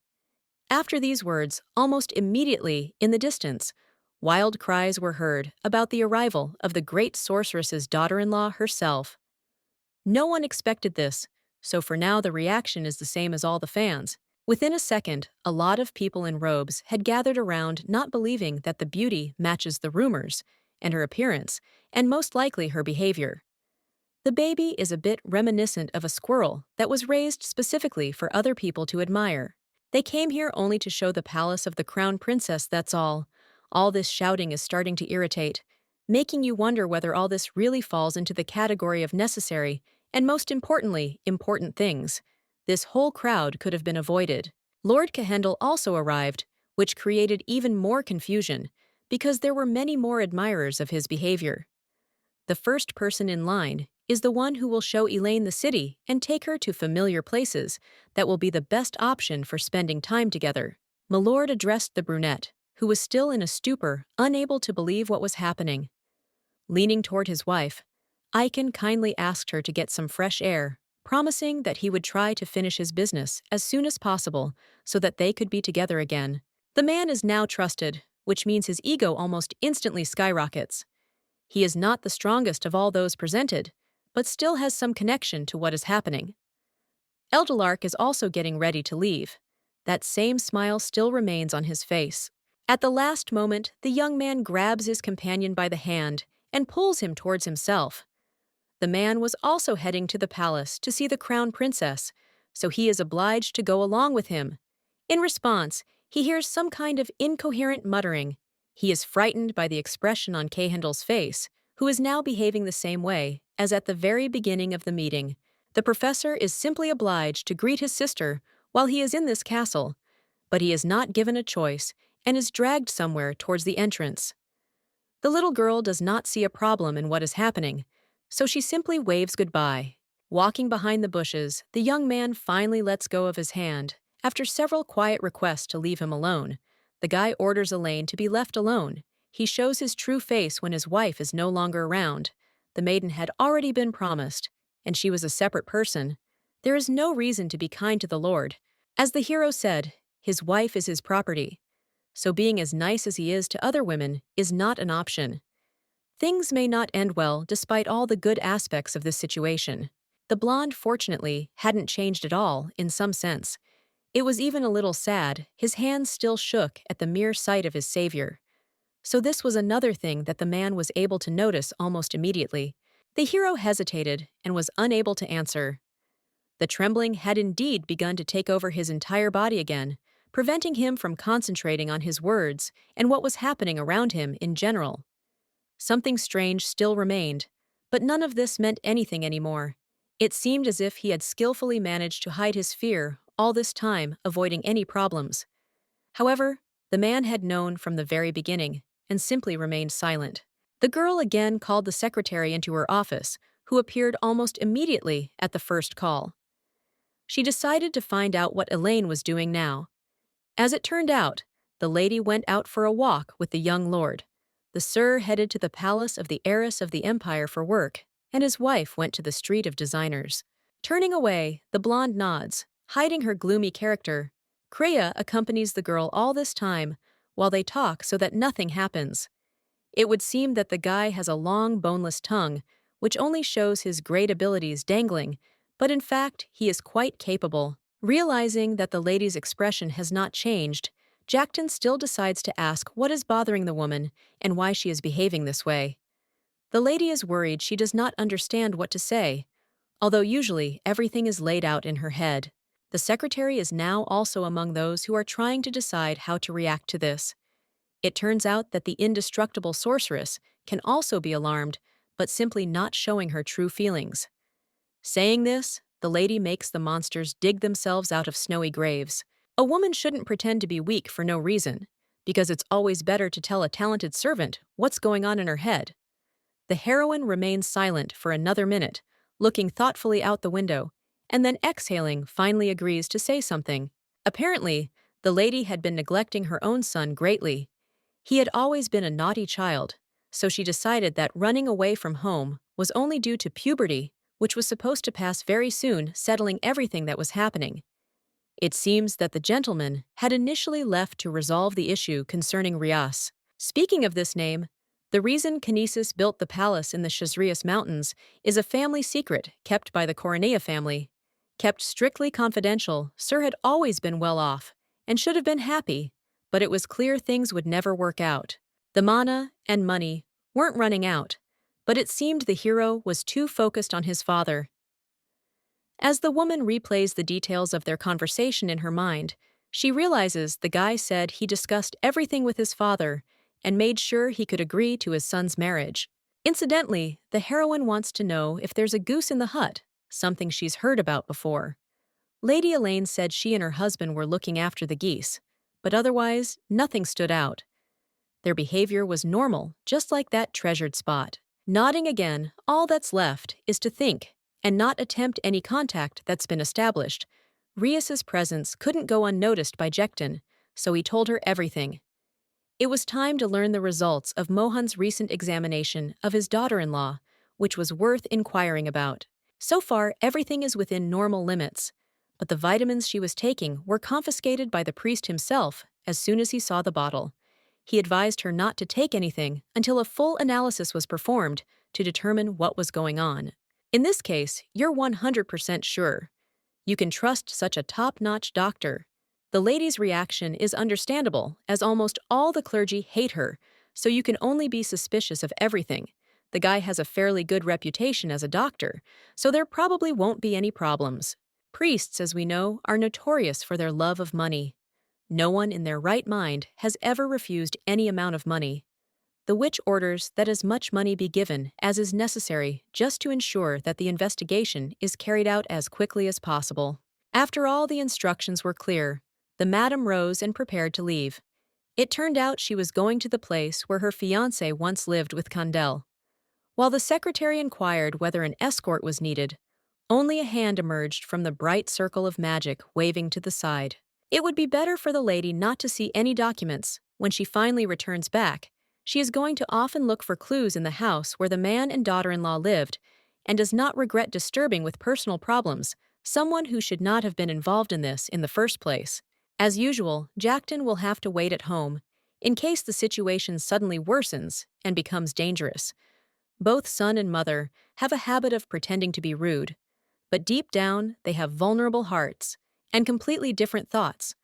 After these words, almost immediately, in the distance, wild cries were heard about the arrival of the great sorceress's daughter-in-law herself. No one expected this, so for now the reaction is the same as all the fans. Within a second, a lot of people in robes had gathered around, not believing that the beauty matches the rumors, and her appearance, and most likely her behavior. The baby is a bit reminiscent of a squirrel that was raised specifically for other people to admire. They came here only to show the palace of the crown princess, that's all. All this shouting is starting to irritate, making you wonder whether all this really falls into the category of necessary, and most importantly, important things. This whole crowd could have been avoided. Lord Cahendel also arrived, which created even more confusion, because there were many more admirers of his behavior. The first person in line is the one who will show Elaine the city and take her to familiar places that will be the best option for spending time together. Milord addressed the brunette, who was still in a stupor, unable to believe what was happening. Leaning toward his wife, Icon kindly asked her to get some fresh air, promising that he would try to finish his business as soon as possible so that they could be together again. The man is now trusted, which means his ego almost instantly skyrockets. He is not the strongest of all those presented, but still has some connection to what is happening. Eldelark is also getting ready to leave. That same smile still remains on his face. At the last moment, the young man grabs his companion by the hand and pulls him towards himself. The man was also heading to the palace to see the crown princess, so he is obliged to go along with him. In response, he hears some kind of incoherent muttering. He is frightened by the expression on Cahendel's face, who is now behaving the same way as at the very beginning of the meeting. The professor is simply obliged to greet his sister while he is in this castle, but he is not given a choice and is dragged somewhere towards the entrance. The little girl does not see a problem in what is happening, so she simply waves goodbye. Walking behind the bushes, the young man finally lets go of his hand. After several quiet requests to leave him alone, the guy orders Elaine to be left alone. He shows his true face when his wife is no longer around. The maiden had already been promised, and she was a separate person. There is no reason to be kind to the Lord. As the hero said, his wife is his property, so being as nice as he is to other women is not an option. Things may not end well despite all the good aspects of this situation. The blonde, fortunately, hadn't changed at all, in some sense. It was even a little sad, his hands still shook at the mere sight of his savior. So this was another thing that the man was able to notice almost immediately. The hero hesitated and was unable to answer. The trembling had indeed begun to take over his entire body again, preventing him from concentrating on his words and what was happening around him in general. Something strange still remained, but none of this meant anything anymore. It seemed as if he had skillfully managed to hide his fear all this time, avoiding any problems. However, the man had known from the very beginning and simply remained silent. The girl again called the secretary into her office, who appeared almost immediately at the first call. She decided to find out what Elaine was doing now. As it turned out, the lady went out for a walk with the young lord. The Sir headed to the palace of the heiress of the empire for work, and his wife went to the street of designers. Turning away, the blonde nods, hiding her gloomy character. Kreia accompanies the girl all this time, while they talk so that nothing happens. It would seem that the guy has a long, boneless tongue, which only shows his great abilities dangling, but in fact, he is quite capable. Realizing that the lady's expression has not changed, Jackton still decides to ask what is bothering the woman and why she is behaving this way. The lady is worried she does not understand what to say, although usually everything is laid out in her head. The secretary is now also among those who are trying to decide how to react to this. It turns out that the indestructible sorceress can also be alarmed, but simply not showing her true feelings. Saying this, the lady makes the monsters dig themselves out of snowy graves. A woman shouldn't pretend to be weak for no reason, because it's always better to tell a talented servant what's going on in her head. The heroine remains silent for another minute, looking thoughtfully out the window, and then exhaling finally agrees to say something. Apparently, the lady had been neglecting her own son greatly. He had always been a naughty child, so she decided that running away from home was only due to puberty, which was supposed to pass very soon, settling everything that was happening. It seems that the gentleman had initially left to resolve the issue concerning Rias. Speaking of this name, the reason Kinesis built the palace in the Shazrias Mountains is a family secret kept by the Coronea family. Kept strictly confidential, Sir had always been well off and should have been happy, but it was clear things would never work out. The mana and money weren't running out, but it seemed the hero was too focused on his father. As the woman replays the details of their conversation in her mind, she realizes the guy said he discussed everything with his father and made sure he could agree to his son's marriage. Incidentally, the heroine wants to know if there's a goose in the hut, something she's heard about before. Lady Elaine said she and her husband were looking after the geese, but otherwise, nothing stood out. Their behavior was normal, just like that treasured spot. Nodding again, all that's left is to think and not attempt any contact that's been established. Rias's presence couldn't go unnoticed by Jektan, so he told her everything. It was time to learn the results of Mohan's recent examination of his daughter-in-law, which was worth inquiring about. So far, everything is within normal limits, but the vitamins she was taking were confiscated by the priest himself as soon as he saw the bottle. He advised her not to take anything until a full analysis was performed to determine what was going on. In this case, you're 100% sure. You can trust such a top-notch doctor. The lady's reaction is understandable, as almost all the clergy hate her, so you can only be suspicious of everything. The guy has a fairly good reputation as a doctor, so there probably won't be any problems. Priests, as we know, are notorious for their love of money. No one in their right mind has ever refused any amount of money. The witch orders that as much money be given as is necessary just to ensure that the investigation is carried out as quickly as possible. After all the instructions were clear, the madam rose and prepared to leave. It turned out she was going to the place where her fiancé once lived with Kandel. While the secretary inquired whether an escort was needed, only a hand emerged from the bright circle of magic waving to the side. It would be better for the lady not to see any documents. When she finally returns back, she is going to often look for clues in the house where the man and daughter-in-law lived and does not regret disturbing with personal problems someone who should not have been involved in this in the first place. As usual, Jektan will have to wait at home in case the situation suddenly worsens and becomes dangerous. Both son and mother have a habit of pretending to be rude, but deep down they have vulnerable hearts and completely different thoughts.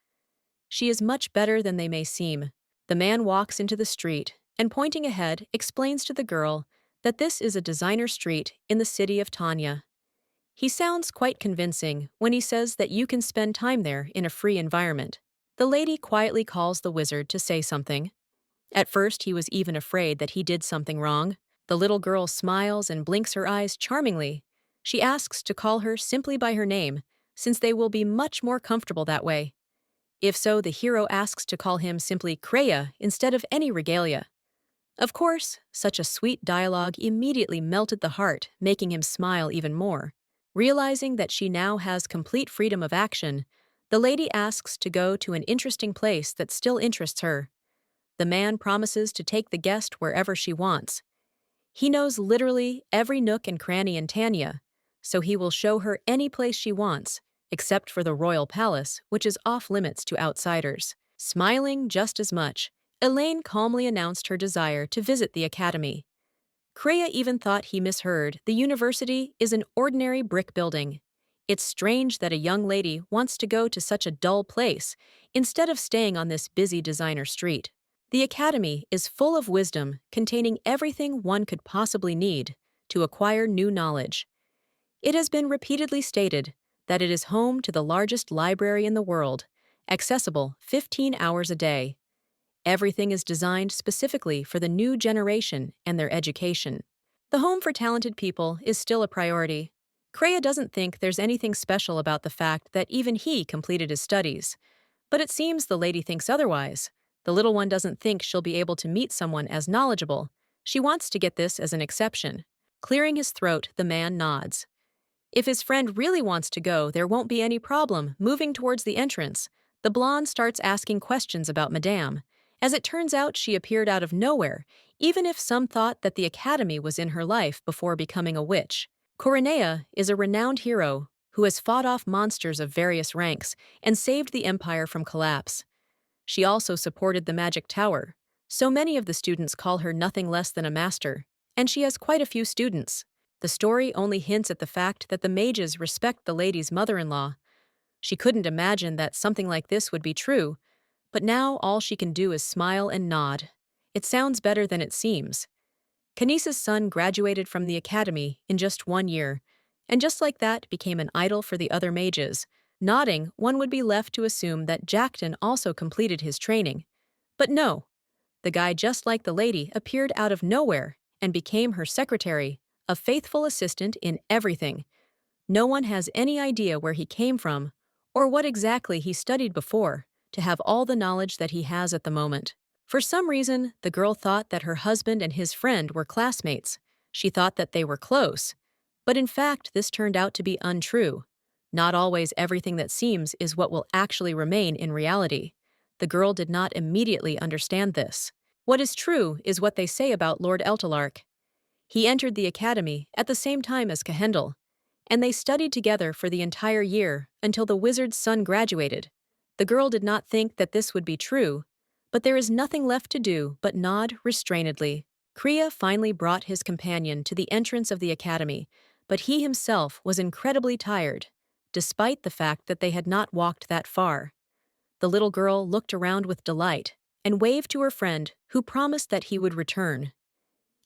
She is much better than they may seem. The man walks into the street and, pointing ahead, explains to the girl that this is a designer street in the city of Tanya. He sounds quite convincing when he says that you can spend time there in a free environment. The lady quietly calls the wizard to say something. At first, he was even afraid that he did something wrong. The little girl smiles and blinks her eyes charmingly. She asks to call her simply by her name, since they will be much more comfortable that way. If so, the hero asks to call him simply Kreia instead of any regalia. Of course, such a sweet dialogue immediately melted the heart, making him smile even more. Realizing that she now has complete freedom of action, the lady asks to go to an interesting place that still interests her. The man promises to take the guest wherever she wants. He knows literally every nook and cranny in Tanya, so he will show her any place she wants, except for the royal palace, which is off-limits to outsiders. Smiling just as much, Elaine calmly announced her desire to visit the academy. Kreia even thought he misheard. The university is an ordinary brick building. It's strange that a young lady wants to go to such a dull place instead of staying on this busy designer street. The academy is full of wisdom, containing everything one could possibly need to acquire new knowledge. It has been repeatedly stated that it is home to the largest library in the world, accessible 15 hours a day. Everything is designed specifically for the new generation and their education. The home for talented people is still a priority. Kreia doesn't think there's anything special about the fact that even he completed his studies. But it seems the lady thinks otherwise. The little one doesn't think she'll be able to meet someone as knowledgeable. She wants to get this as an exception. Clearing his throat, the man nods. If his friend really wants to go, there won't be any problem. Moving towards the entrance, the blonde starts asking questions about Madame. As it turns out, she appeared out of nowhere, even if some thought that the academy was in her life before becoming a witch. Coronea is a renowned hero who has fought off monsters of various ranks and saved the empire from collapse. She also supported the Magic Tower, so many of the students call her nothing less than a master, and she has quite a few students. The story only hints at the fact that the mages respect the lady's mother-in-law. She couldn't imagine that something like this would be true, but now all she can do is smile and nod. It sounds better than it seems. Kinesa's son graduated from the academy in just 1 year, and just like that became an idol for the other mages. Nodding, one would be left to assume that Jackton also completed his training. But no, the guy just like the lady appeared out of nowhere and became her secretary, a faithful assistant in everything. No one has any idea where he came from or what exactly he studied before to have all the knowledge that he has at the moment. For some reason, the girl thought that her husband and his friend were classmates. She thought that they were close. But in fact, this turned out to be untrue. Not always everything that seems is what will actually remain in reality. The girl did not immediately understand this. What is true is what they say about Lord Eltalark. He entered the academy at the same time as Cahendel, and they studied together for the entire year until the wizard's son graduated. The girl did not think that this would be true, but there is nothing left to do but nod restrainedly. Kriya finally brought his companion to the entrance of the academy, but he himself was incredibly tired, despite the fact that they had not walked that far. The little girl looked around with delight and waved to her friend, who promised that he would return.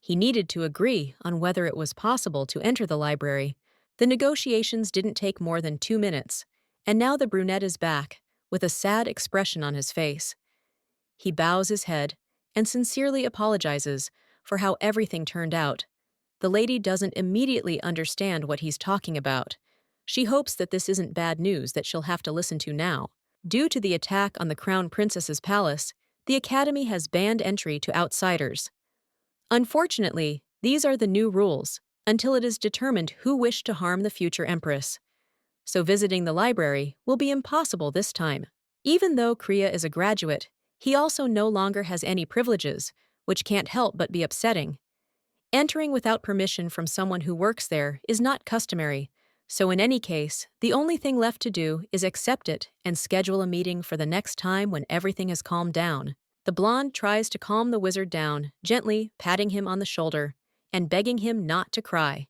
He needed to agree on whether it was possible to enter the library. The negotiations didn't take more than 2 minutes, and now the brunette is back, with a sad expression on his face. He bows his head and sincerely apologizes for how everything turned out. The lady doesn't immediately understand what he's talking about. She hopes that this isn't bad news that she'll have to listen to now. Due to the attack on the Crown Princess's palace, the Academy has banned entry to outsiders. Unfortunately, these are the new rules, until it is determined who wished to harm the future Empress. So visiting the library will be impossible this time. Even though Kriya is a graduate, he also no longer has any privileges, which can't help but be upsetting. Entering without permission from someone who works there is not customary, so in any case, the only thing left to do is accept it and schedule a meeting for the next time when everything has calmed down. The blonde tries to calm the wizard down, gently patting him on the shoulder and begging him not to cry.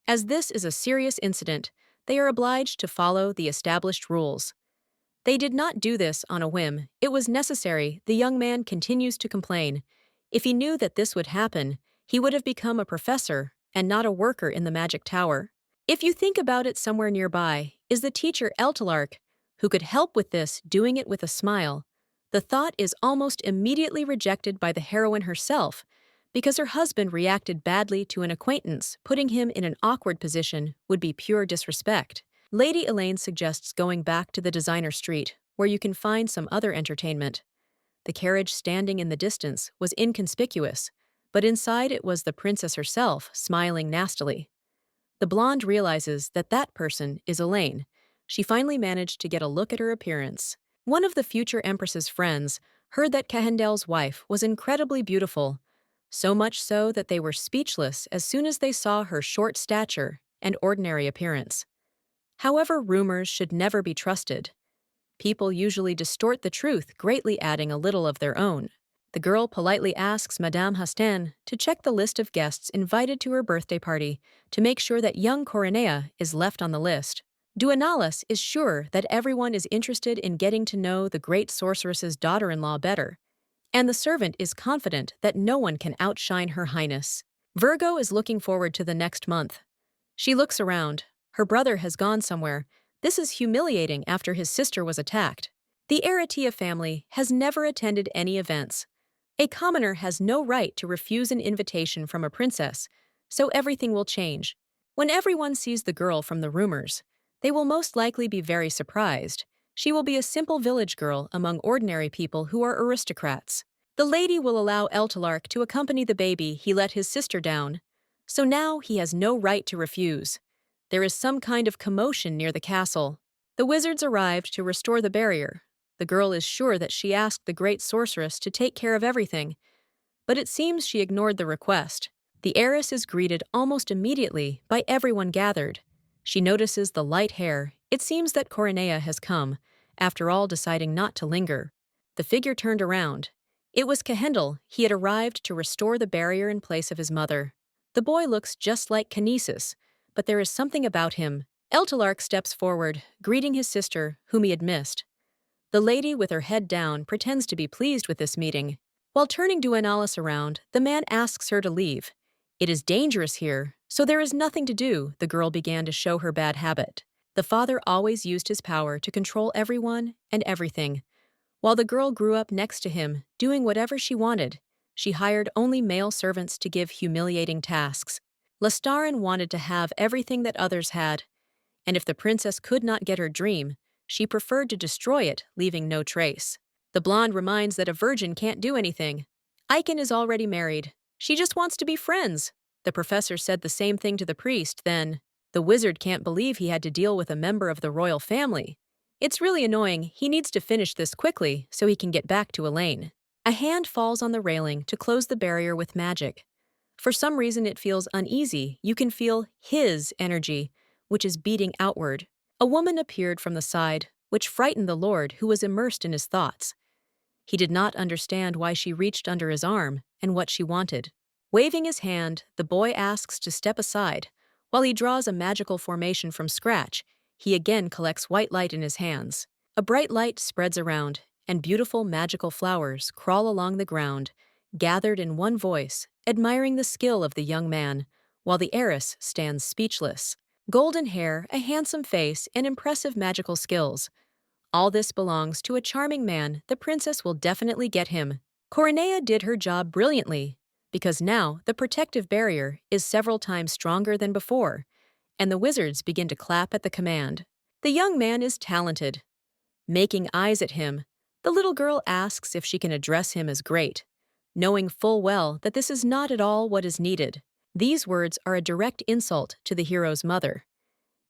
As this is a serious incident, they are obliged to follow the established rules. They did not do this on a whim. It was necessary. The young man continues to complain. If he knew that this would happen, he would have become a professor and not a worker in the magic tower. If you think about it, somewhere nearby is the teacher Eltalark, who could help with this, doing it with a smile. The thought is almost immediately rejected by the heroine herself, because her husband reacted badly to an acquaintance. Putting him in an awkward position would be pure disrespect. Lady Elaine suggests going back to the designer street, where you can find some other entertainment. The carriage standing in the distance was inconspicuous, but inside it was the princess herself, smiling nastily. The blonde realizes that that person is Elaine. She finally managed to get a look at her appearance. One of the future Empress's friends heard that Cahendel's wife was incredibly beautiful, so much so that they were speechless as soon as they saw her short stature and ordinary appearance. However, rumors should never be trusted. People usually distort the truth, greatly adding a little of their own. The girl politely asks Madame Hastin to check the list of guests invited to her birthday party to make sure that young Coronea is left on the list. Duenalis is sure that everyone is interested in getting to know the great sorceress's daughter-in-law better, and the servant is confident that no one can outshine Her Highness. Virgo is looking forward to the next month. She looks around. Her brother has gone somewhere. This is humiliating after his sister was attacked. The Aratia family has never attended any events. A commoner has no right to refuse an invitation from a princess, so everything will change. When everyone sees the girl from the rumors, they will most likely be very surprised. She will be a simple village girl among ordinary people who are aristocrats. The lady will allow Eltalark to accompany the baby he let his sister down, so now he has no right to refuse. There is some kind of commotion near the castle. The wizards arrived to restore the barrier. The girl is sure that she asked the great sorceress to take care of everything, but it seems she ignored the request. The heiress is greeted almost immediately by everyone gathered. She notices the light hair. It seems that Coronea has come, after all deciding not to linger. The figure turned around. It was Cahendel. He had arrived to restore the barrier in place of his mother. The boy looks just like Kinesis, but there is something about him. Eltalark steps forward, greeting his sister, whom he had missed. The lady, with her head down, pretends to be pleased with this meeting. While turning Duenalis around, the man asks her to leave. It is dangerous here, so there is nothing to do, the girl began to show her bad habit. The father always used his power to control everyone and everything. While the girl grew up next to him, doing whatever she wanted, she hired only male servants to give humiliating tasks. Lestarin wanted to have everything that others had, and if the princess could not get her dream, she preferred to destroy it, leaving no trace. The blonde reminds that a virgin can't do anything. Aiken is already married. She just wants to be friends. The professor said the same thing to the priest, then. The wizard can't believe he had to deal with a member of the royal family. It's really annoying. He needs to finish this quickly so he can get back to Elaine. A hand falls on the railing to close the barrier with magic. For some reason it feels uneasy. You can feel his energy, which is beating outward. A woman appeared from the side, which frightened the lord, who was immersed in his thoughts. He did not understand why she reached under his arm and what she wanted. Waving his hand, the boy asks to step aside. While he draws a magical formation from scratch, he again collects white light in his hands. A bright light spreads around, and beautiful magical flowers crawl along the ground, gathered in one voice, admiring the skill of the young man, while the heiress stands speechless. Golden hair, a handsome face, and impressive magical skills. All this belongs to a charming man. The princess will definitely get him. Coronea did her job brilliantly, because now the protective barrier is several times stronger than before, and the wizards begin to clap at the command. The young man is talented. Making eyes at him, the little girl asks if she can address him as great, knowing full well that this is not at all what is needed. These words are a direct insult to the hero's mother.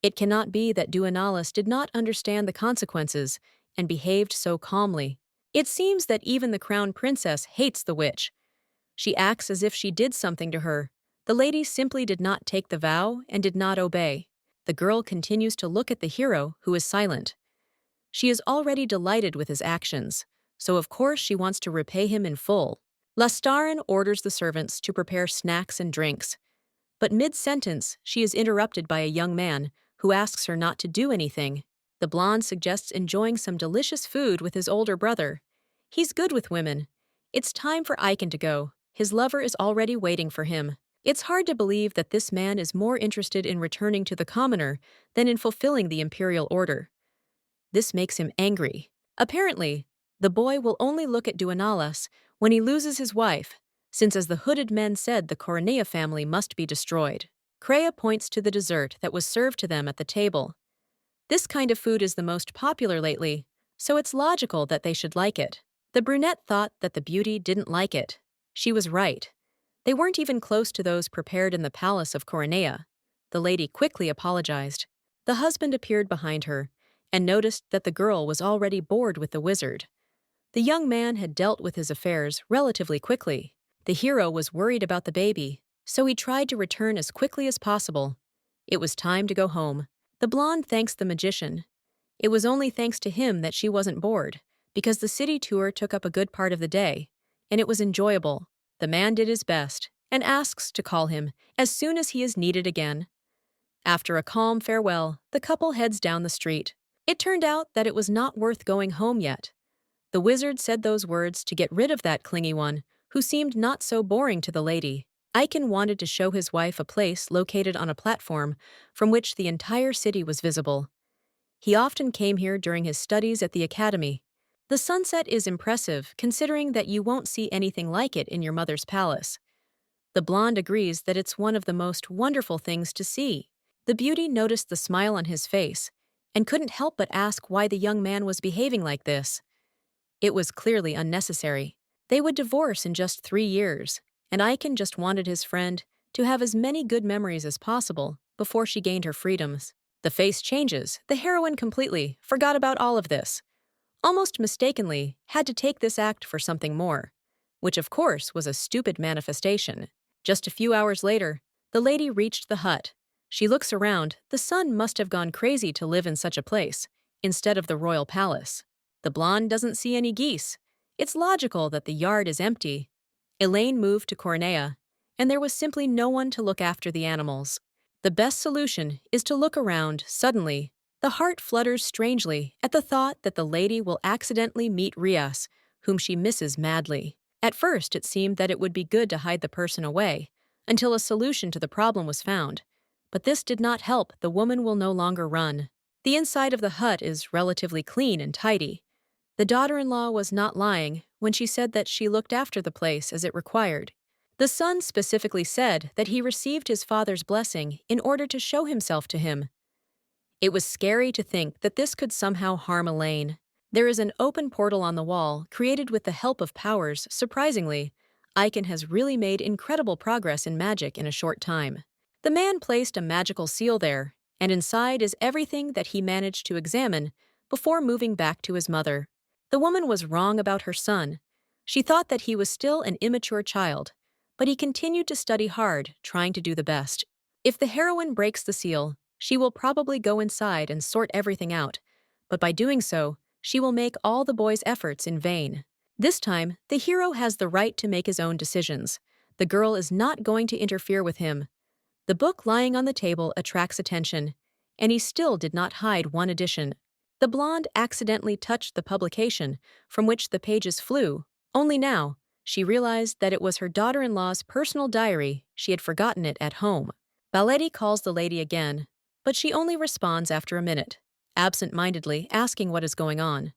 It cannot be that Duenalis did not understand the consequences and behaved so calmly. It seems that even the crown princess hates the witch. She acts as if she did something to her. The lady simply did not take the vow and did not obey. The girl continues to look at the hero, who is silent. She is already delighted with his actions, so of course she wants to repay him in full. Lestarin orders the servants to prepare snacks and drinks. But mid-sentence, she is interrupted by a young man who asks her not to do anything. The blonde suggests enjoying some delicious food with his older brother. He's good with women. It's time for Aiken to go. His lover is already waiting for him. It's hard to believe that this man is more interested in returning to the commoner than in fulfilling the imperial order. This makes him angry. Apparently, the boy will only look at Duenalis when he loses his wife, since as the hooded men said, the Coronea family must be destroyed. Kreia points to the dessert that was served to them at the table. This kind of food is the most popular lately, so it's logical that they should like it. The brunette thought that the beauty didn't like it. She was right. They weren't even close to those prepared in the palace of Coronea. The lady quickly apologized. The husband appeared behind her and noticed that the girl was already bored with the wizard. The young man had dealt with his affairs relatively quickly. The hero was worried about the baby, so he tried to return as quickly as possible. It was time to go home. The blonde thanks the magician. It was only thanks to him that she wasn't bored, because the city tour took up a good part of the day, and it was enjoyable. The man did his best and asks to call him as soon as he is needed again. After a calm farewell, the couple heads down the street. It turned out that it was not worth going home yet. The wizard said those words to get rid of that clingy one, who seemed not so boring to the lady. Aiken wanted to show his wife a place located on a platform from which the entire city was visible. He often came here during his studies at the academy. The sunset is impressive, considering that you won't see anything like it in your mother's palace. The blonde agrees that it's one of the most wonderful things to see. The beauty noticed the smile on his face and couldn't help but ask why the young man was behaving like this. It was clearly unnecessary. They would divorce in just 3 years, and Aiken just wanted his friend to have as many good memories as possible before she gained her freedoms. The face changes. The heroine completely forgot about all of this. Almost mistakenly, had to take this act for something more, which of course was a stupid manifestation. Just a few hours later, the lady reached the hut. She looks around. The son must have gone crazy to live in such a place, instead of the royal palace. The blonde doesn't see any geese. It's logical that the yard is empty. Elaine moved to Coronea, and there was simply no one to look after the animals. The best solution is to look around. Suddenly, the heart flutters strangely at the thought that the lady will accidentally meet Rias, whom she misses madly. At first, it seemed that it would be good to hide the person away, until a solution to the problem was found. But this did not help. The woman will no longer run. The inside of the hut is relatively clean and tidy. The daughter-in-law was not lying when she said that she looked after the place as it required. The son specifically said that he received his father's blessing in order to show himself to him. It was scary to think that this could somehow harm Elaine. There is an open portal on the wall, created with the help of powers. Surprisingly, Icon has really made incredible progress in magic in a short time. The man placed a magical seal there, and inside is everything that he managed to examine before moving back to his mother. The woman was wrong about her son. She thought that he was still an immature child, but he continued to study hard, trying to do the best. If the heroine breaks the seal, she will probably go inside and sort everything out, but by doing so, she will make all the boy's efforts in vain. This time, the hero has the right to make his own decisions. The girl is not going to interfere with him. The book lying on the table attracts attention, and he still did not hide one addition. The blonde accidentally touched the publication from which the pages flew. Only now, she realized that it was her daughter-in-law's personal diary. She had forgotten it at home. Balletti calls the lady again, but she only responds after a minute, absent-mindedly asking what is going on.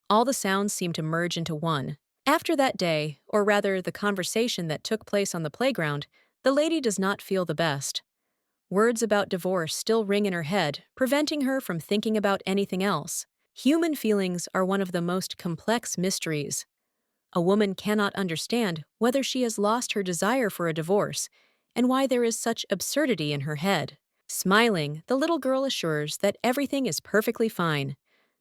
All the sounds seem to merge into one. After that day, or rather the conversation that took place on the playground, the lady does not feel the best. Words about divorce still ring in her head, preventing her from thinking about anything else. Human feelings are one of the most complex mysteries. A woman cannot understand whether she has lost her desire for a divorce and why there is such absurdity in her head. Smiling, the little girl assures that everything is perfectly fine.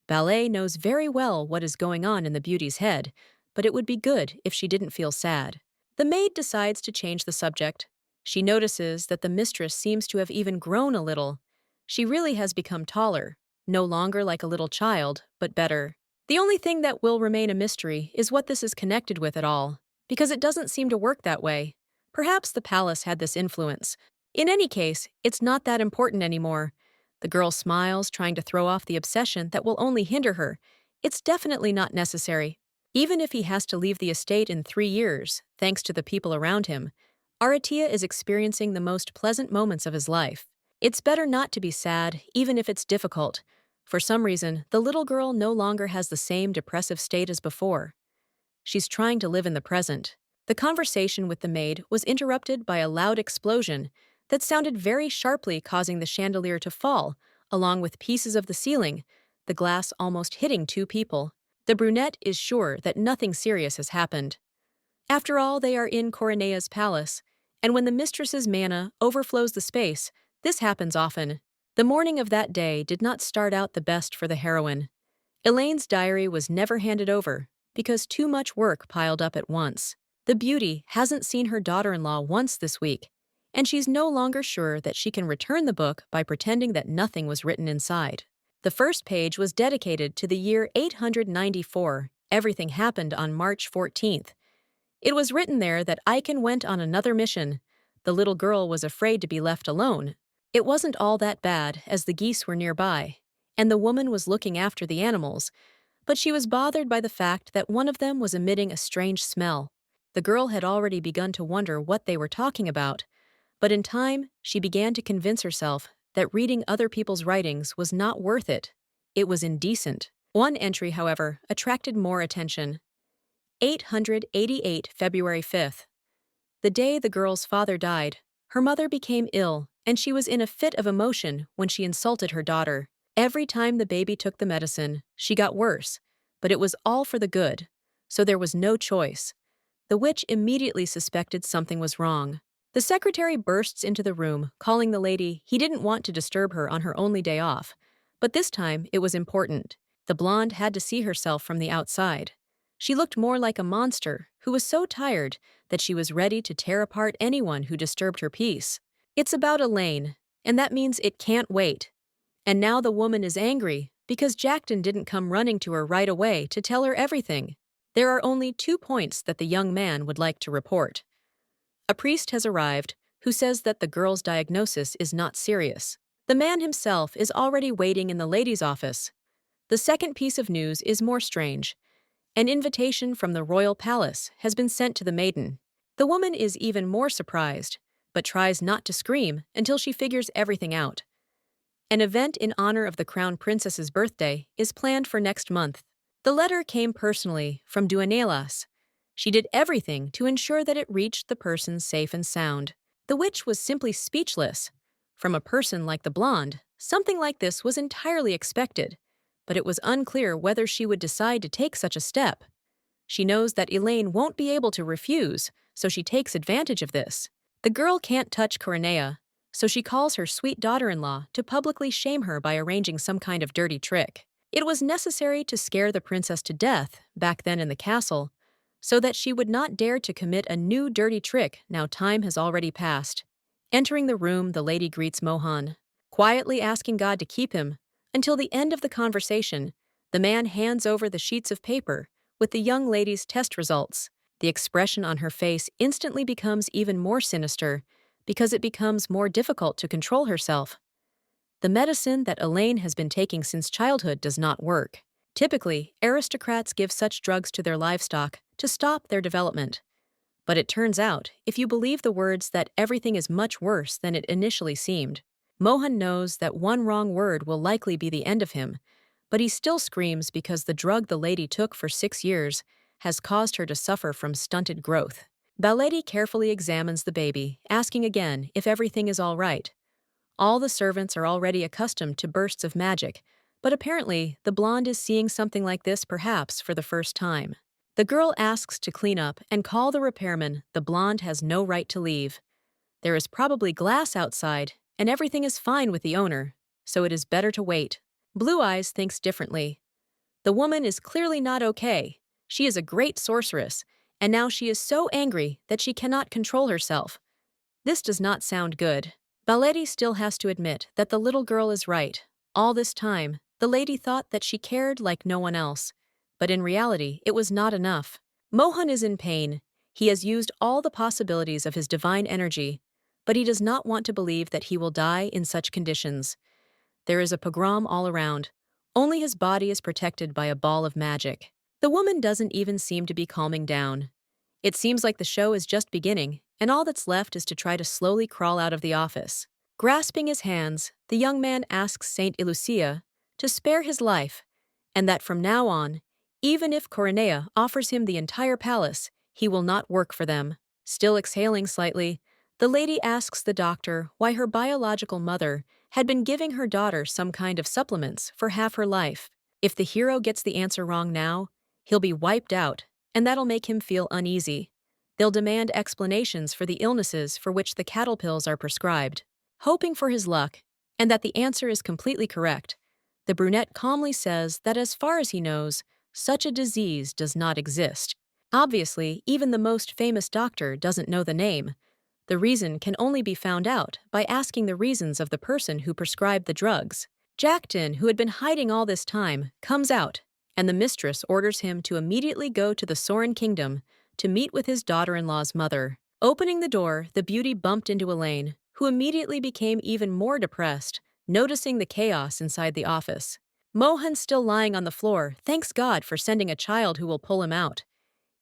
Ballet knows very well what is going on in the beauty's head, but it would be good if she didn't feel sad. The maid decides to change the subject. She notices that the mistress seems to have even grown a little. She really has become taller, no longer like a little child, but better. The only thing that will remain a mystery is what this is connected with at all, because it doesn't seem to work that way. Perhaps the palace had this influence. In any case, it's not that important anymore. The girl smiles, trying to throw off the obsession that will only hinder her. It's definitely not necessary. Even if he has to leave the estate in 3 years, thanks to the people around him, Aratia is experiencing the most pleasant moments of his life. It's better not to be sad, even if it's difficult. For some reason, the little girl no longer has the same depressive state as before. She's trying to live in the present. The conversation with the maid was interrupted by a loud explosion that sounded very sharply, causing the chandelier to fall, along with pieces of the ceiling, the glass almost hitting 2 people. The brunette is sure that nothing serious has happened. After all, they are in Coronea's palace, and when the mistress's mana overflows the space, this happens often. The morning of that day did not start out the best for the heroine. Elaine's diary was never handed over, because too much work piled up at once. The beauty hasn't seen her daughter-in-law once this week, and she's no longer sure that she can return the book by pretending that nothing was written inside. The first page was dedicated to the year 894. Everything happened on March 14th. It was written there that Icon went on another mission. The little girl was afraid to be left alone. It wasn't all that bad, as the geese were nearby, and the woman was looking after the animals, but she was bothered by the fact that one of them was emitting a strange smell. The girl had already begun to wonder what they were talking about, but in time, she began to convince herself that reading other people's writings was not worth it. It was indecent. One entry, however, attracted more attention. 888 February 5th. The day the girl's father died, her mother became ill, and she was in a fit of emotion when she insulted her daughter. Every time the baby took the medicine, she got worse, but it was all for the good, so there was no choice. The witch immediately suspected something was wrong. The secretary bursts into the room, calling the lady he didn't want to disturb her on her only day off, but this time it was important. The blonde had to see herself from the outside. She looked more like a monster who was so tired that she was ready to tear apart anyone who disturbed her peace. It's about Elaine, and that means it can't wait. And now the woman is angry because Jackton didn't come running to her right away to tell her everything. There are only 2 points that the young man would like to report. A priest has arrived who says that the girl's diagnosis is not serious. The man himself is already waiting in the lady's office. The second piece of news is more strange. An invitation from the royal palace has been sent to the maiden. The woman is even more surprised, but tries not to scream until she figures everything out. An event in honor of the crown princess's birthday is planned for next month. The letter came personally from Duanelas. She did everything to ensure that it reached the person safe and sound. The witch was simply speechless. From a person like the blonde, something like this was entirely expected, but it was unclear whether she would decide to take such a step. She knows that Elaine won't be able to refuse, so she takes advantage of this. The girl can't touch Coronea, so she calls her sweet daughter-in-law to publicly shame her by arranging some kind of dirty trick. It was necessary to scare the princess to death back then in the castle, so that she would not dare to commit a new dirty trick now time has already passed. Entering the room, the lady greets Mohan, quietly asking God to keep him. Until the end of the conversation, the man hands over the sheets of paper with the young lady's test results. The expression on her face instantly becomes even more sinister because it becomes more difficult to control herself. The medicine that Elaine has been taking since childhood does not work. Typically, aristocrats give such drugs to their livestock to stop their development. But it turns out, if you believe the words, that everything is much worse than it initially seemed. Mohan knows that one wrong word will likely be the end of him, but he still screams because the drug the lady took for 6 years has caused her to suffer from stunted growth. Baledi carefully examines the baby, asking again if everything is all right. All the servants are already accustomed to bursts of magic, but apparently the blonde is seeing something like this perhaps for the first time. The girl asks to clean up and call the repairman. The blonde has no right to leave. There is probably glass outside, and everything is fine with the owner, so it is better to wait. Blue Eyes thinks differently. The woman is clearly not okay. She is a great sorceress, and now she is so angry that she cannot control herself. This does not sound good. Baledi still has to admit that the little girl is right. All this time, the lady thought that she cared like no one else, but in reality, it was not enough. Mohan is in pain. He has used all the possibilities of his divine energy, but he does not want to believe that he will die in such conditions. There is a pogrom all around. Only his body is protected by a ball of magic. The woman doesn't even seem to be calming down. It seems like the show is just beginning, and all that's left is to try to slowly crawl out of the office. Grasping his hands, the young man asks Saint Elucia to spare his life, and that from now on, even if Coronea offers him the entire palace, he will not work for them. Still exhaling slightly, the lady asks the doctor why her biological mother had been giving her daughter some kind of supplements for half her life. If the hero gets the answer wrong now, he'll be wiped out, and that'll make him feel uneasy. They'll demand explanations for the illnesses for which the cattle pills are prescribed. Hoping for his luck, and that the answer is completely correct, the brunette calmly says that as far as he knows, such a disease does not exist. Obviously, even the most famous doctor doesn't know the name. The reason can only be found out by asking the reasons of the person who prescribed the drugs. Jackton, who had been hiding all this time, comes out, and the mistress orders him to immediately go to the Sorin kingdom to meet with his daughter-in-law's mother. Opening the door, the beauty bumped into Elaine, who immediately became even more depressed, noticing the chaos inside the office. Mohan, still lying on the floor, thanks God for sending a child who will pull him out.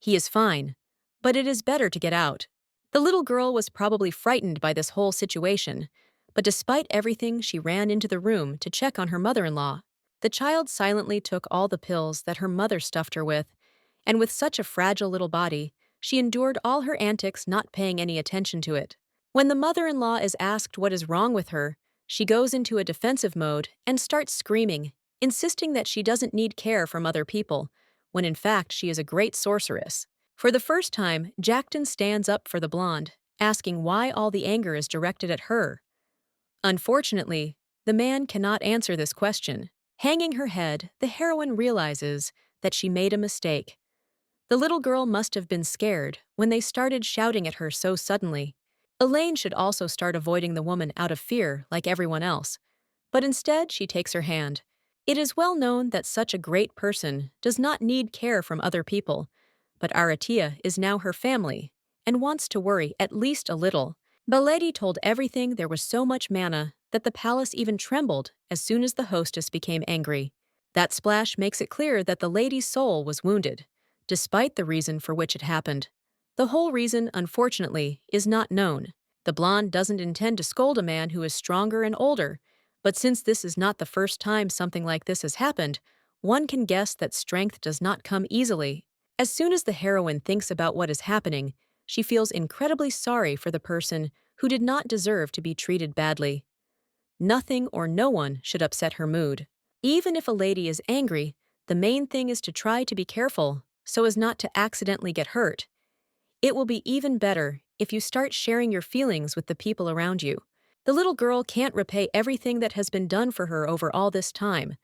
He is fine, but it is better to get out. The little girl was probably frightened by this whole situation, but despite everything, she ran into the room to check on her mother-in-law. The child silently took all the pills that her mother stuffed her with, and with such a fragile little body, she endured all her antics, not paying any attention to it. When the mother-in-law is asked what is wrong with her, she goes into a defensive mode and starts screaming, insisting that she doesn't need care from other people, when in fact she is a great sorceress. For the first time, Jackton stands up for the blonde, asking why all the anger is directed at her. Unfortunately, the man cannot answer this question. Hanging her head, the heroine realizes that she made a mistake. The little girl must have been scared when they started shouting at her so suddenly. Elaine should also start avoiding the woman out of fear like everyone else, but instead she takes her hand. It is well known that such a great person does not need care from other people, but Aratia is now her family, and wants to worry at least a little. The lady told everything there was so much manna that the palace even trembled as soon as the hostess became angry. That splash makes it clear that the lady's soul was wounded, despite the reason for which it happened. The whole reason, unfortunately, is not known. The blonde doesn't intend to scold a man who is stronger and older, but since this is not the first time something like this has happened, one can guess that strength does not come easily. As soon as the heroine thinks about what is happening, she feels incredibly sorry for the person who did not deserve to be treated badly. Nothing or no one should upset her mood. Even if a lady is angry, the main thing is to try to be careful so as not to accidentally get hurt. It will be even better if you start sharing your feelings with the people around you. The little girl can't repay everything that has been done for her over all this time,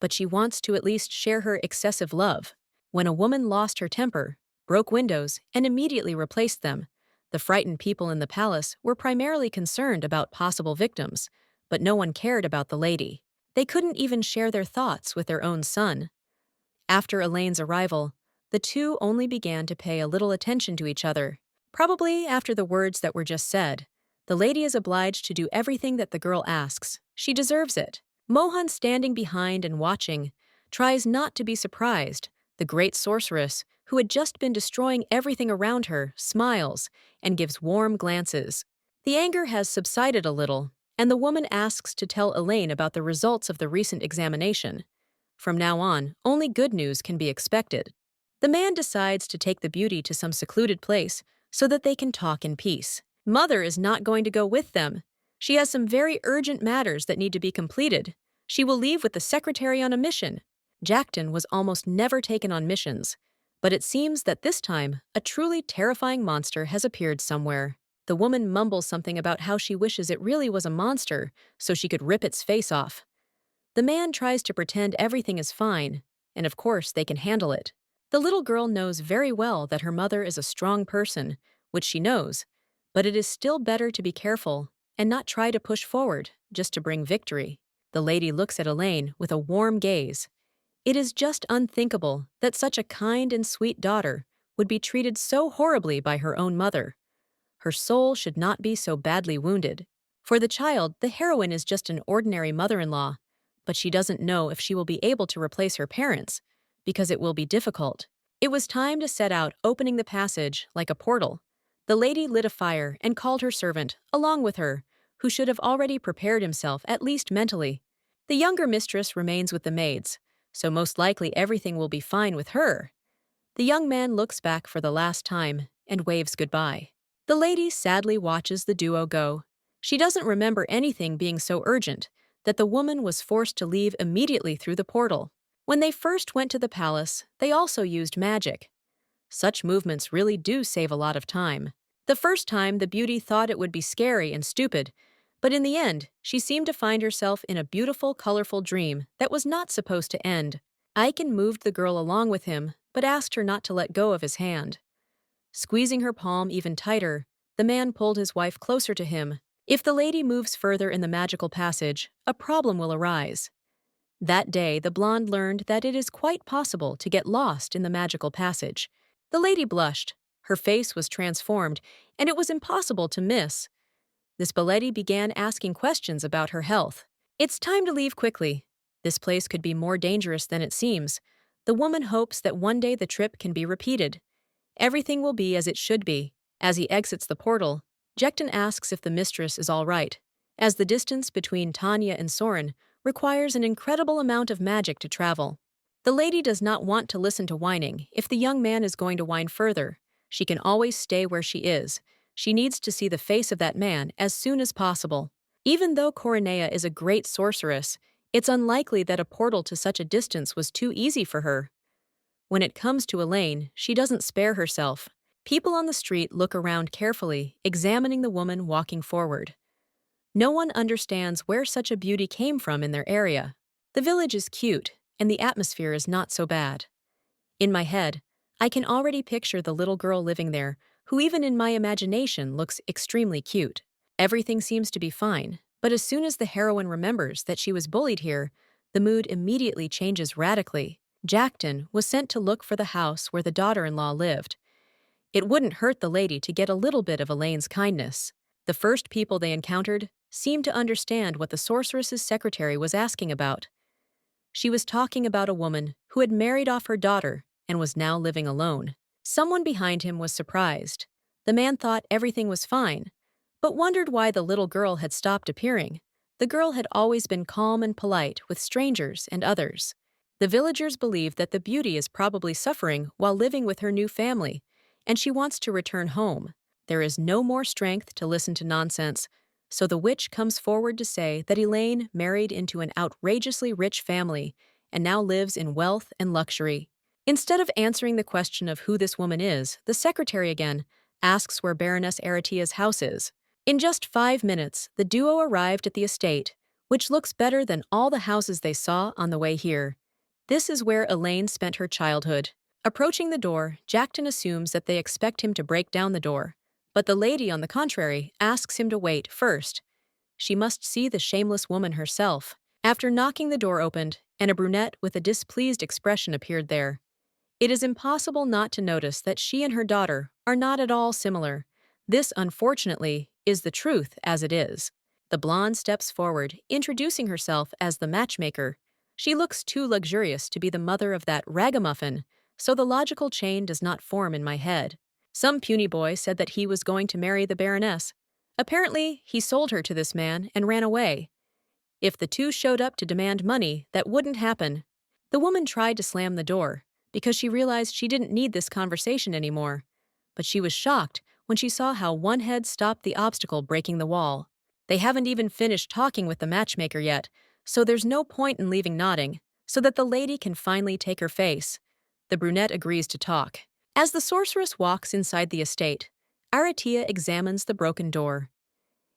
but she wants to at least share her excessive love. When a woman lost her temper, broke windows, and immediately replaced them, the frightened people in the palace were primarily concerned about possible victims, but no one cared about the lady. They couldn't even share their thoughts with their own son. After Elaine's arrival, the two only began to pay a little attention to each other. Probably after the words that were just said, the lady is obliged to do everything that the girl asks. She deserves it. Mohan, standing behind and watching, tries not to be surprised. The great sorceress, who had just been destroying everything around her, smiles and gives warm glances. The anger has subsided a little, and the woman asks to tell Elaine about the results of the recent examination. From now on, only good news can be expected. The man decides to take the beauty to some secluded place so that they can talk in peace. Mother is not going to go with them. She has some very urgent matters that need to be completed. She will leave with the secretary on a mission. Jackton was almost never taken on missions, but it seems that this time a truly terrifying monster has appeared somewhere. The woman mumbles something about how she wishes it really was a monster so she could rip its face off. The man tries to pretend everything is fine, and of course they can handle it. The little girl knows very well that her mother is a strong person, which she knows, but it is still better to be careful and not try to push forward just to bring victory. The lady looks at Elaine with a warm gaze. It is just unthinkable that such a kind and sweet daughter would be treated so horribly by her own mother. Her soul should not be so badly wounded. For the child, the heroine is just an ordinary mother-in-law, but she doesn't know if she will be able to replace her parents, because it will be difficult. It was time to set out, opening the passage like a portal. The lady lit a fire and called her servant, along with her, who should have already prepared himself, at least mentally. The younger mistress remains with the maids, so most likely everything will be fine with her. The young man looks back for the last time and waves goodbye. The lady sadly watches the duo go. She doesn't remember anything being so urgent that the woman was forced to leave immediately through the portal. When they first went to the palace, they also used magic. Such movements really do save a lot of time. The first time, the beauty thought it would be scary and stupid, but in the end, she seemed to find herself in a beautiful, colorful dream that was not supposed to end. Aiken moved the girl along with him, but asked her not to let go of his hand. Squeezing her palm even tighter, the man pulled his wife closer to him. If the lady moves further in the magical passage, a problem will arise. That day, the blonde learned that it is quite possible to get lost in the magical passage. The lady blushed. Her face was transformed, and it was impossible to miss. This Belletti began asking questions about her health. It's time to leave quickly. This place could be more dangerous than it seems. The woman hopes that one day the trip can be repeated. Everything will be as it should be. As he exits the portal, Jackton asks if the mistress is all right, as the distance between Tanya and Soren requires an incredible amount of magic to travel. The lady does not want to listen to whining if the young man is going to whine further. She can always stay where she is. She needs to see the face of that man as soon as possible. Even though Coronea is a great sorceress, it's unlikely that a portal to such a distance was too easy for her. When it comes to Elaine, she doesn't spare herself. People on the street look around carefully, examining the woman walking forward. No one understands where such a beauty came from in their area. The village is cute, and the atmosphere is not so bad. In my head, I can already picture the little girl living there, who even in my imagination looks extremely cute. Everything seems to be fine, but as soon as the heroine remembers that she was bullied here, the mood immediately changes radically. Jackton was sent to look for the house where the daughter-in-law lived. It wouldn't hurt the lady to get a little bit of Elaine's kindness. The first people they encountered seemed to understand what the sorceress's secretary was asking about. She was talking about a woman who had married off her daughter and was now living alone. Someone behind him was surprised. The man thought everything was fine, but wondered why the little girl had stopped appearing. The girl had always been calm and polite with strangers and others. The villagers believe that the beauty is probably suffering while living with her new family, and she wants to return home. There is no more strength to listen to nonsense, so the witch comes forward to say that Elaine married into an outrageously rich family and now lives in wealth and luxury. Instead of answering the question of who this woman is, the secretary again asks where Baroness Aretia's house is. In just 5 minutes, the duo arrived at the estate, which looks better than all the houses they saw on the way here. This is where Elaine spent her childhood. Approaching the door, Jackton assumes that they expect him to break down the door, but the lady, on the contrary, asks him to wait first. She must see the shameless woman herself. After knocking, the door opened, and a brunette with a displeased expression appeared there. It is impossible not to notice that she and her daughter are not at all similar. This, unfortunately, is the truth as it is. The blonde steps forward, introducing herself as the matchmaker. She looks too luxurious to be the mother of that ragamuffin, so the logical chain does not form in my head. Some puny boy said that he was going to marry the Baroness. Apparently, he sold her to this man and ran away. If the two showed up to demand money, that wouldn't happen. The woman tried to slam the door, because she realized she didn't need this conversation anymore. But she was shocked when she saw how one head stopped the obstacle breaking the wall. They haven't even finished talking with the matchmaker yet, so there's no point in leaving nodding, so that the lady can finally take her face. The brunette agrees to talk. As the sorceress walks inside the estate, Aretia examines the broken door.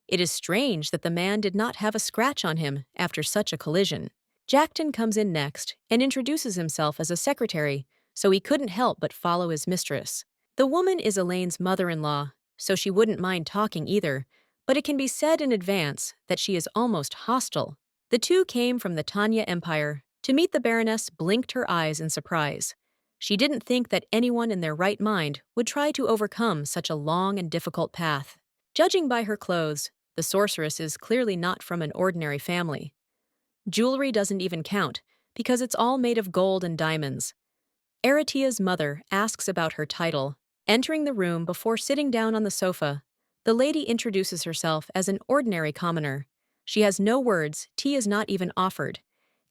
It is strange that the man did not have a scratch on him after such a collision. Jackton comes in next and introduces himself as a secretary, so he couldn't help but follow his mistress. The woman is Elaine's mother-in-law, so she wouldn't mind talking either, but it can be said in advance that she is almost hostile. The two came from the Tanya Empire. To meet the Baroness blinked her eyes in surprise. She didn't think that anyone in their right mind would try to overcome such a long and difficult path. Judging by her clothes, the sorceress is clearly not from an ordinary family. Jewelry doesn't even count, because it's all made of gold and diamonds. Aretia's mother asks about her title. Entering the room before sitting down on the sofa, the lady introduces herself as an ordinary commoner. She has no words, tea is not even offered.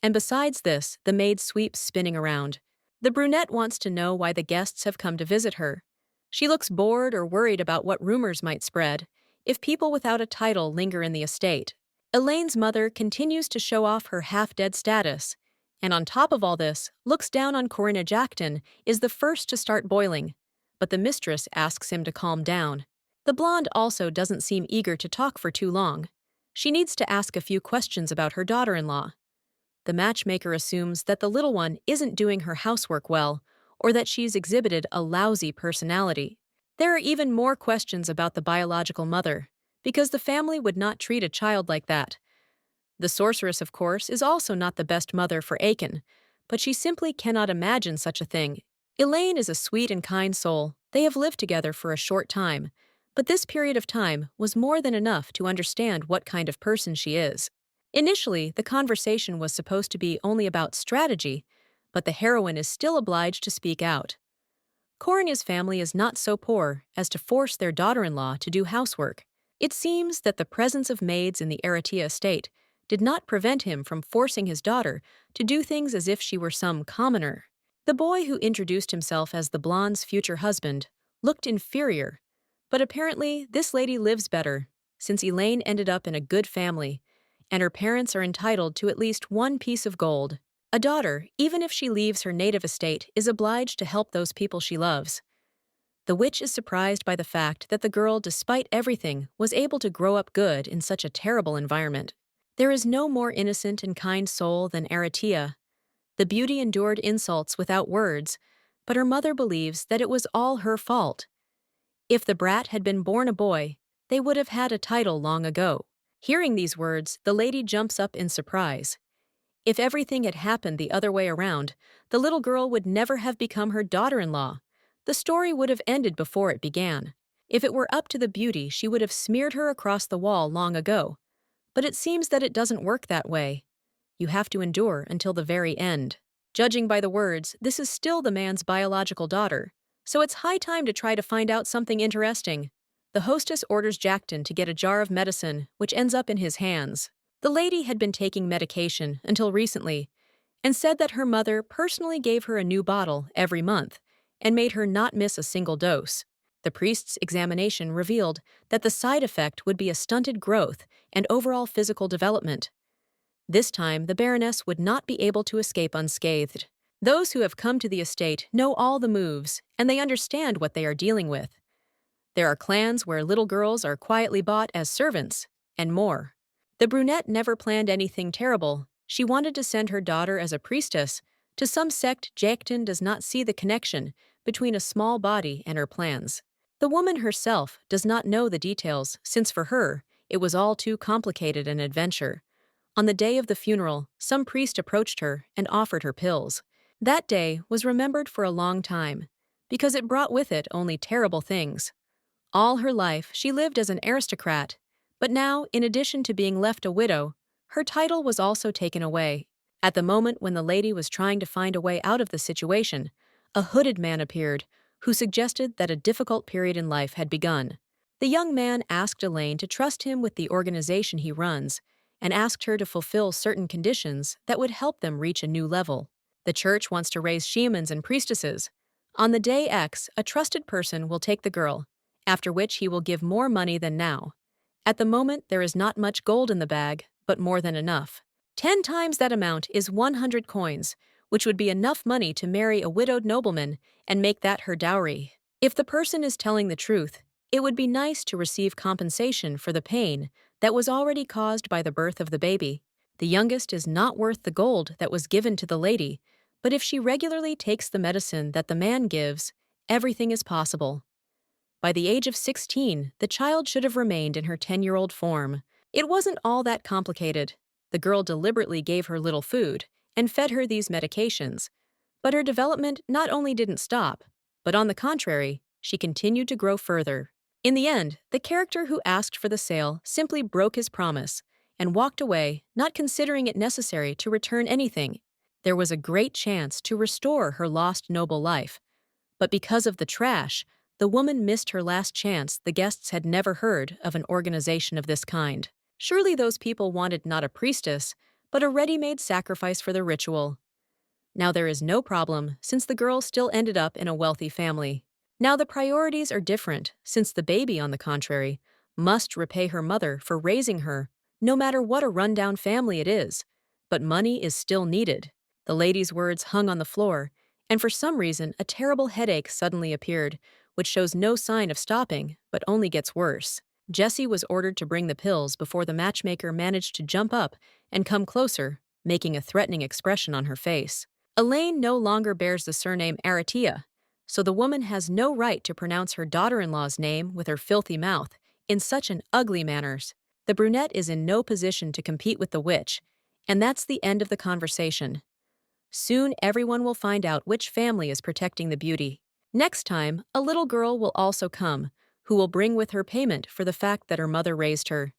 And besides this, the maid sweeps spinning around. The brunette wants to know why the guests have come to visit her. She looks bored or worried about what rumors might spread if people without a title linger in the estate. Elaine's mother continues to show off her half-dead status, and on top of all this, looks down on Corinna. Jackton is the first to start boiling, but the mistress asks him to calm down. The blonde also doesn't seem eager to talk for too long. She needs to ask a few questions about her daughter-in-law. The matchmaker assumes that the little one isn't doing her housework well, or that she's exhibited a lousy personality. There are even more questions about the biological mother, because the family would not treat a child like that. The sorceress, of course, is also not the best mother for Aiken, but she simply cannot imagine such a thing. Elaine is a sweet and kind soul. They have lived together for a short time, but this period of time was more than enough to understand what kind of person she is. Initially, the conversation was supposed to be only about strategy, but the heroine is still obliged to speak out. Corinna's family is not so poor as to force their daughter-in-law to do housework. It seems that the presence of maids in the Aretia estate did not prevent him from forcing his daughter to do things as if she were some commoner. The boy who introduced himself as the blonde's future husband looked inferior, but apparently this lady lives better, since Elaine ended up in a good family, and her parents are entitled to at least one piece of gold. A daughter, even if she leaves her native estate, is obliged to help those people she loves. The witch is surprised by the fact that the girl, despite everything, was able to grow up good in such a terrible environment. There is no more innocent and kind soul than Aretia. The beauty endured insults without words, but her mother believes that it was all her fault. If the brat had been born a boy, they would have had a title long ago. Hearing these words, the lady jumps up in surprise. If everything had happened the other way around, the little girl would never have become her daughter-in-law. the story would have ended before it began. If it were up to the beauty, she would have smeared her across the wall long ago. But it seems that it doesn't work that way. You have to endure until the very end. Judging by the words, this is still the man's biological daughter. So it's high time to try to find out something interesting. The hostess orders Jackton to get a jar of medicine, which ends up in his hands. The lady had been taking medication until recently, and said that her mother personally gave her a new bottle every month and made her not miss a single dose. The priest's examination revealed that the side effect would be a stunted growth and overall physical development. This time, the Baroness would not be able to escape unscathed. Those who have come to the estate know all the moves, and they understand what they are dealing with. There are clans where little girls are quietly bought as servants, and more. The brunette never planned anything terrible. She wanted to send her daughter as a priestess to some sect. Jackton does not see the connection between a small body and her plans. The woman herself does not know the details, since for her, it was all too complicated an adventure. On the day of the funeral, some priest approached her and offered her pills. That day was remembered for a long time, because it brought with it only terrible things. All her life, she lived as an aristocrat, but now, in addition to being left a widow, her title was also taken away. At the moment when the lady was trying to find a way out of the situation, a hooded man appeared, who suggested that a difficult period in life had begun. The young man asked Elaine to trust him with the organization he runs, and asked her to fulfill certain conditions that would help them reach a new level. The church wants to raise shamans and priestesses. On the day X, a trusted person will take the girl, after which he will give more money than now. At the moment, there is not much gold in the bag, but more than enough. 10 times that amount is 100 coins, which would be enough money to marry a widowed nobleman and make that her dowry. If the person is telling the truth, it would be nice to receive compensation for the pain that was already caused by the birth of the baby. The youngest is not worth the gold that was given to the lady, but if she regularly takes the medicine that the man gives, everything is possible. By the age of 16, the child should have remained in her 10-year-old form. It wasn't all that complicated. The girl deliberately gave her little food and fed her these medications. But her development not only didn't stop, but on the contrary, she continued to grow further. In the end, the character who asked for the sale simply broke his promise and walked away, not considering it necessary to return anything. There was a great chance to restore her lost noble life. But because of the trash, the woman missed her last chance. The guests had never heard of an organization of this kind. Surely those people wanted not a priestess, but a ready-made sacrifice for the ritual. Now there is no problem, since the girl still ended up in a wealthy family. Now the priorities are different, since the baby, on the contrary, must repay her mother for raising her, no matter what a rundown family it is. But money is still needed. The lady's words hung on the floor, and for some reason a terrible headache suddenly appeared, which shows no sign of stopping, but only gets worse. Jessie was ordered to bring the pills before the matchmaker managed to jump up and come closer, making a threatening expression on her face. Elaine no longer bears the surname Aratia, so the woman has no right to pronounce her daughter-in-law's name with her filthy mouth in such an ugly manners. The brunette is in no position to compete with the witch, and that's the end of the conversation. Soon everyone will find out which family is protecting the beauty. Next time, a little girl will also come, who will bring with her payment for the fact that her mother raised her.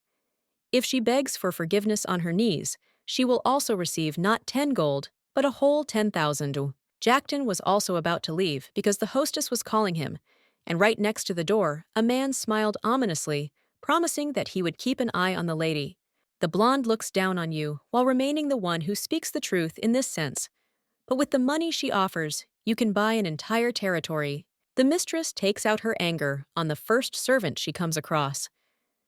If she begs for forgiveness on her knees, she will also receive not 10 gold, but a whole 10,000. Jackton was also about to leave because the hostess was calling him, and right next to the door, a man smiled ominously, promising that he would keep an eye on the lady. The blonde looks down on you while remaining the one who speaks the truth in this sense. But with the money she offers, you can buy an entire territory. The mistress takes out her anger on the first servant she comes across.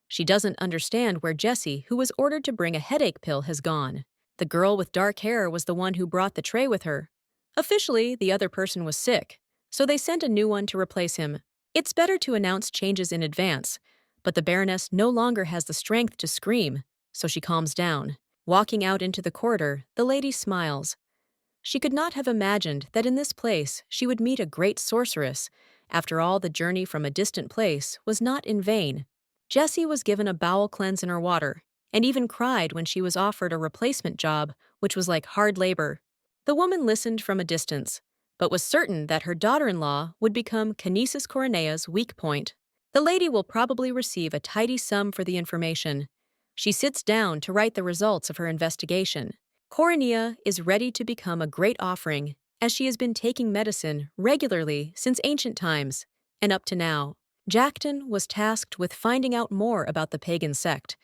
She doesn't understand where Jessie, who was ordered to bring a headache pill, has gone. The girl with dark hair was the one who brought the tray with her. Officially, the other person was sick, so they sent a new one to replace him. It's better to announce changes in advance, but the Baroness no longer has the strength to scream, so she calms down. Walking out into the corridor, the lady smiles. She could not have imagined that in this place she would meet a great sorceress. After all, the journey from a distant place was not in vain. Jessie was given a bowel cleanse in her water, and even cried when she was offered a replacement job, which was like hard labor. The woman listened from a distance, but was certain that her daughter-in-law would become Kinesis Coronea's weak point. The lady will probably receive a tidy sum for the information. She sits down to write the results of her investigation. Coronea is ready to become a great offering, as she has been taking medicine regularly since ancient times, and up to now. Jackton was tasked with finding out more about the pagan sect.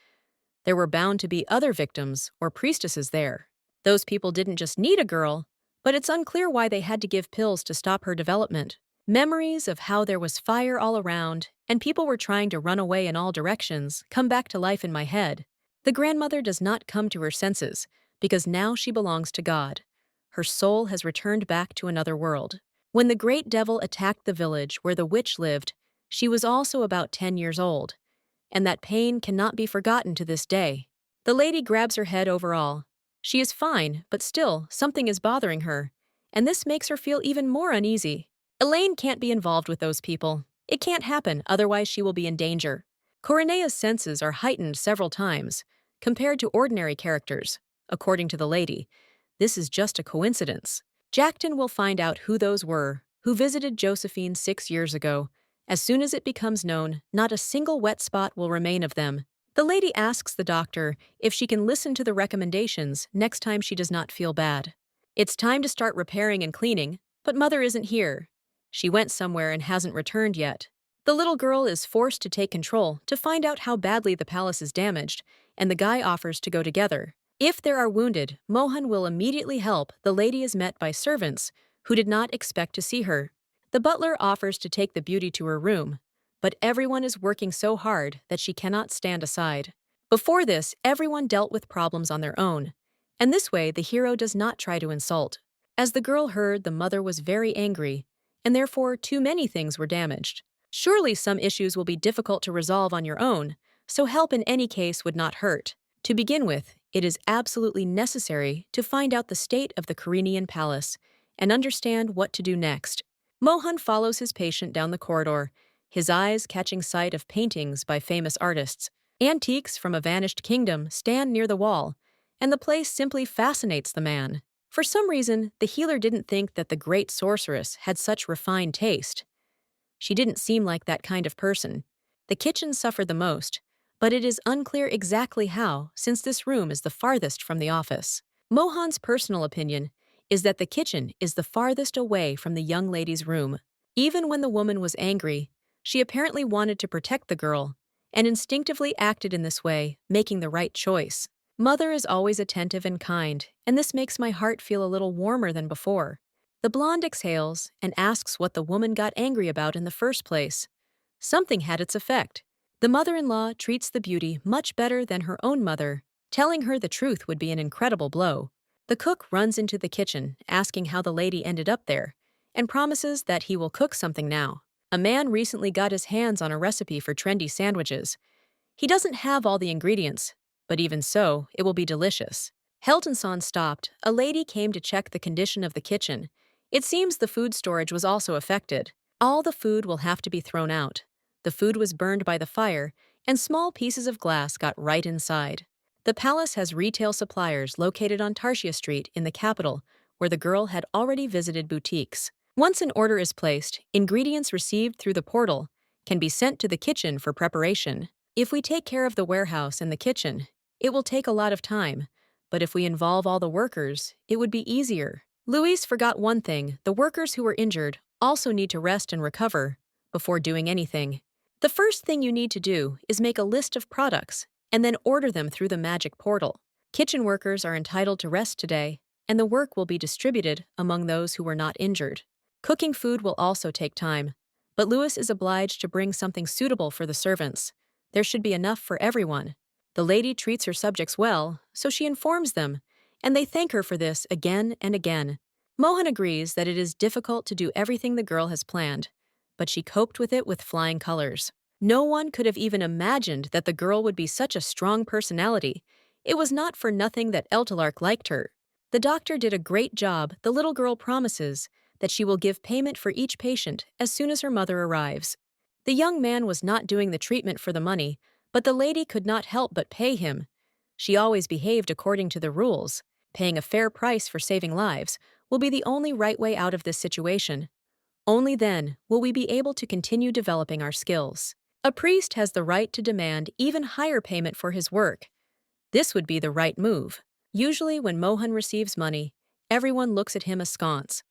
There were bound to be other victims or priestesses there. Those people didn't just need a girl, but it's unclear why they had to give pills to stop her development. Memories of how there was fire all around and people were trying to run away in all directions come back to life in my head. The grandmother does not come to her senses because now she belongs to God. Her soul has returned back to another world. When the great devil attacked the village where the witch lived, she was also about 10 years old, and that pain cannot be forgotten to this day. The lady grabs her head overall. She is fine, but still, something is bothering her, and this makes her feel even more uneasy. Elaine can't be involved with those people. It can't happen, otherwise she will be in danger. Coronea's senses are heightened several times, compared to ordinary characters. According to the lady, this is just a coincidence. Jackton will find out who those were who visited Josephine 6 years ago. As soon as it becomes known, not a single wet spot will remain of them. The lady asks the doctor if she can listen to the recommendations next time she does not feel bad. It's time to start repairing and cleaning, but Mother isn't here. She went somewhere and hasn't returned yet. The little girl is forced to take control to find out how badly the palace is damaged, and the guy offers to go together. If there are wounded, Mohan will immediately help. The lady is met by servants who did not expect to see her. The butler offers to take the beauty to her room, but everyone is working so hard that she cannot stand aside. Before this, everyone dealt with problems on their own, and this way the hero does not try to insult. As the girl heard, the mother was very angry, and therefore too many things were damaged. Surely some issues will be difficult to resolve on your own, so help in any case would not hurt. To begin with, it is absolutely necessary to find out the state of the Corinian palace and understand what to do next. Mohan follows his patient down the corridor, his eyes catching sight of paintings by famous artists. Antiques from a vanished kingdom stand near the wall, and the place simply fascinates the man. For some reason, the healer didn't think that the great sorceress had such refined taste. She didn't seem like that kind of person. The kitchen suffered the most, but it is unclear exactly how, since this room is the farthest from the office. Mohan's personal opinion is that the kitchen is the farthest away from the young lady's room. Even when the woman was angry, she apparently wanted to protect the girl, and instinctively acted in this way, making the right choice. Mother is always attentive and kind, and this makes my heart feel a little warmer than before. The blonde exhales and asks what the woman got angry about in the first place. Something had its effect. The mother-in-law treats the beauty much better than her own mother. Telling her the truth would be an incredible blow. The cook runs into the kitchen, asking how the lady ended up there, and promises that he will cook something now. A man recently got his hands on a recipe for trendy sandwiches. He doesn't have all the ingredients, but even so, it will be delicious. Heltonson stopped. A lady came to check the condition of the kitchen. It seems the food storage was also affected. All the food will have to be thrown out. The food was burned by the fire, and small pieces of glass got right inside. The palace has retail suppliers located on Tarsia Street in the capital, where the girl had already visited boutiques. Once an order is placed, ingredients received through the portal can be sent to the kitchen for preparation. If we take care of the warehouse and the kitchen, it will take a lot of time, but if we involve all the workers, it would be easier. Luis forgot one thing: the workers who were injured also need to rest and recover before doing anything. The first thing you need to do is make a list of products and then order them through the magic portal. Kitchen workers are entitled to rest today, and the work will be distributed among those who were not injured. Cooking food will also take time, but Luis is obliged to bring something suitable for the servants. There should be enough for everyone. The lady treats her subjects well, so she informs them, and they thank her for this again and again. Mohan agrees that it is difficult to do everything the girl has planned, but she coped with it with flying colors. No one could have even imagined that the girl would be such a strong personality. It was not for nothing that Eltalark liked her. The doctor did a great job. The little girl promises that she will give payment for each patient as soon as her mother arrives. The young man was not doing the treatment for the money, but the lady could not help but pay him. She always behaved according to the rules, paying a fair price for saving lives, will be the only right way out of this situation. Only then will we be able to continue developing our skills. A priest has the right to demand even higher payment for his work. This would be the right move. Usually, when Mohan receives money, everyone looks at him askance.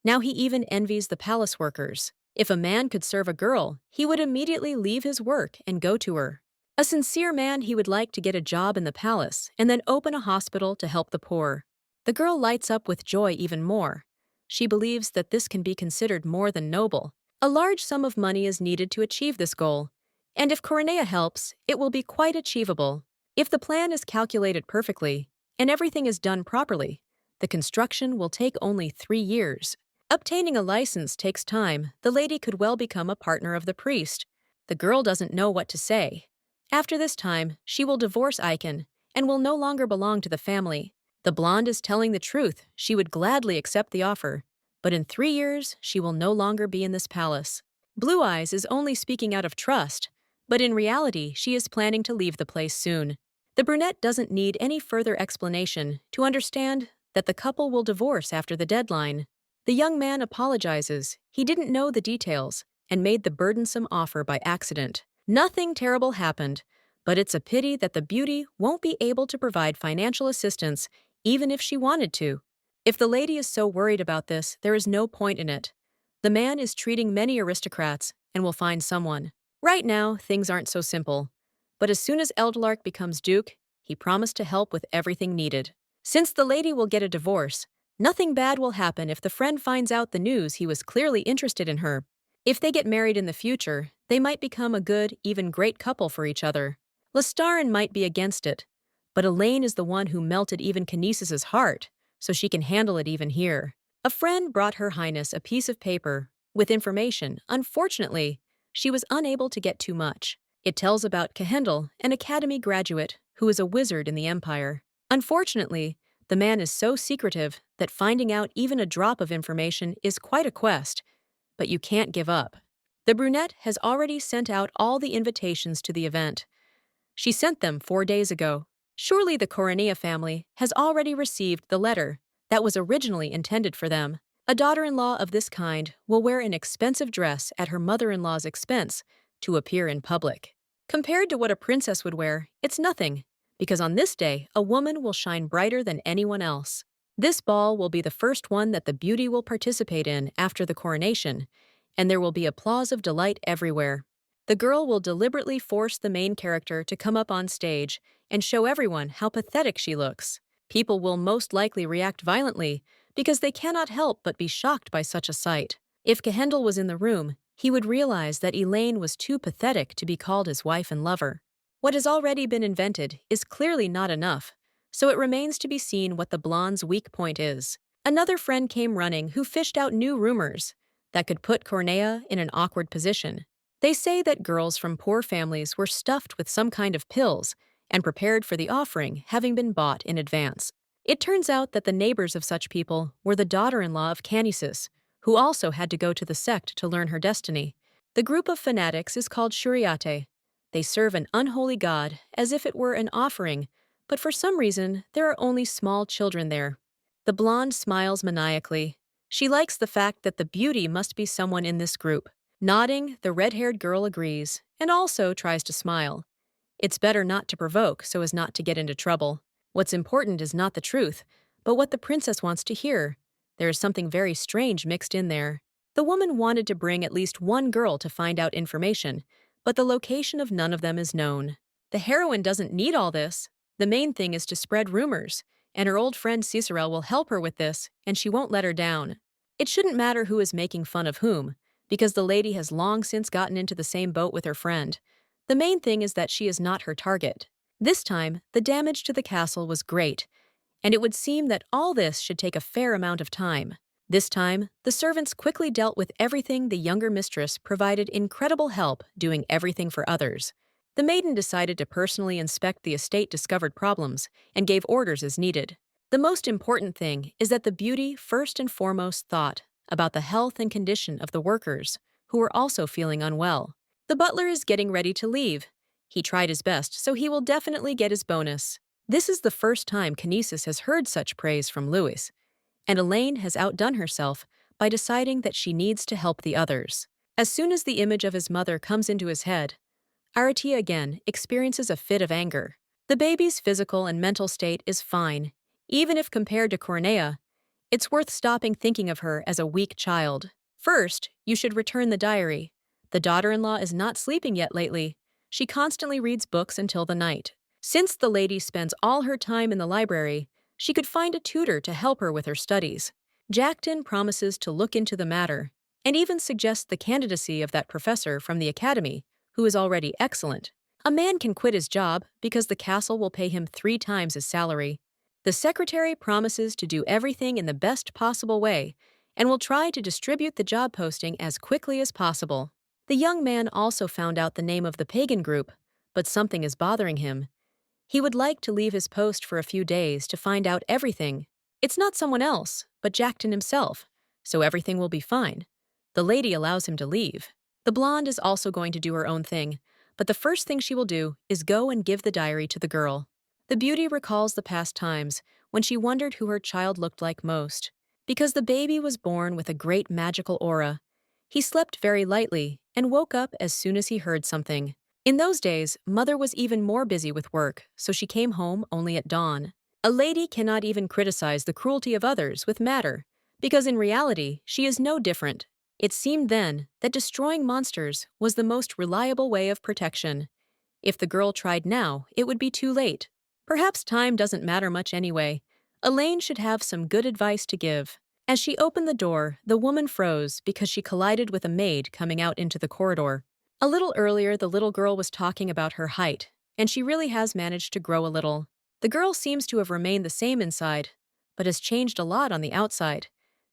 Now he even envies the palace workers. If a man could serve a girl, he would immediately leave his work and go to her. A sincere man, he would like to get a job in the palace and then open a hospital to help the poor. The girl lights up with joy even more. She believes that this can be considered more than noble. A large sum of money is needed to achieve this goal, and if Coronea helps, it will be quite achievable. If the plan is calculated perfectly and everything is done properly, the construction will take only 3 years. Obtaining a license takes time. The lady could well become a partner of the priest. The girl doesn't know what to say. After this time, she will divorce Aiken and will no longer belong to the family. The blonde is telling the truth. She would gladly accept the offer. But in 3 years, she will no longer be in this palace. Blue Eyes is only speaking out of trust, but in reality, she is planning to leave the place soon. The brunette doesn't need any further explanation to understand that the couple will divorce after the deadline. The young man apologizes. He didn't know the details and made the burdensome offer by accident. Nothing terrible happened, but it's a pity that the beauty won't be able to provide financial assistance even if she wanted to. If the lady is so worried about this, there is no point in it. The man is treating many aristocrats and will find someone. Right now, things aren't so simple. But as soon as Eldelark becomes duke, he promised to help with everything needed. Since the lady will get a divorce, nothing bad will happen if the friend finds out the news he was clearly interested in her. If they get married in the future, they might become a good, even great couple for each other. Lestaren might be against it, but Elaine is the one who melted even Kinesis' heart, so she can handle it even here. A friend brought Her Highness a piece of paper with information. Unfortunately, she was unable to get too much. It tells about Kehendel, an academy graduate who is a wizard in the Empire. Unfortunately, the man is so secretive that finding out even a drop of information is quite a quest, but you can't give up. The brunette has already sent out all the invitations to the event. She sent them 4 days ago. Surely the Coronea family has already received the letter that was originally intended for them. A daughter-in-law of this kind will wear an expensive dress at her mother-in-law's expense to appear in public. Compared to what a princess would wear, it's nothing, because on this day, a woman will shine brighter than anyone else. This ball will be the first one that the beauty will participate in after the coronation, and there will be applause of delight everywhere. The girl will deliberately force the main character to come up on stage and show everyone how pathetic she looks. People will most likely react violently because they cannot help but be shocked by such a sight. If Kehendel was in the room, he would realize that Elaine was too pathetic to be called his wife and lover. What has already been invented is clearly not enough, so it remains to be seen what the blonde's weak point is. Another friend came running who fished out new rumors that could put Cornea in an awkward position. They say that girls from poor families were stuffed with some kind of pills and prepared for the offering, having been bought in advance. It turns out that the neighbors of such people were the daughter-in-law of Kinesis, who also had to go to the sect to learn her destiny. The group of fanatics is called Shuriate. They serve an unholy god as if it were an offering, but for some reason, there are only small children there. The blonde smiles maniacally. She likes the fact that the beauty must be someone in this group. Nodding, the red-haired girl agrees, and also tries to smile. It's better not to provoke so as not to get into trouble. What's important is not the truth, but what the princess wants to hear. There is something very strange mixed in there. The woman wanted to bring at least one girl to find out information, but the location of none of them is known. The heroine doesn't need all this. The main thing is to spread rumors, and her old friend Cicerel will help her with this, and she won't let her down. It shouldn't matter who is making fun of whom, because the lady has long since gotten into the same boat with her friend. The main thing is that she is not her target. This time, the damage to the castle was great, and it would seem that all this should take a fair amount of time. This time, the servants quickly dealt with everything. The younger mistress provided incredible help doing everything for others. The maiden decided to personally inspect the estate, discovered problems, and gave orders as needed. The most important thing is that the beauty first and foremost thought about the health and condition of the workers, who were also feeling unwell. The butler is getting ready to leave. He tried his best, so he will definitely get his bonus. This is the first time Kinesis has heard such praise from Louis, and Elaine has outdone herself by deciding that she needs to help the others. As soon as the image of his mother comes into his head, Aratia again experiences a fit of anger. The baby's physical and mental state is fine. Even if compared to Cornea, it's worth stopping thinking of her as a weak child. First, you should return the diary. The daughter-in-law is not sleeping yet lately. She constantly reads books until the night. Since the lady spends all her time in the library, she could find a tutor to help her with her studies. Jackton promises to look into the matter, and even suggests the candidacy of that professor from the academy, who is already excellent. A man can quit his job because the castle will pay him 3 times his salary. The secretary promises to do everything in the best possible way and will try to distribute the job posting as quickly as possible. The young man also found out the name of the pagan group, but something is bothering him. He would like to leave his post for a few days to find out everything. It's not someone else, but Jackton himself, so everything will be fine. The lady allows him to leave. The blonde is also going to do her own thing, but the first thing she will do is go and give the diary to the girl. The beauty recalls the past times when she wondered who her child looked like most. Because the baby was born with a great magical aura, he slept very lightly and woke up as soon as he heard something. In those days, Mother was even more busy with work, so she came home only at dawn. A lady cannot even criticize the cruelty of others with matter, because in reality, she is no different. It seemed then that destroying monsters was the most reliable way of protection. If the girl tried now, it would be too late. Perhaps time doesn't matter much anyway. Elaine should have some good advice to give. As she opened the door, the woman froze because she collided with a maid coming out into the corridor. A little earlier, the little girl was talking about her height, and she really has managed to grow a little. The girl seems to have remained the same inside, but has changed a lot on the outside.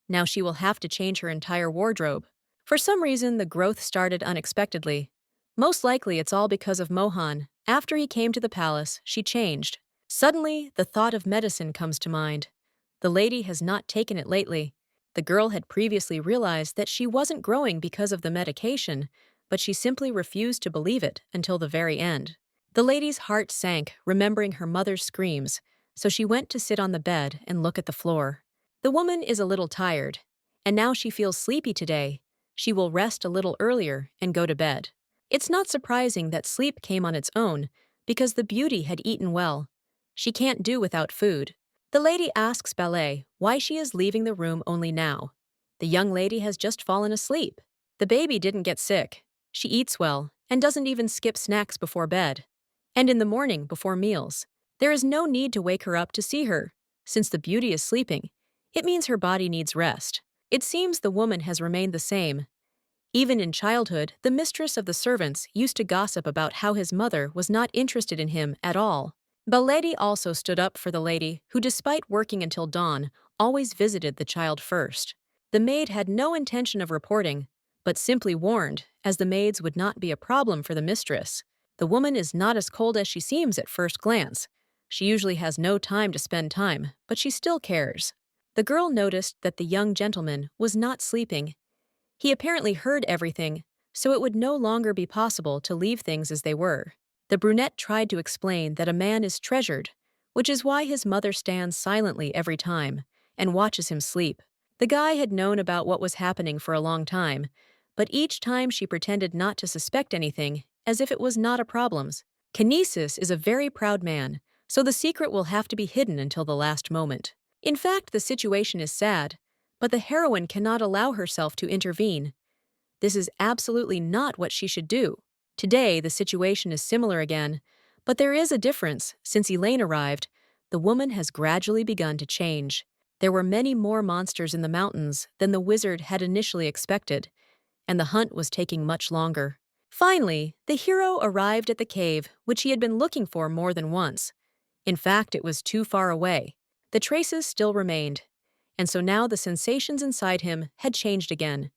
Now she will have to change her entire wardrobe. For some reason, the growth started unexpectedly. Most likely it's all because of Mohan. After he came to the palace, she changed. Suddenly, the thought of medicine comes to mind. The lady has not taken it lately. The girl had previously realized that she wasn't growing because of the medication, but she simply refused to believe it until the very end. The lady's heart sank, remembering her mother's screams, so she went to sit on the bed and look at the floor. The woman is a little tired, and now she feels sleepy today. She will rest a little earlier and go to bed. It's not surprising that sleep came on its own, because the beauty had eaten well. She can't do without food. The lady asks Ballet why she is leaving the room only now. The young lady has just fallen asleep. The baby didn't get sick. She eats well and doesn't even skip snacks before bed. And in the morning before meals. There is no need to wake her up to see her. Since the beauty is sleeping, it means her body needs rest. It seems the woman has remained the same. Even in childhood, the mistress of the servants used to gossip about how his mother was not interested in him at all. Baledi also stood up for the lady who, despite working until dawn, always visited the child first. The maid had no intention of reporting, but simply warned, as the maids would not be a problem for the mistress. The woman is not as cold as she seems at first glance. She usually has no time to spend time, but she still cares. The girl noticed that the young gentleman was not sleeping. He apparently heard everything, so it would no longer be possible to leave things as they were. The brunette tried to explain that a man is treasured, which is why his mother stands silently every time and watches him sleep. The guy had known about what was happening for a long time, but each time she pretended not to suspect anything, as if it was not a problem. Kinesis is a very proud man, so the secret will have to be hidden until the last moment. In fact, the situation is sad, but the heroine cannot allow herself to intervene. This is absolutely not what she should do. Today, the situation is similar again, but there is a difference. Since Elaine arrived, the woman has gradually begun to change. There were many more monsters in the mountains than the wizard had initially expected, and the hunt was taking much longer. Finally, the hero arrived at the cave, which he had been looking for more than once. In fact, it was too far away. The traces still remained, and so now the sensations inside him had changed again.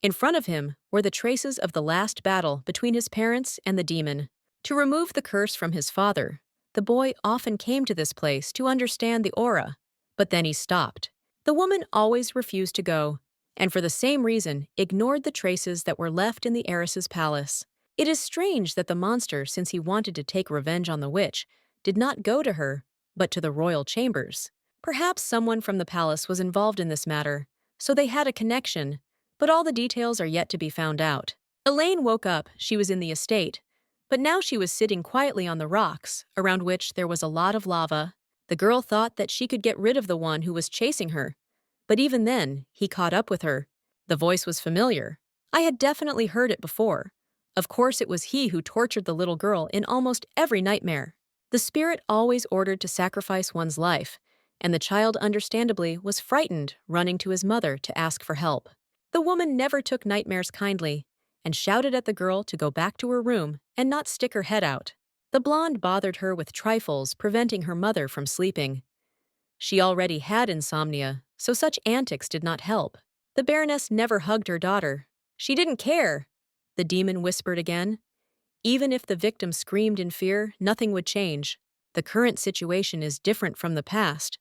In front of him were the traces of the last battle between his parents and the demon. To remove the curse from his father, the boy often came to this place to understand the aura, but then he stopped. The woman always refused to go, and for the same reason ignored the traces that were left in the heiress's palace. It is strange that the monster, since he wanted to take revenge on the witch, did not go to her, but to the royal chambers. Perhaps someone from the palace was involved in this matter, so they had a connection, but all the details are yet to be found out. Elaine woke up, she was in the estate, but now she was sitting quietly on the rocks, around which there was a lot of lava. The girl thought that she could get rid of the one who was chasing her, but even then, he caught up with her. The voice was familiar. I had definitely heard it before. Of course, it was he who tortured the little girl in almost every nightmare. The spirit always ordered to sacrifice one's life, and the child understandably was frightened, running to his mother to ask for help. The woman never took nightmares kindly, and shouted at the girl to go back to her room and not stick her head out. The blonde bothered her with trifles, preventing her mother from sleeping. She already had insomnia, so such antics did not help. The Baroness never hugged her daughter. She didn't care, the demon whispered again. Even if the victim screamed in fear, nothing would change. The current situation is different from the past.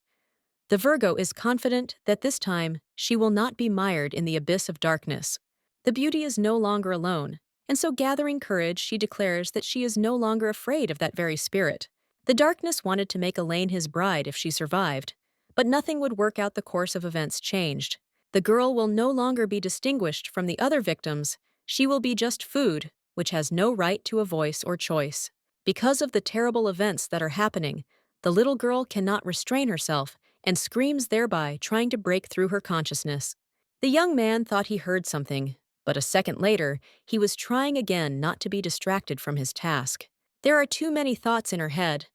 The Virgo is confident that this time she will not be mired in the abyss of darkness. The beauty is no longer alone, and so gathering courage, she declares that she is no longer afraid of that very spirit. The darkness wanted to make Elaine his bride if she survived, but nothing would work out. The course of events changed. The girl will no longer be distinguished from the other victims. She will be just food, which has no right to a voice or choice. Because of the terrible events that are happening, the little girl cannot restrain herself and screams, thereby trying to break through her consciousness. The young man thought he heard something, but a second later, he was trying again not to be distracted from his task. There are too many thoughts in her head.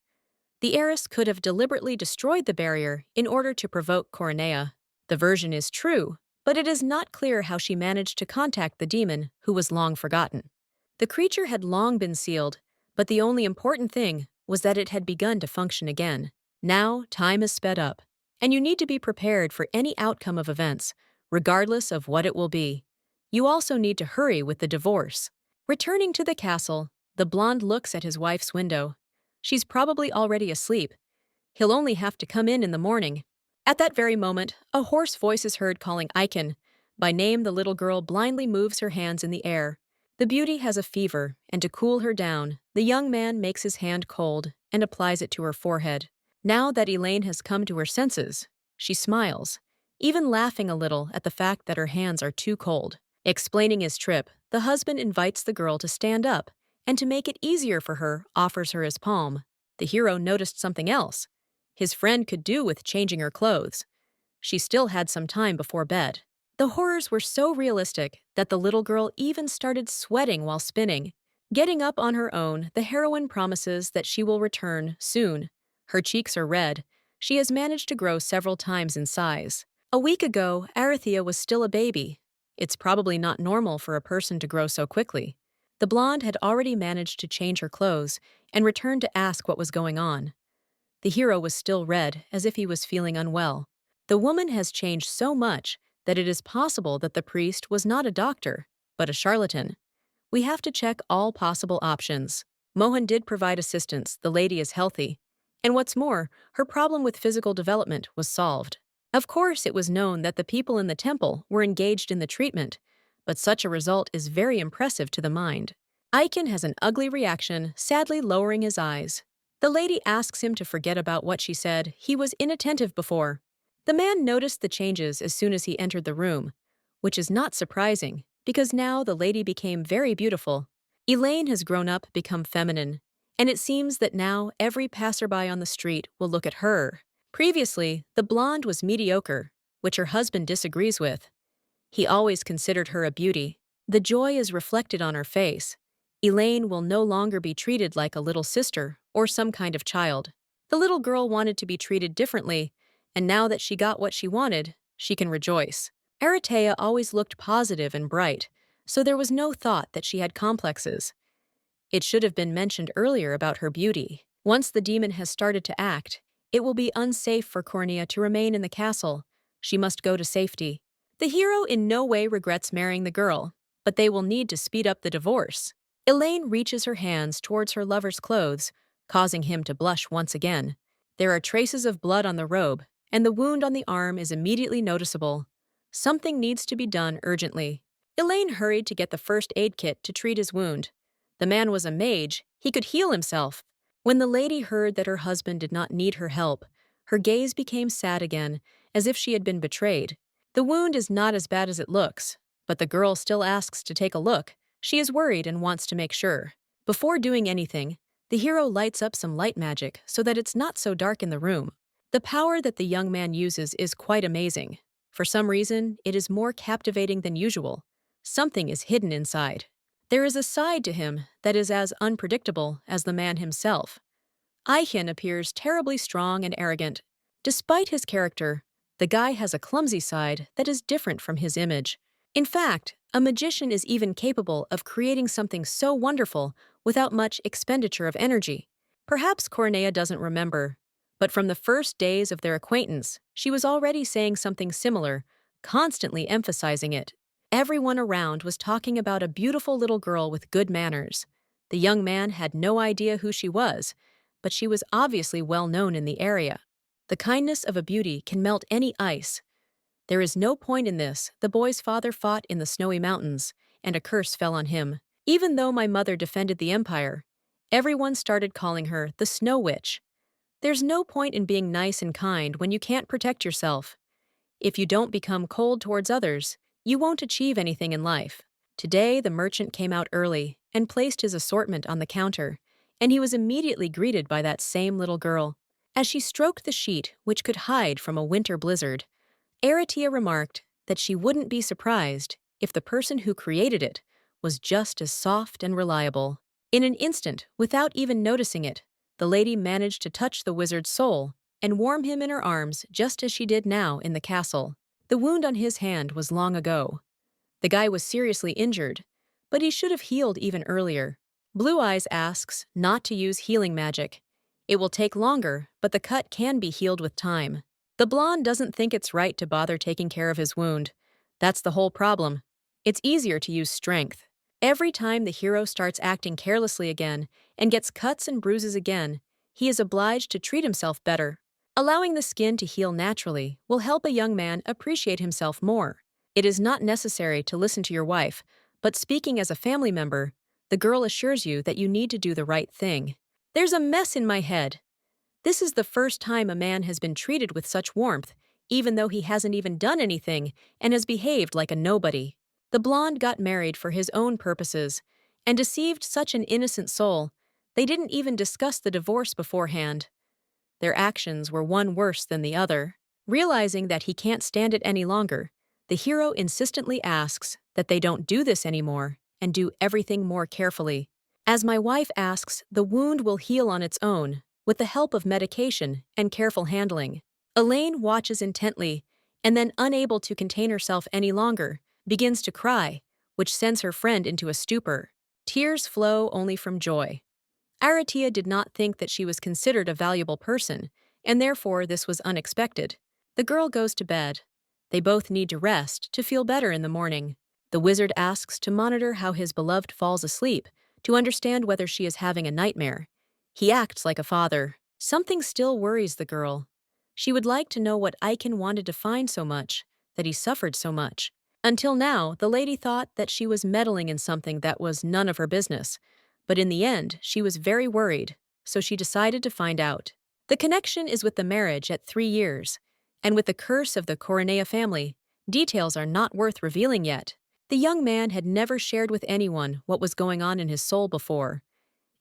The heiress could have deliberately destroyed the barrier in order to provoke Coronea. The version is true, but it is not clear how she managed to contact the demon, who was long forgotten. The creature had long been sealed, but the only important thing was that it had begun to function again. Now, time is sped up, and you need to be prepared for any outcome of events, regardless of what it will be. You also need to hurry with the divorce. Returning to the castle, the blonde looks at his wife's window. She's probably already asleep. He'll only have to come in the morning. At that very moment, a hoarse voice is heard calling Aiken. By name, the little girl blindly moves her hands in the air. The beauty has a fever, and to cool her down, the young man makes his hand cold and applies it to her forehead. Now that Elaine has come to her senses, she smiles, even laughing a little at the fact that her hands are too cold. Explaining his trip, the husband invites the girl to stand up, and to make it easier for her, offers her his palm. The hero noticed something else. His friend could do with changing her clothes. She still had some time before bed. The horrors were so realistic that the little girl even started sweating while spinning. Getting up on her own, the heroine promises that she will return soon. Her cheeks are red. She has managed to grow several times in size. A week ago, Arathea was still a baby. It's probably not normal for a person to grow so quickly. The blonde had already managed to change her clothes and returned to ask what was going on. The hero was still red, as if he was feeling unwell. The woman has changed so much that it is possible that the priest was not a doctor, but a charlatan. We have to check all possible options. Mohan did provide assistance. The lady is healthy. And what's more, her problem with physical development was solved. Of course, it was known that the people in the temple were engaged in the treatment, but such a result is very impressive to the mind. Aiken has an ugly reaction, sadly lowering his eyes. The lady asks him to forget about what she said. He was inattentive before. The man noticed the changes as soon as he entered the room, which is not surprising, because now the lady became very beautiful. Elaine has grown up, become feminine, and it seems that now every passerby on the street will look at her. Previously, the blonde was mediocre, which her husband disagrees with. He always considered her a beauty. The joy is reflected on her face. Elaine will no longer be treated like a little sister or some kind of child. The little girl wanted to be treated differently, and now that she got what she wanted, she can rejoice. Aratea always looked positive and bright, so there was no thought that she had complexes. It should have been mentioned earlier about her beauty. Once the demon has started to act, it will be unsafe for Cornea to remain in the castle. She must go to safety. The hero in no way regrets marrying the girl, but they will need to speed up the divorce. Elaine reaches her hands towards her lover's clothes, causing him to blush once again. There are traces of blood on the robe, and the wound on the arm is immediately noticeable. Something needs to be done urgently. Elaine hurried to get the first aid kit to treat his wound. The man was a mage. He could heal himself. When the lady heard that her husband did not need her help, Her gaze became sad again, as if she had been betrayed. The wound is not as bad as it looks, but the girl still asks to take a look. She is worried and wants to make sure. Before doing anything, the hero lights up some light magic so that it's not so dark in the room. The power that the young man uses is quite amazing. For some reason, it is more captivating than usual. Something is hidden inside. There is a side to him that is as unpredictable as the man himself. Aichen appears terribly strong and arrogant. Despite his character, the guy has a clumsy side that is different from his image. In fact, a magician is even capable of creating something so wonderful without much expenditure of energy. Perhaps Cornea doesn't remember, but from the first days of their acquaintance, she was already saying something similar, constantly emphasizing it. Everyone around was talking about a beautiful little girl with good manners. The young man had no idea who she was, but she was obviously well known in the area. The kindness of a beauty can melt any ice. There is no point in this. The boy's father fought in the snowy mountains, and a curse fell on him. Even though my mother defended the empire, everyone started calling her the Snow Witch. There's no point in being nice and kind when you can't protect yourself. If you don't become cold towards others, you won't achieve anything in life. Today, the merchant came out early and placed his assortment on the counter, and he was immediately greeted by that same little girl. As she stroked the sheet which could hide from a winter blizzard, Aratia remarked that she wouldn't be surprised if the person who created it was just as soft and reliable. In an instant, without even noticing it, the lady managed to touch the wizard's soul and warm him in her arms just as she did now in the castle. The wound on his hand was long ago. The guy was seriously injured, but he should have healed even earlier. Blue Eyes asks not to use healing magic. It will take longer, but the cut can be healed with time. The blonde doesn't think it's right to bother taking care of his wound. That's the whole problem. It's easier to use strength. Every time the hero starts acting carelessly again and gets cuts and bruises again, he is obliged to treat himself better. Allowing the skin to heal naturally will help a young man appreciate himself more. It is not necessary to listen to your wife, but speaking as a family member, the girl assures you that you need to do the right thing. There's a mess in my head. This is the first time a man has been treated with such warmth, even though he hasn't even done anything and has behaved like a nobody. The blonde got married for his own purposes and deceived such an innocent soul. They didn't even discuss the divorce beforehand. Their actions were one worse than the other. Realizing that he can't stand it any longer, the hero insistently asks that they don't do this anymore and do everything more carefully. As my wife asks, the wound will heal on its own, with the help of medication and careful handling. Elaine watches intently, and then, unable to contain herself any longer, begins to cry, which sends her friend into a stupor. Tears flow only from joy. Aratia did not think that she was considered a valuable person, and therefore this was unexpected. The girl goes to bed. They both need to rest to feel better in the morning. The wizard asks to monitor how his beloved falls asleep, to understand whether she is having a nightmare. He acts like a father. Something still worries the girl. She would like to know what Aichen wanted to find so much, that he suffered so much. Until now, the lady thought that she was meddling in something that was none of her business, but in the end, she was very worried, so she decided to find out. The connection is with the marriage at 3 years, and with the curse of the Cornea family, details are not worth revealing yet. The young man had never shared with anyone what was going on in his soul before,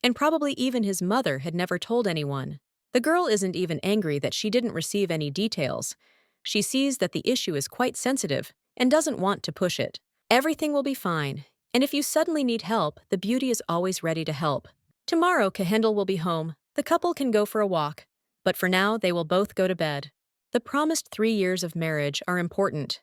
and probably even his mother had never told anyone. The girl isn't even angry that she didn't receive any details. She sees that the issue is quite sensitive and doesn't want to push it. Everything will be fine, and if you suddenly need help, the beauty is always ready to help. Tomorrow, Kehendel will be home. The couple can go for a walk, but for now, they will both go to bed. The promised 3 years of marriage are important.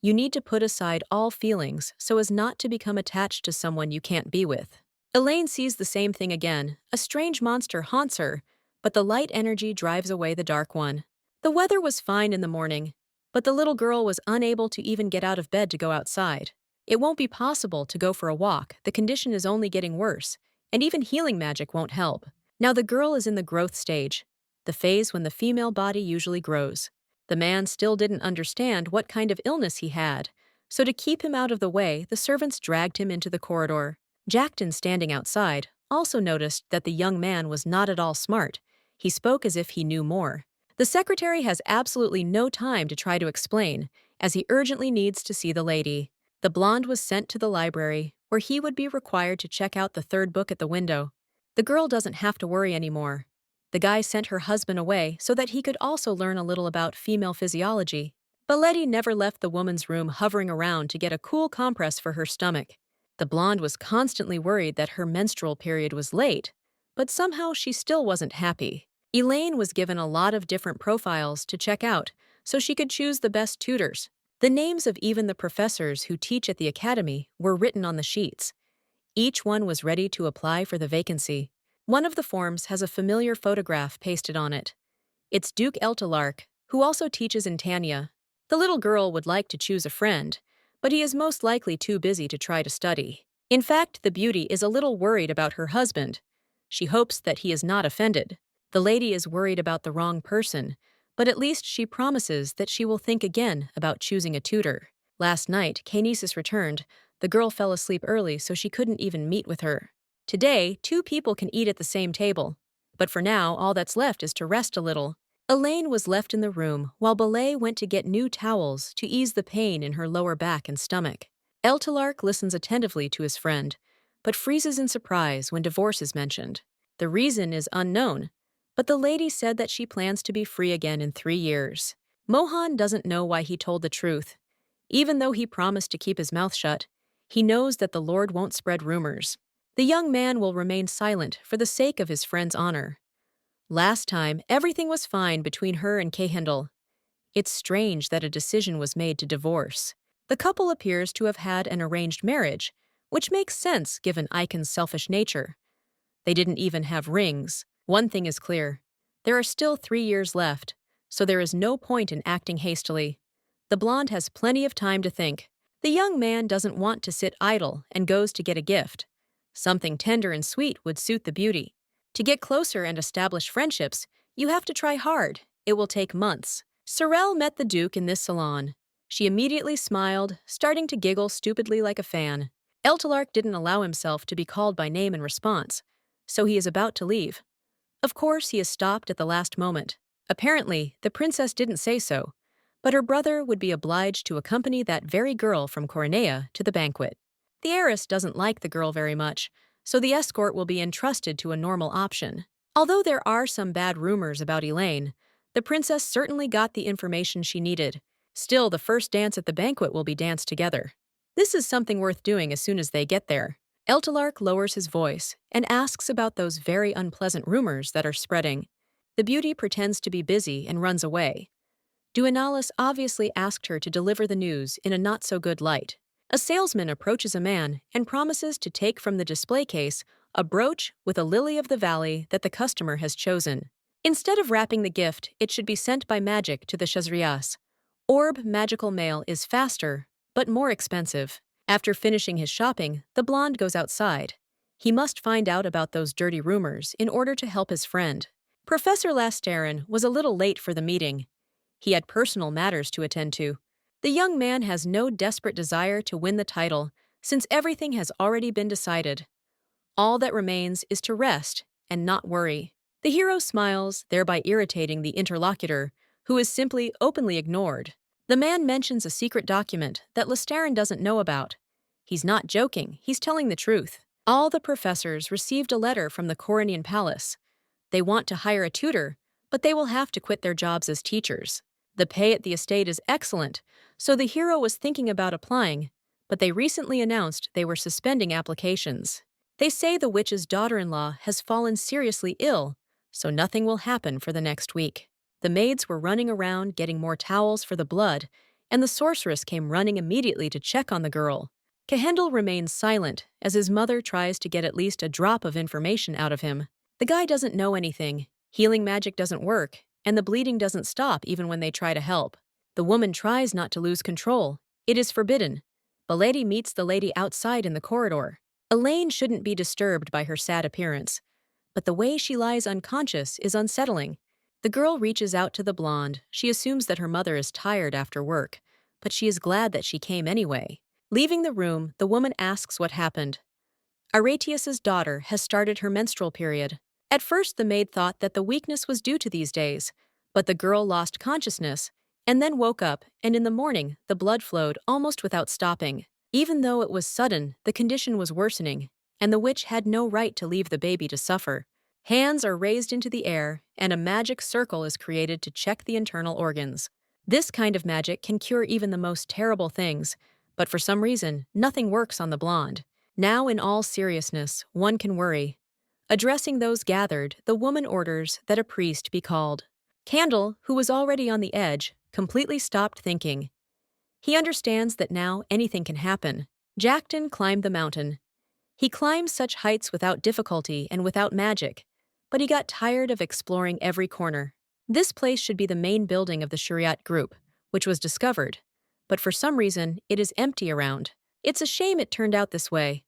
You need to put aside all feelings so as not to become attached to someone you can't be with. Elaine sees the same thing again. A strange monster haunts her, but the light energy drives away the dark one. The weather was fine in the morning, but the little girl was unable to even get out of bed to go outside. It won't be possible to go for a walk. The condition is only getting worse, and even healing magic won't help. Now the girl is in the growth stage, the phase when the female body usually grows. The man still didn't understand what kind of illness he had, so to keep him out of the way, the servants dragged him into the corridor. Jackton, standing outside, also noticed that the young man was not at all smart. He spoke as if he knew more. The secretary has absolutely no time to try to explain, as he urgently needs to see the lady. The blonde was sent to the library, where he would be required to check out the third book at the window. The girl doesn't have to worry anymore. The guy sent her husband away so that he could also learn a little about female physiology. Balletti never left the woman's room hovering around to get a cool compress for her stomach. The blonde was constantly worried that her menstrual period was late, but somehow she still wasn't happy. Elaine was given a lot of different profiles to check out so she could choose the best tutors. The names of even the professors who teach at the academy were written on the sheets. Each one was ready to apply for the vacancy. One of the forms has a familiar photograph pasted on it. It's Duke Eltelark, who also teaches in Tanya. The little girl would like to choose a friend, but he is most likely too busy to try to study. In fact, the beauty is a little worried about her husband. She hopes that he is not offended. The lady is worried about the wrong person, but at least she promises that she will think again about choosing a tutor. Last night, Kinesis returned. The girl fell asleep early, so she couldn't even meet with her. Today, 2 people can eat at the same table. But for now, all that's left is to rest a little. Elaine was left in the room while Ballet went to get new towels to ease the pain in her lower back and stomach. Eltelark listens attentively to his friend, but freezes in surprise when divorce is mentioned. The reason is unknown, but the lady said that she plans to be free again in 3 years. Mohan doesn't know why he told the truth. Even though he promised to keep his mouth shut, he knows that the Lord won't spread rumors. The young man will remain silent for the sake of his friend's honor. Last time, everything was fine between her and Cahendel. It's strange that a decision was made to divorce. The couple appears to have had an arranged marriage, which makes sense given Icon's selfish nature. They didn't even have rings. One thing is clear. There are still 3 years left, so there is no point in acting hastily. The blonde has plenty of time to think. The young man doesn't want to sit idle and goes to get a gift. Something tender and sweet would suit the beauty. To get closer and establish friendships, you have to try hard. It will take months. Sorel met the Duke in this salon. She immediately smiled, starting to giggle stupidly like a fan. Eltelark didn't allow himself to be called by name in response, so he is about to leave. Of course, he is stopped at the last moment. Apparently, the princess didn't say so, but her brother would be obliged to accompany that very girl from Coronea to the banquet. The heiress doesn't like the girl very much, so the escort will be entrusted to a normal option. Although there are some bad rumors about Elaine, the princess certainly got the information she needed. Still, the first dance at the banquet will be danced together. This is something worth doing as soon as they get there. Eltelark lowers his voice and asks about those very unpleasant rumors that are spreading. The beauty pretends to be busy and runs away. Duenalis obviously asked her to deliver the news in a not-so-good light. A salesman approaches a man and promises to take from the display case a brooch with a lily of the valley that the customer has chosen. Instead of wrapping the gift, it should be sent by magic to the Chazrias. Orb magical mail is faster, but more expensive. After finishing his shopping, the blonde goes outside. He must find out about those dirty rumors in order to help his friend. Professor Lasterin was a little late for the meeting. He had personal matters to attend to. The young man has no desperate desire to win the title, since everything has already been decided. All that remains is to rest and not worry. The hero smiles, thereby irritating the interlocutor, who is simply openly ignored. The man mentions a secret document that Lasterin doesn't know about. He's not joking, he's telling the truth. All the professors received a letter from the Coronian Palace. They want to hire a tutor, but they will have to quit their jobs as teachers. The pay at the estate is excellent, so the hero was thinking about applying, but they recently announced they were suspending applications. They say the witch's daughter-in-law has fallen seriously ill, so nothing will happen for the next week. The maids were running around getting more towels for the blood, and the sorceress came running immediately to check on the girl. Cahendel remains silent as his mother tries to get at least a drop of information out of him. The guy doesn't know anything. Healing magic doesn't work, and the bleeding doesn't stop even when they try to help. The woman tries not to lose control. It is forbidden. Balletti meets the lady outside in the corridor. Elaine shouldn't be disturbed by her sad appearance, but the way she lies unconscious is unsettling. The girl reaches out to the blonde. She assumes that her mother is tired after work, but she is glad that she came anyway. Leaving the room, the woman asks what happened. Aretius's daughter has started her menstrual period. At first, the maid thought that the weakness was due to these days, But the girl lost consciousness and then woke up, and in the morning, the blood flowed almost without stopping. Even though it was sudden, the condition was worsening, and the witch had no right to leave the baby to suffer. Hands are raised into the air, and a magic circle is created to check the internal organs. This kind of magic can cure even the most terrible things, but for some reason, nothing works on the blonde. Now, in all seriousness, one can worry. Addressing those gathered, the woman orders that a priest be called. Candle, who was already on the edge, completely stopped thinking. He understands that now anything can happen. Jackton climbed the mountain. He climbed such heights without difficulty and without magic, but he got tired of exploring every corner. This place should be the main building of the Shariat group, which was discovered, but for some reason it is empty around. It's a shame it turned out this way.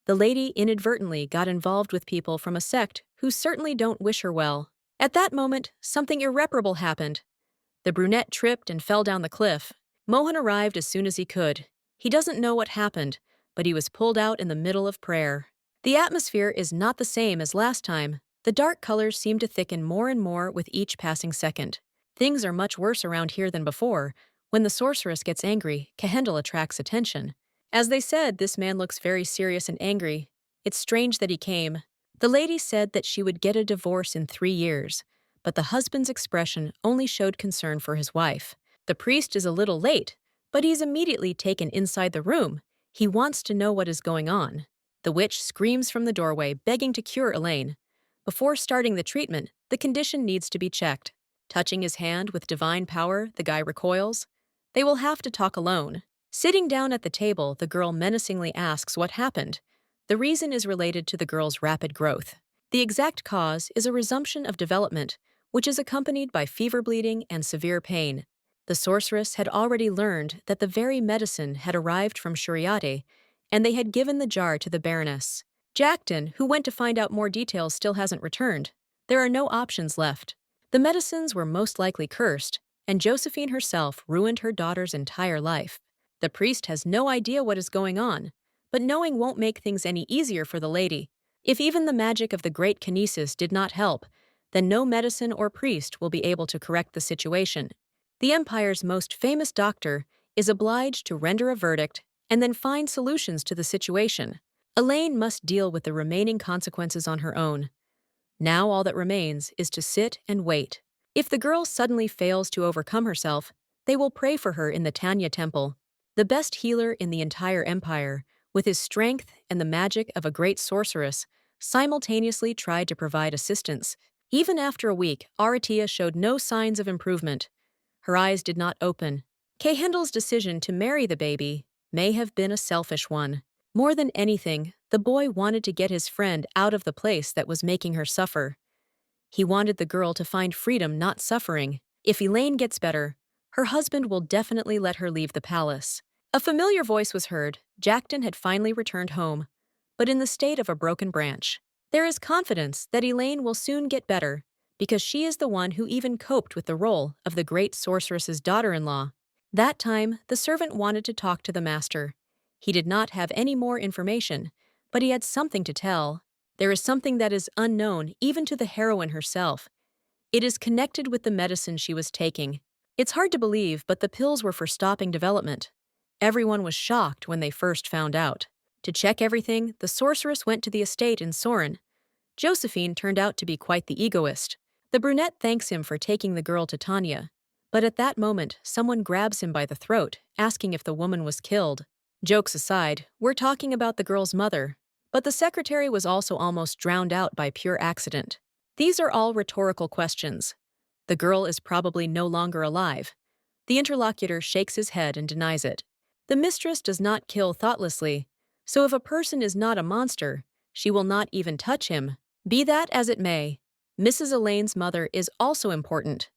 The lady inadvertently got involved with people from a sect who certainly don't wish her well. At that moment, something irreparable happened. The brunette tripped and fell down the cliff. Mohan arrived as soon as he could. He doesn't know what happened, but he was pulled out in the middle of prayer. The atmosphere is not the same as last time. The dark colors seem to thicken more and more with each passing second. Things are much worse around here than before. When the sorceress gets angry, Kehendel attracts attention. As they said, this man looks very serious and angry. It's strange that he came. The lady said that she would get a divorce in 3 years, but the husband's expression only showed concern for his wife. The priest is a little late, but he's immediately taken inside the room. He wants to know what is going on. The witch screams from the doorway, begging to cure Elaine. Before starting the treatment, the condition needs to be checked. Touching his hand with divine power, the guy recoils. They will have to talk alone. Sitting down at the table, the girl menacingly asks what happened. The reason is related to the girl's rapid growth. The exact cause is a resumption of development, which is accompanied by fever bleeding and severe pain. The sorceress had already learned that the very medicine had arrived from Shariate, and they had given the jar to the Baroness. Jackton, who went to find out more details, still hasn't returned. There are no options left. The medicines were most likely cursed, and Josephine herself ruined her daughter's entire life. The priest has no idea what is going on, but knowing won't make things any easier for the lady. If even the magic of the great kinesis did not help, then no medicine or priest will be able to correct the situation. The Empire's most famous doctor is obliged to render a verdict and then find solutions to the situation. Elaine must deal with the remaining consequences on her own. Now all that remains is to sit and wait. If the girl suddenly fails to overcome herself, they will pray for her in the Tanya Temple. The best healer in the entire empire, with his strength and the magic of a great sorceress, simultaneously tried to provide assistance. Even after a week, Aratia showed no signs of improvement. Her eyes did not open. Kehendel's decision to marry the baby may have been a selfish one. More than anything, the boy wanted to get his friend out of the place that was making her suffer. He wanted the girl to find freedom, not suffering. If Elaine gets better, her husband will definitely let her leave the palace. A familiar voice was heard. Jackton had finally returned home, but in the state of a broken branch. There is confidence that Elaine will soon get better, because she is the one who even coped with the role of the great sorceress's daughter-in-law. That time, the servant wanted to talk to the master. He did not have any more information, but he had something to tell. There is something that is unknown even to the heroine herself. It is connected with the medicine she was taking. It's hard to believe, but the pills were for stopping development. Everyone was shocked when they first found out. To check everything, the sorceress went to the estate in Sorin. Josephine turned out to be quite the egoist. The brunette thanks him for taking the girl to Tanya. But at that moment, someone grabs him by the throat, asking if the woman was killed. Jokes aside, we're talking about the girl's mother. But the secretary was also almost drowned out by pure accident. These are all rhetorical questions. The girl is probably no longer alive. The interlocutor shakes his head and denies it. The mistress does not kill thoughtlessly, so if a person is not a monster, she will not even touch him. Be that as it may, Mrs. Elaine's mother is also important,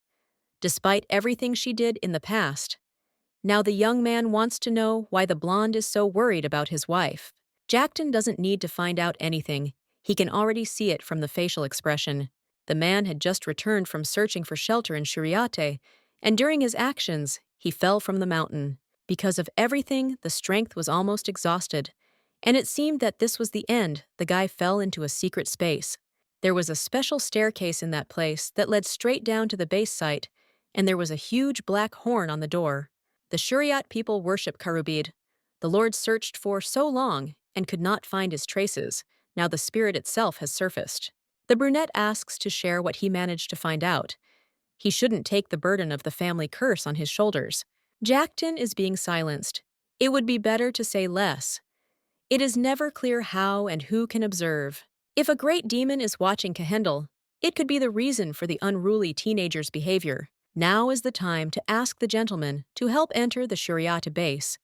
despite everything she did in the past. Now the young man wants to know why the blonde is so worried about his wife. Jackton doesn't need to find out anything. He can already see it from the facial expression. The man had just returned from searching for shelter in Shariate, and during his actions, he fell from the mountain. Because of everything, the strength was almost exhausted, and it seemed that this was the end. The guy fell into a secret space. There was a special staircase in that place that led straight down to the base site, and there was a huge black horn on the door. The Shuriat people worship Karubid. The Lord searched for so long and could not find his traces. Now the spirit itself has surfaced. The brunette asks to share what he managed to find out. He shouldn't take the burden of the family curse on his shoulders. Jackton is being silenced. It would be better to say less. It is never clear how and who can observe. If a great demon is watching Kahendel, it could be the reason for the unruly teenager's behavior. Now is the time to ask the gentleman to help enter the Shuriata base.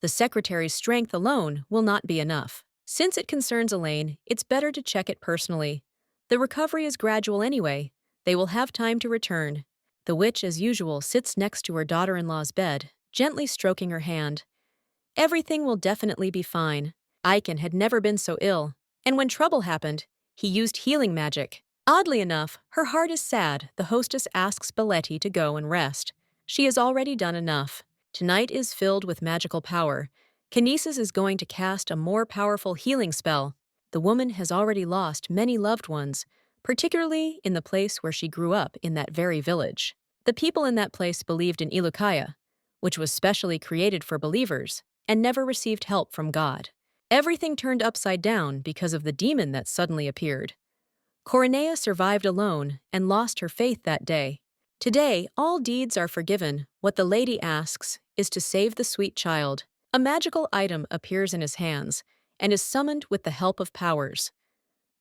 The secretary's strength alone will not be enough. Since it concerns Elaine, it's better to check it personally. The recovery is gradual anyway. They will have time to return. The witch, as usual, sits next to her daughter-in-law's bed, gently stroking her hand. Everything will definitely be fine. Aiken had never been so ill, and when trouble happened, he used healing magic. Oddly enough, her heart is sad. The hostess asks Belletti to go and rest. She has already done enough. Tonight is filled with magical power. Kinesis is going to cast a more powerful healing spell. The woman has already lost many loved ones, particularly in the place where she grew up in that very village. The people in that place believed in Ilukaya, which was specially created for believers, and never received help from God. Everything turned upside down because of the demon that suddenly appeared. Coronea survived alone and lost her faith that day. Today, all deeds are forgiven. What the lady asks is to save the sweet child. A magical item appears in his hands and is summoned with the help of powers.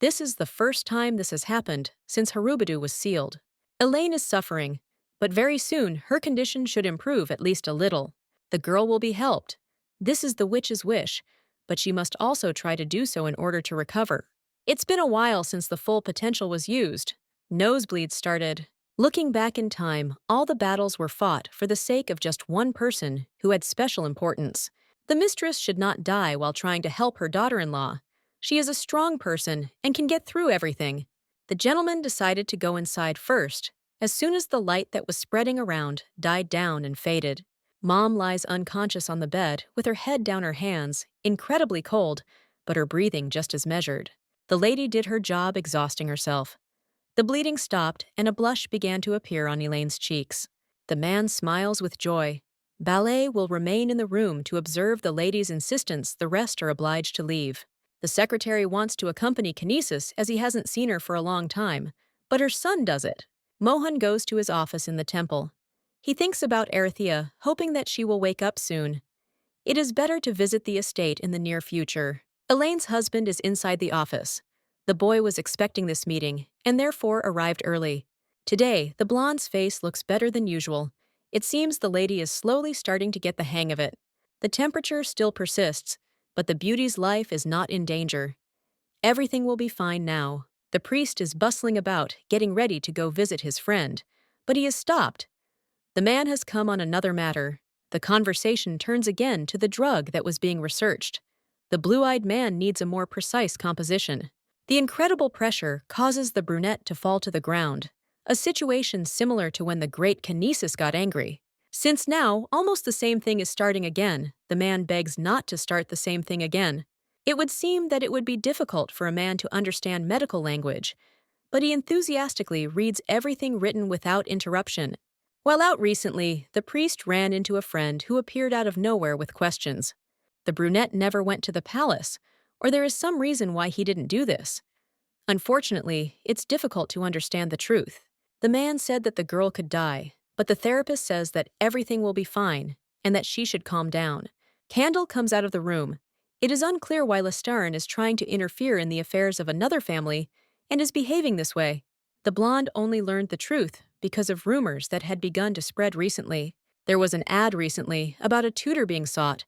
This is the first time this has happened since Harubidu was sealed. Elaine is suffering, but very soon her condition should improve at least a little. The girl will be helped. This is the witch's wish, but she must also try to do so in order to recover. It's been a while since the full potential was used. Nosebleeds started. Looking back in time, all the battles were fought for the sake of just one person who had special importance. The mistress should not die while trying to help her daughter-in-law. She is a strong person and can get through everything. The gentleman decided to go inside first, as soon as the light that was spreading around died down and faded. Mom lies unconscious on the bed with her head down her hands, incredibly cold, but her breathing just as measured. The lady did her job, exhausting herself. The bleeding stopped and a blush began to appear on Elaine's cheeks. The man smiles with joy. Ballet will remain in the room to observe the lady's insistence. The rest are obliged to leave. The secretary wants to accompany Kinesis as he hasn't seen her for a long time, but her son does it. Mohan goes to his office in the temple. He thinks about Arathea, hoping that she will wake up soon. It is better to visit the estate in the near future. Elaine's husband is inside the office. The boy was expecting this meeting, and therefore arrived early. Today, the blonde's face looks better than usual. It seems the lady is slowly starting to get the hang of it. The temperature still persists, but the beauty's life is not in danger. Everything will be fine now. The priest is bustling about, getting ready to go visit his friend, but he is stopped. The man has come on another matter. The conversation turns again to the drug that was being researched. The blue-eyed man needs a more precise composition. The incredible pressure causes the brunette to fall to the ground, a situation similar to when the great Kinesis got angry. Since now, almost the same thing is starting again, the man begs not to start the same thing again. It would seem that it would be difficult for a man to understand medical language, but he enthusiastically reads everything written without interruption. While out recently, the priest ran into a friend who appeared out of nowhere with questions. The brunette never went to the palace, or there is some reason why he didn't do this. Unfortunately, it's difficult to understand the truth. The man said that the girl could die, but the therapist says that everything will be fine and that she should calm down. Candle comes out of the room. It is unclear why Lestaren is trying to interfere in the affairs of another family and is behaving this way. The blonde only learned the truth because of rumors that had begun to spread recently. There was an ad recently about a tutor being sought,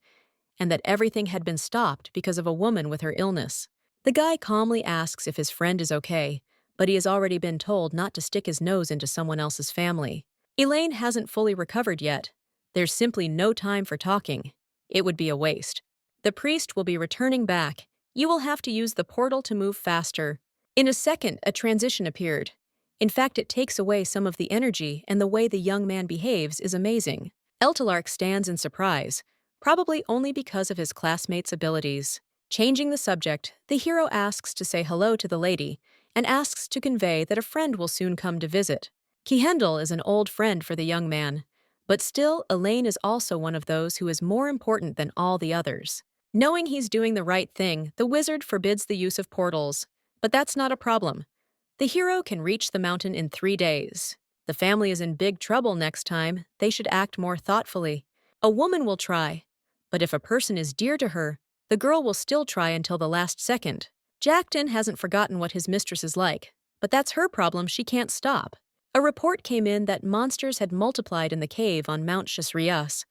and that everything had been stopped because of a woman with her illness. The guy calmly asks if his friend is okay, but he has already been told not to stick his nose into someone else's family. Elaine hasn't fully recovered yet. There's simply no time for talking. It would be a waste. The priest will be returning back. You will have to use the portal to move faster. In a second, a transition appeared. In fact, it takes away some of the energy, and the way the young man behaves is amazing. Eltalark stands in surprise, probably only because of his classmate's abilities. Changing the subject, the hero asks to say hello to the lady and asks to convey that a friend will soon come to visit. Kehendel is an old friend for the young man, but still, Elaine is also one of those who is more important than all the others. Knowing he's doing the right thing, the wizard forbids the use of portals, but that's not a problem. The hero can reach the mountain in 3 days. The family is in big trouble next time, they should act more thoughtfully. A woman will try, but if a person is dear to her, the girl will still try until the last second. Jackton hasn't forgotten what his mistress is like, but that's her problem, she can't stop. A report came in that monsters had multiplied in the cave on Mount Shasrias.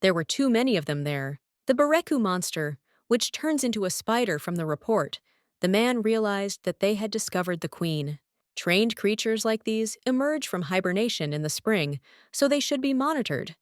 There were too many of them there. The Bareku monster, which turns into a spider from the report, the man realized that they had discovered the queen. Trained creatures like these emerge from hibernation in the spring, so they should be monitored.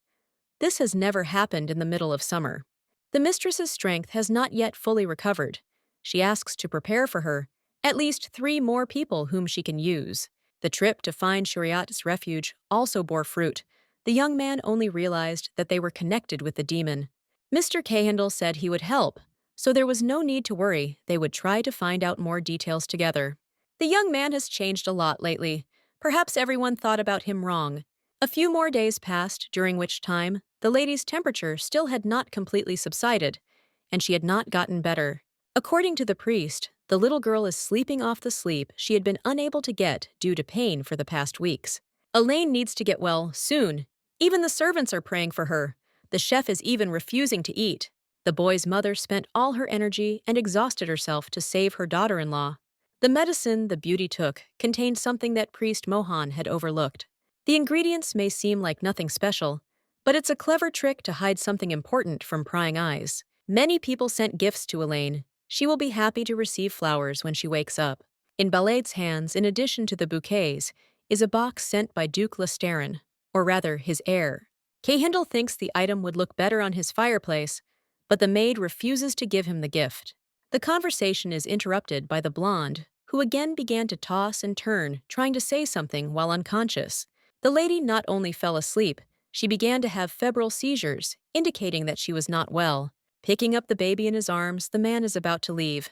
This has never happened in the middle of summer. The mistress's strength has not yet fully recovered. She asks to prepare for her at least 3 more people whom she can use. The trip to find Shuriat's refuge also bore fruit. The young man only realized that they were connected with the demon. Mr. Cahandle said he would help, so there was no need to worry, they would try to find out more details together. The young man has changed a lot lately. Perhaps everyone thought about him wrong. A few more days passed, during which time the lady's temperature still had not completely subsided, and she had not gotten better. According to the priest, the little girl is sleeping off the sleep she had been unable to get due to pain for the past weeks. Elaine needs to get well soon. Even the servants are praying for her. The chef is even refusing to eat. The boy's mother spent all her energy and exhausted herself to save her daughter-in-law. The medicine the beauty took contained something that Priest Mohan had overlooked. The ingredients may seem like nothing special, but it's a clever trick to hide something important from prying eyes. Many people sent gifts to Elaine. She will be happy to receive flowers when she wakes up. In Balade's hands, in addition to the bouquets, is a box sent by Duke Lesterin, or rather, his heir. Cahandle thinks the item would look better on his fireplace, but the maid refuses to give him the gift. The conversation is interrupted by the blonde, who again began to toss and turn, trying to say something while unconscious. The lady not only fell asleep, she began to have febrile seizures, indicating that she was not well. Picking up the baby in his arms, the man is about to leave.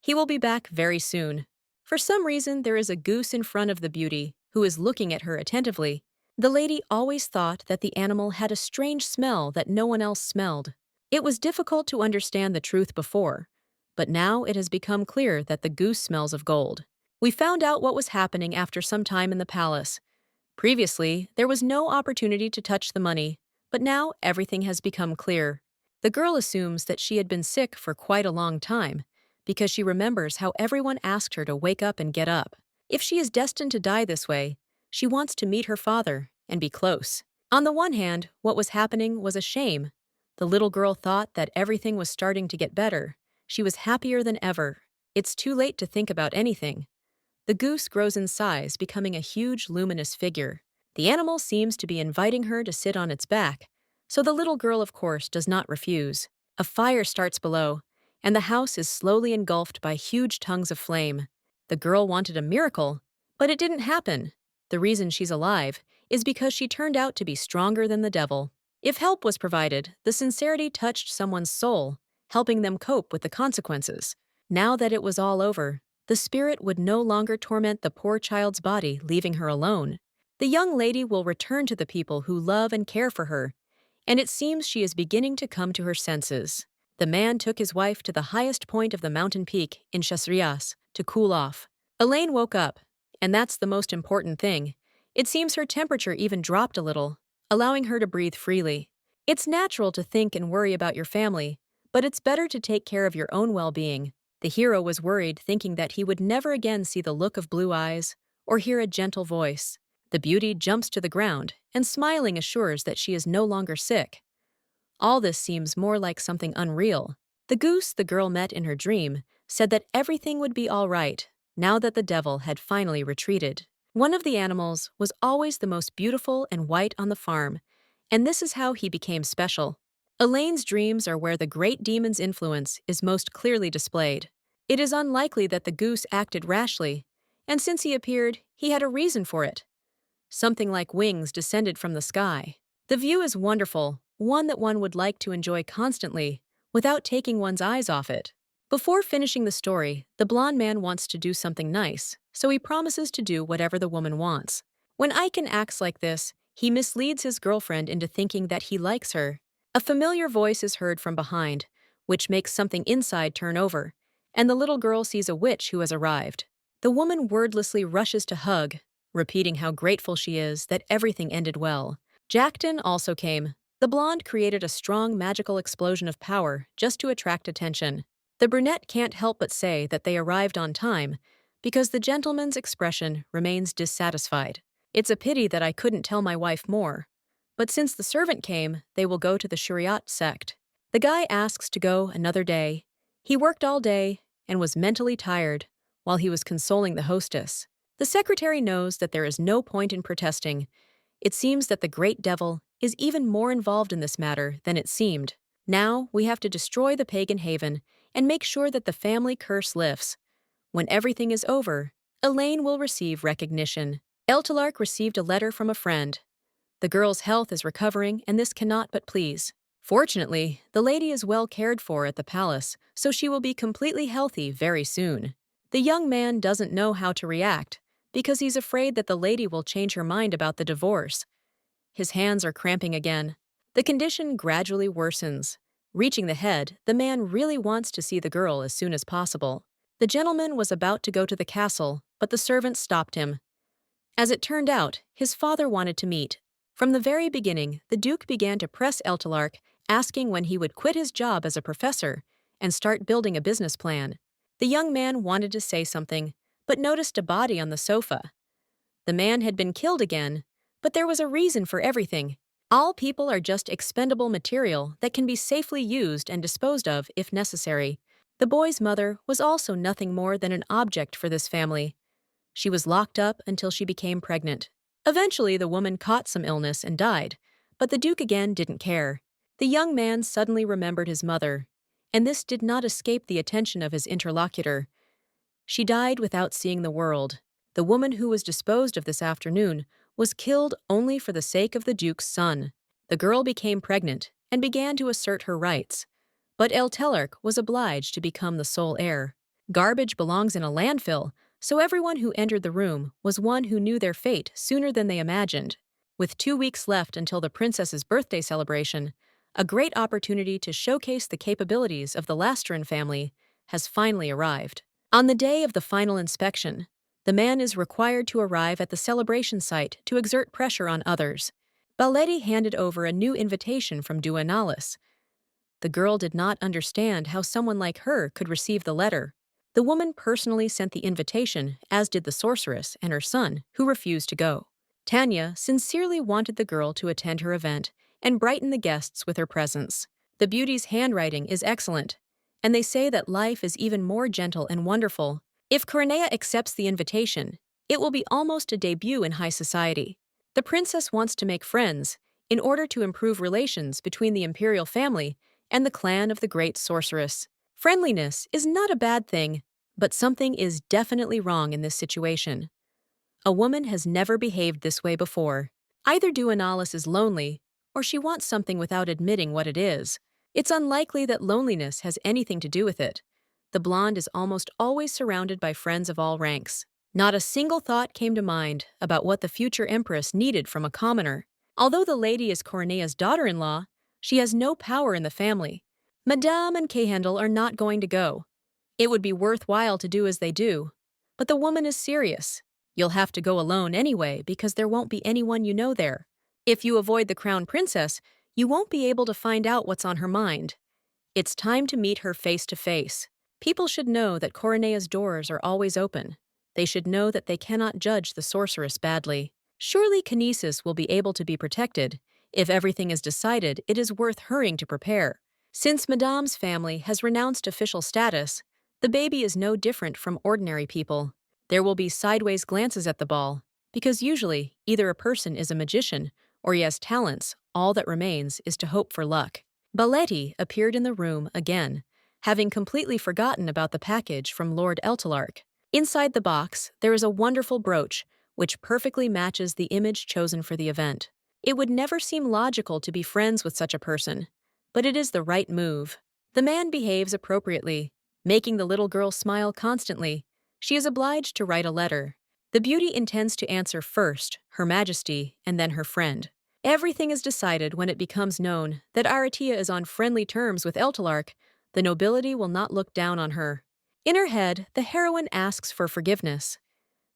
He will be back very soon. For some reason, there is a goose in front of the beauty, who is looking at her attentively. The lady always thought that the animal had a strange smell that no one else smelled. It was difficult to understand the truth before, but now it has become clear that the goose smells of gold. We found out what was happening after some time in the palace. Previously, there was no opportunity to touch the money, but now everything has become clear. The girl assumes that she had been sick for quite a long time, because she remembers how everyone asked her to wake up and get up. If she is destined to die this way, she wants to meet her father and be close. On the one hand, what was happening was a shame. The little girl thought that everything was starting to get better. She was happier than ever. It's too late to think about anything. The goose grows in size, becoming a huge, luminous figure. The animal seems to be inviting her to sit on its back, so the little girl, of course, does not refuse. A fire starts below, and the house is slowly engulfed by huge tongues of flame. The girl wanted a miracle, but it didn't happen. The reason she's alive is because she turned out to be stronger than the devil. If help was provided, the sincerity touched someone's soul, helping them cope with the consequences. Now that it was all over, the spirit would no longer torment the poor child's body, leaving her alone. The young lady will return to the people who love and care for her, and it seems she is beginning to come to her senses. The man took his wife to the highest point of the mountain peak in Shasrias to cool off. Elaine woke up, and that's the most important thing. It seems her temperature even dropped a little, allowing her to breathe freely. It's natural to think and worry about your family, but it's better to take care of your own well-being. The hero was worried, thinking that he would never again see the look of blue eyes or hear a gentle voice. The beauty jumps to the ground and smiling assures that she is no longer sick. All this seems more like something unreal. The goose the girl met in her dream said that everything would be all right now that the devil had finally retreated. One of the animals was always the most beautiful and white on the farm, and this is how he became special. Elaine's dreams are where the great demon's influence is most clearly displayed. It is unlikely that the goose acted rashly, and since he appeared, he had a reason for it. Something like wings descended from the sky. The view is wonderful, one that one would like to enjoy constantly, without taking one's eyes off it. Before finishing the story, the blonde man wants to do something nice, so he promises to do whatever the woman wants. When Aiken acts like this, he misleads his girlfriend into thinking that he likes her. A familiar voice is heard from behind, which makes something inside turn over, and the little girl sees a witch who has arrived. The woman wordlessly rushes to hug, repeating how grateful she is that everything ended well. Jackton also came. The blonde created a strong magical explosion of power just to attract attention. The brunette can't help but say that they arrived on time, because the gentleman's expression remains dissatisfied. It's a pity that I couldn't tell my wife more. But since the servant came, they will go to the Shariat sect. The guy asks to go another day. He worked all day and was mentally tired while he was consoling the hostess. The secretary knows that there is no point in protesting. It seems that the great devil is even more involved in this matter than it seemed. Now we have to destroy the pagan haven and make sure that the family curse lifts. When everything is over, Elaine will receive recognition. Eltalark received a letter from a friend. The girl's health is recovering, and this cannot but please. Fortunately, the lady is well cared for at the palace, so she will be completely healthy very soon. The young man doesn't know how to react, because he's afraid that the lady will change her mind about the divorce. His hands are cramping again. The condition gradually worsens. Reaching the head, the man really wants to see the girl as soon as possible. The gentleman was about to go to the castle, but the servant stopped him. As it turned out, his father wanted to meet. From the very beginning, the Duke began to press Eltalark, asking when he would quit his job as a professor and start building a business plan. The young man wanted to say something, but noticed a body on the sofa. The man had been killed again, but there was a reason for everything. All people are just expendable material that can be safely used and disposed of if necessary. The boy's mother was also nothing more than an object for this family. She was locked up until she became pregnant. Eventually, the woman caught some illness and died, but the Duke again didn't care. The young man suddenly remembered his mother, and this did not escape the attention of his interlocutor. She died without seeing the world. The woman who was disposed of this afternoon was killed only for the sake of the Duke's son. The girl became pregnant and began to assert her rights. But Eltalark was obliged to become the sole heir. Garbage belongs in a landfill, so everyone who entered the room was one who knew their fate sooner than they imagined. With 2 weeks left until the princess's birthday celebration, a great opportunity to showcase the capabilities of the Lastrin family has finally arrived. On the day of the final inspection, the man is required to arrive at the celebration site to exert pressure on others. Baletti handed over a new invitation from Duenalis. The girl did not understand how someone like her could receive the letter. The woman personally sent the invitation, as did the sorceress and her son, who refused to go. Tanya sincerely wanted the girl to attend her event and brighten the guests with her presence. The beauty's handwriting is excellent, and they say that life is even more gentle and wonderful. If Coronea accepts the invitation, it will be almost a debut in high society. The princess wants to make friends in order to improve relations between the imperial family and the clan of the great sorceress. Friendliness is not a bad thing, but something is definitely wrong in this situation. A woman has never behaved this way before. Either Duenalis is lonely, or she wants something without admitting what it is. It's unlikely that loneliness has anything to do with it. The blonde is almost always surrounded by friends of all ranks. Not a single thought came to mind about what the future empress needed from a commoner. Although the lady is Coronea's daughter-in-law, she has no power in the family. Madame and Cahandel are not going to go. It would be worthwhile to do as they do. But the woman is serious. You'll have to go alone anyway because there won't be anyone you know there. If you avoid the crown princess, you won't be able to find out what's on her mind. It's time to meet her face to face. People should know that Coronea's doors are always open. They should know that they cannot judge the sorceress badly. Surely Kinesis will be able to be protected. If everything is decided, it is worth hurrying to prepare. Since Madame's family has renounced official status, the baby is no different from ordinary people. There will be sideways glances at the ball, because usually either a person is a magician or he has talents. All that remains is to hope for luck. Baletti appeared in the room again, having completely forgotten about the package from Lord Eltalark. Inside the box, there is a wonderful brooch, which perfectly matches the image chosen for the event. It would never seem logical to be friends with such a person, but it is the right move. The man behaves appropriately, making the little girl smile constantly. She is obliged to write a letter. The beauty intends to answer first, Her Majesty, and then her friend. Everything is decided when it becomes known that Aratia is on friendly terms with Eltalarch. The nobility will not look down on her. In her head, the heroine asks for forgiveness.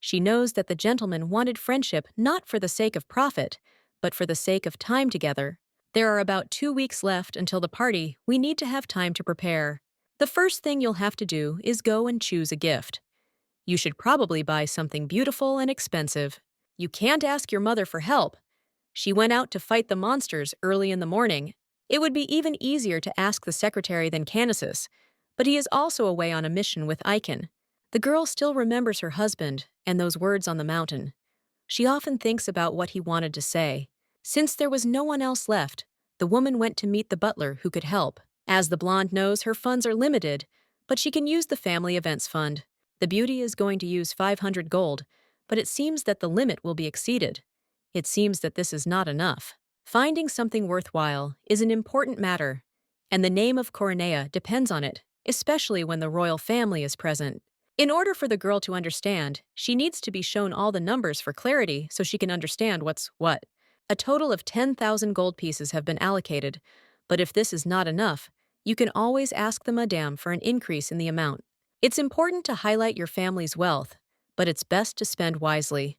She knows that the gentleman wanted friendship not for the sake of profit, but for the sake of time together. There are about 2 weeks left until the party. We need to have time to prepare. The first thing you'll have to do is go and choose a gift. You should probably buy something beautiful and expensive. You can't ask your mother for help. She went out to fight the monsters early in the morning. It would be even easier to ask the secretary than Canisius, but he is also away on a mission with Icon. The girl still remembers her husband and those words on the mountain. She often thinks about what he wanted to say. Since there was no one else left, the woman went to meet the butler who could help. As the blonde knows, her funds are limited, but she can use the family events fund. The beauty is going to use 500 gold, but it seems that the limit will be exceeded. It seems that this is not enough. Finding something worthwhile is an important matter, and the name of Coronea depends on it, especially when the royal family is present. In order for the girl to understand, she needs to be shown all the numbers for clarity so she can understand what's what. A total of 10,000 gold pieces have been allocated, but if this is not enough, you can always ask the madame for an increase in the amount. It's important to highlight your family's wealth, but it's best to spend wisely.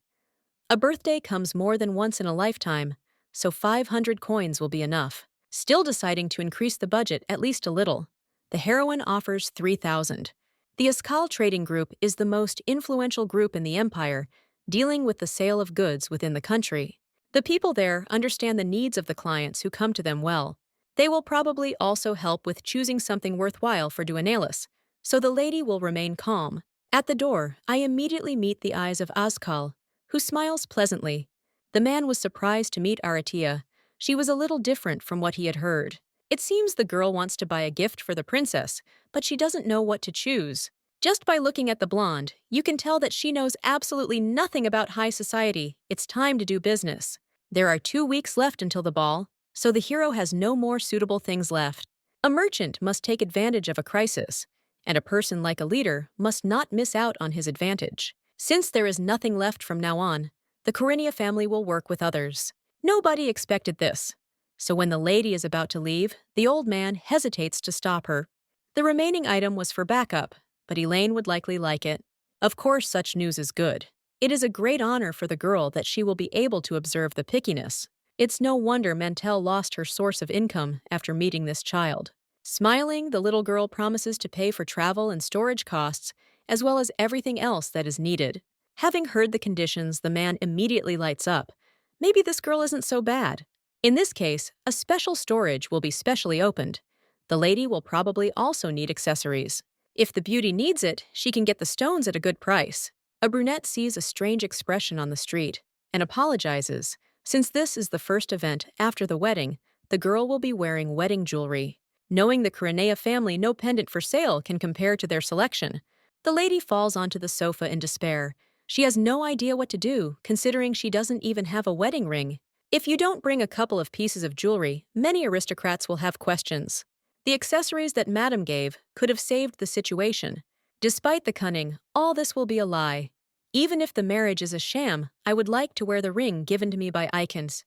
A birthday comes more than once in a lifetime, so 500 coins will be enough. Still deciding to increase the budget at least a little, the heroine offers 3,000. The Escale Trading Group is the most influential group in the empire, dealing with the sale of goods within the country. The people there understand the needs of the clients who come to them well. They will probably also help with choosing something worthwhile for Duenalis, so the lady will remain calm. At the door, I immediately meet the eyes of Azkal, who smiles pleasantly. The man was surprised to meet Aratia. She was a little different from what he had heard. It seems the girl wants to buy a gift for the princess, but she doesn't know what to choose. Just by looking at the blonde, you can tell that she knows absolutely nothing about high society. It's time to do business. There are 2 weeks left until the ball, so the hero has no more suitable things left. A merchant must take advantage of a crisis, and a person like a leader must not miss out on his advantage. Since there is nothing left from now on, the Corinnia family will work with others. Nobody expected this, so when the lady is about to leave, the old man hesitates to stop her. The remaining item was for backup, but Elaine would likely like it. Of course, such news is good. It is a great honor for the girl that she will be able to observe the pickiness. It's no wonder Mantel lost her source of income after meeting this child. Smiling, the little girl promises to pay for travel and storage costs, as well as everything else that is needed. Having heard the conditions, the man immediately lights up. Maybe this girl isn't so bad. In this case, a special storage will be specially opened. The lady will probably also need accessories. If the beauty needs it, she can get the stones at a good price. A brunette sees a strange expression on the street and apologizes. Since this is the first event after the wedding, the girl will be wearing wedding jewelry. Knowing the Coronea family, no pendant for sale can compare to their selection. The lady falls onto the sofa in despair. She has no idea what to do, considering she doesn't even have a wedding ring. If you don't bring a couple of pieces of jewelry, many aristocrats will have questions. The accessories that Madame gave could have saved the situation. Despite the cunning, all this will be a lie. Even if the marriage is a sham, I would like to wear the ring given to me by Icons.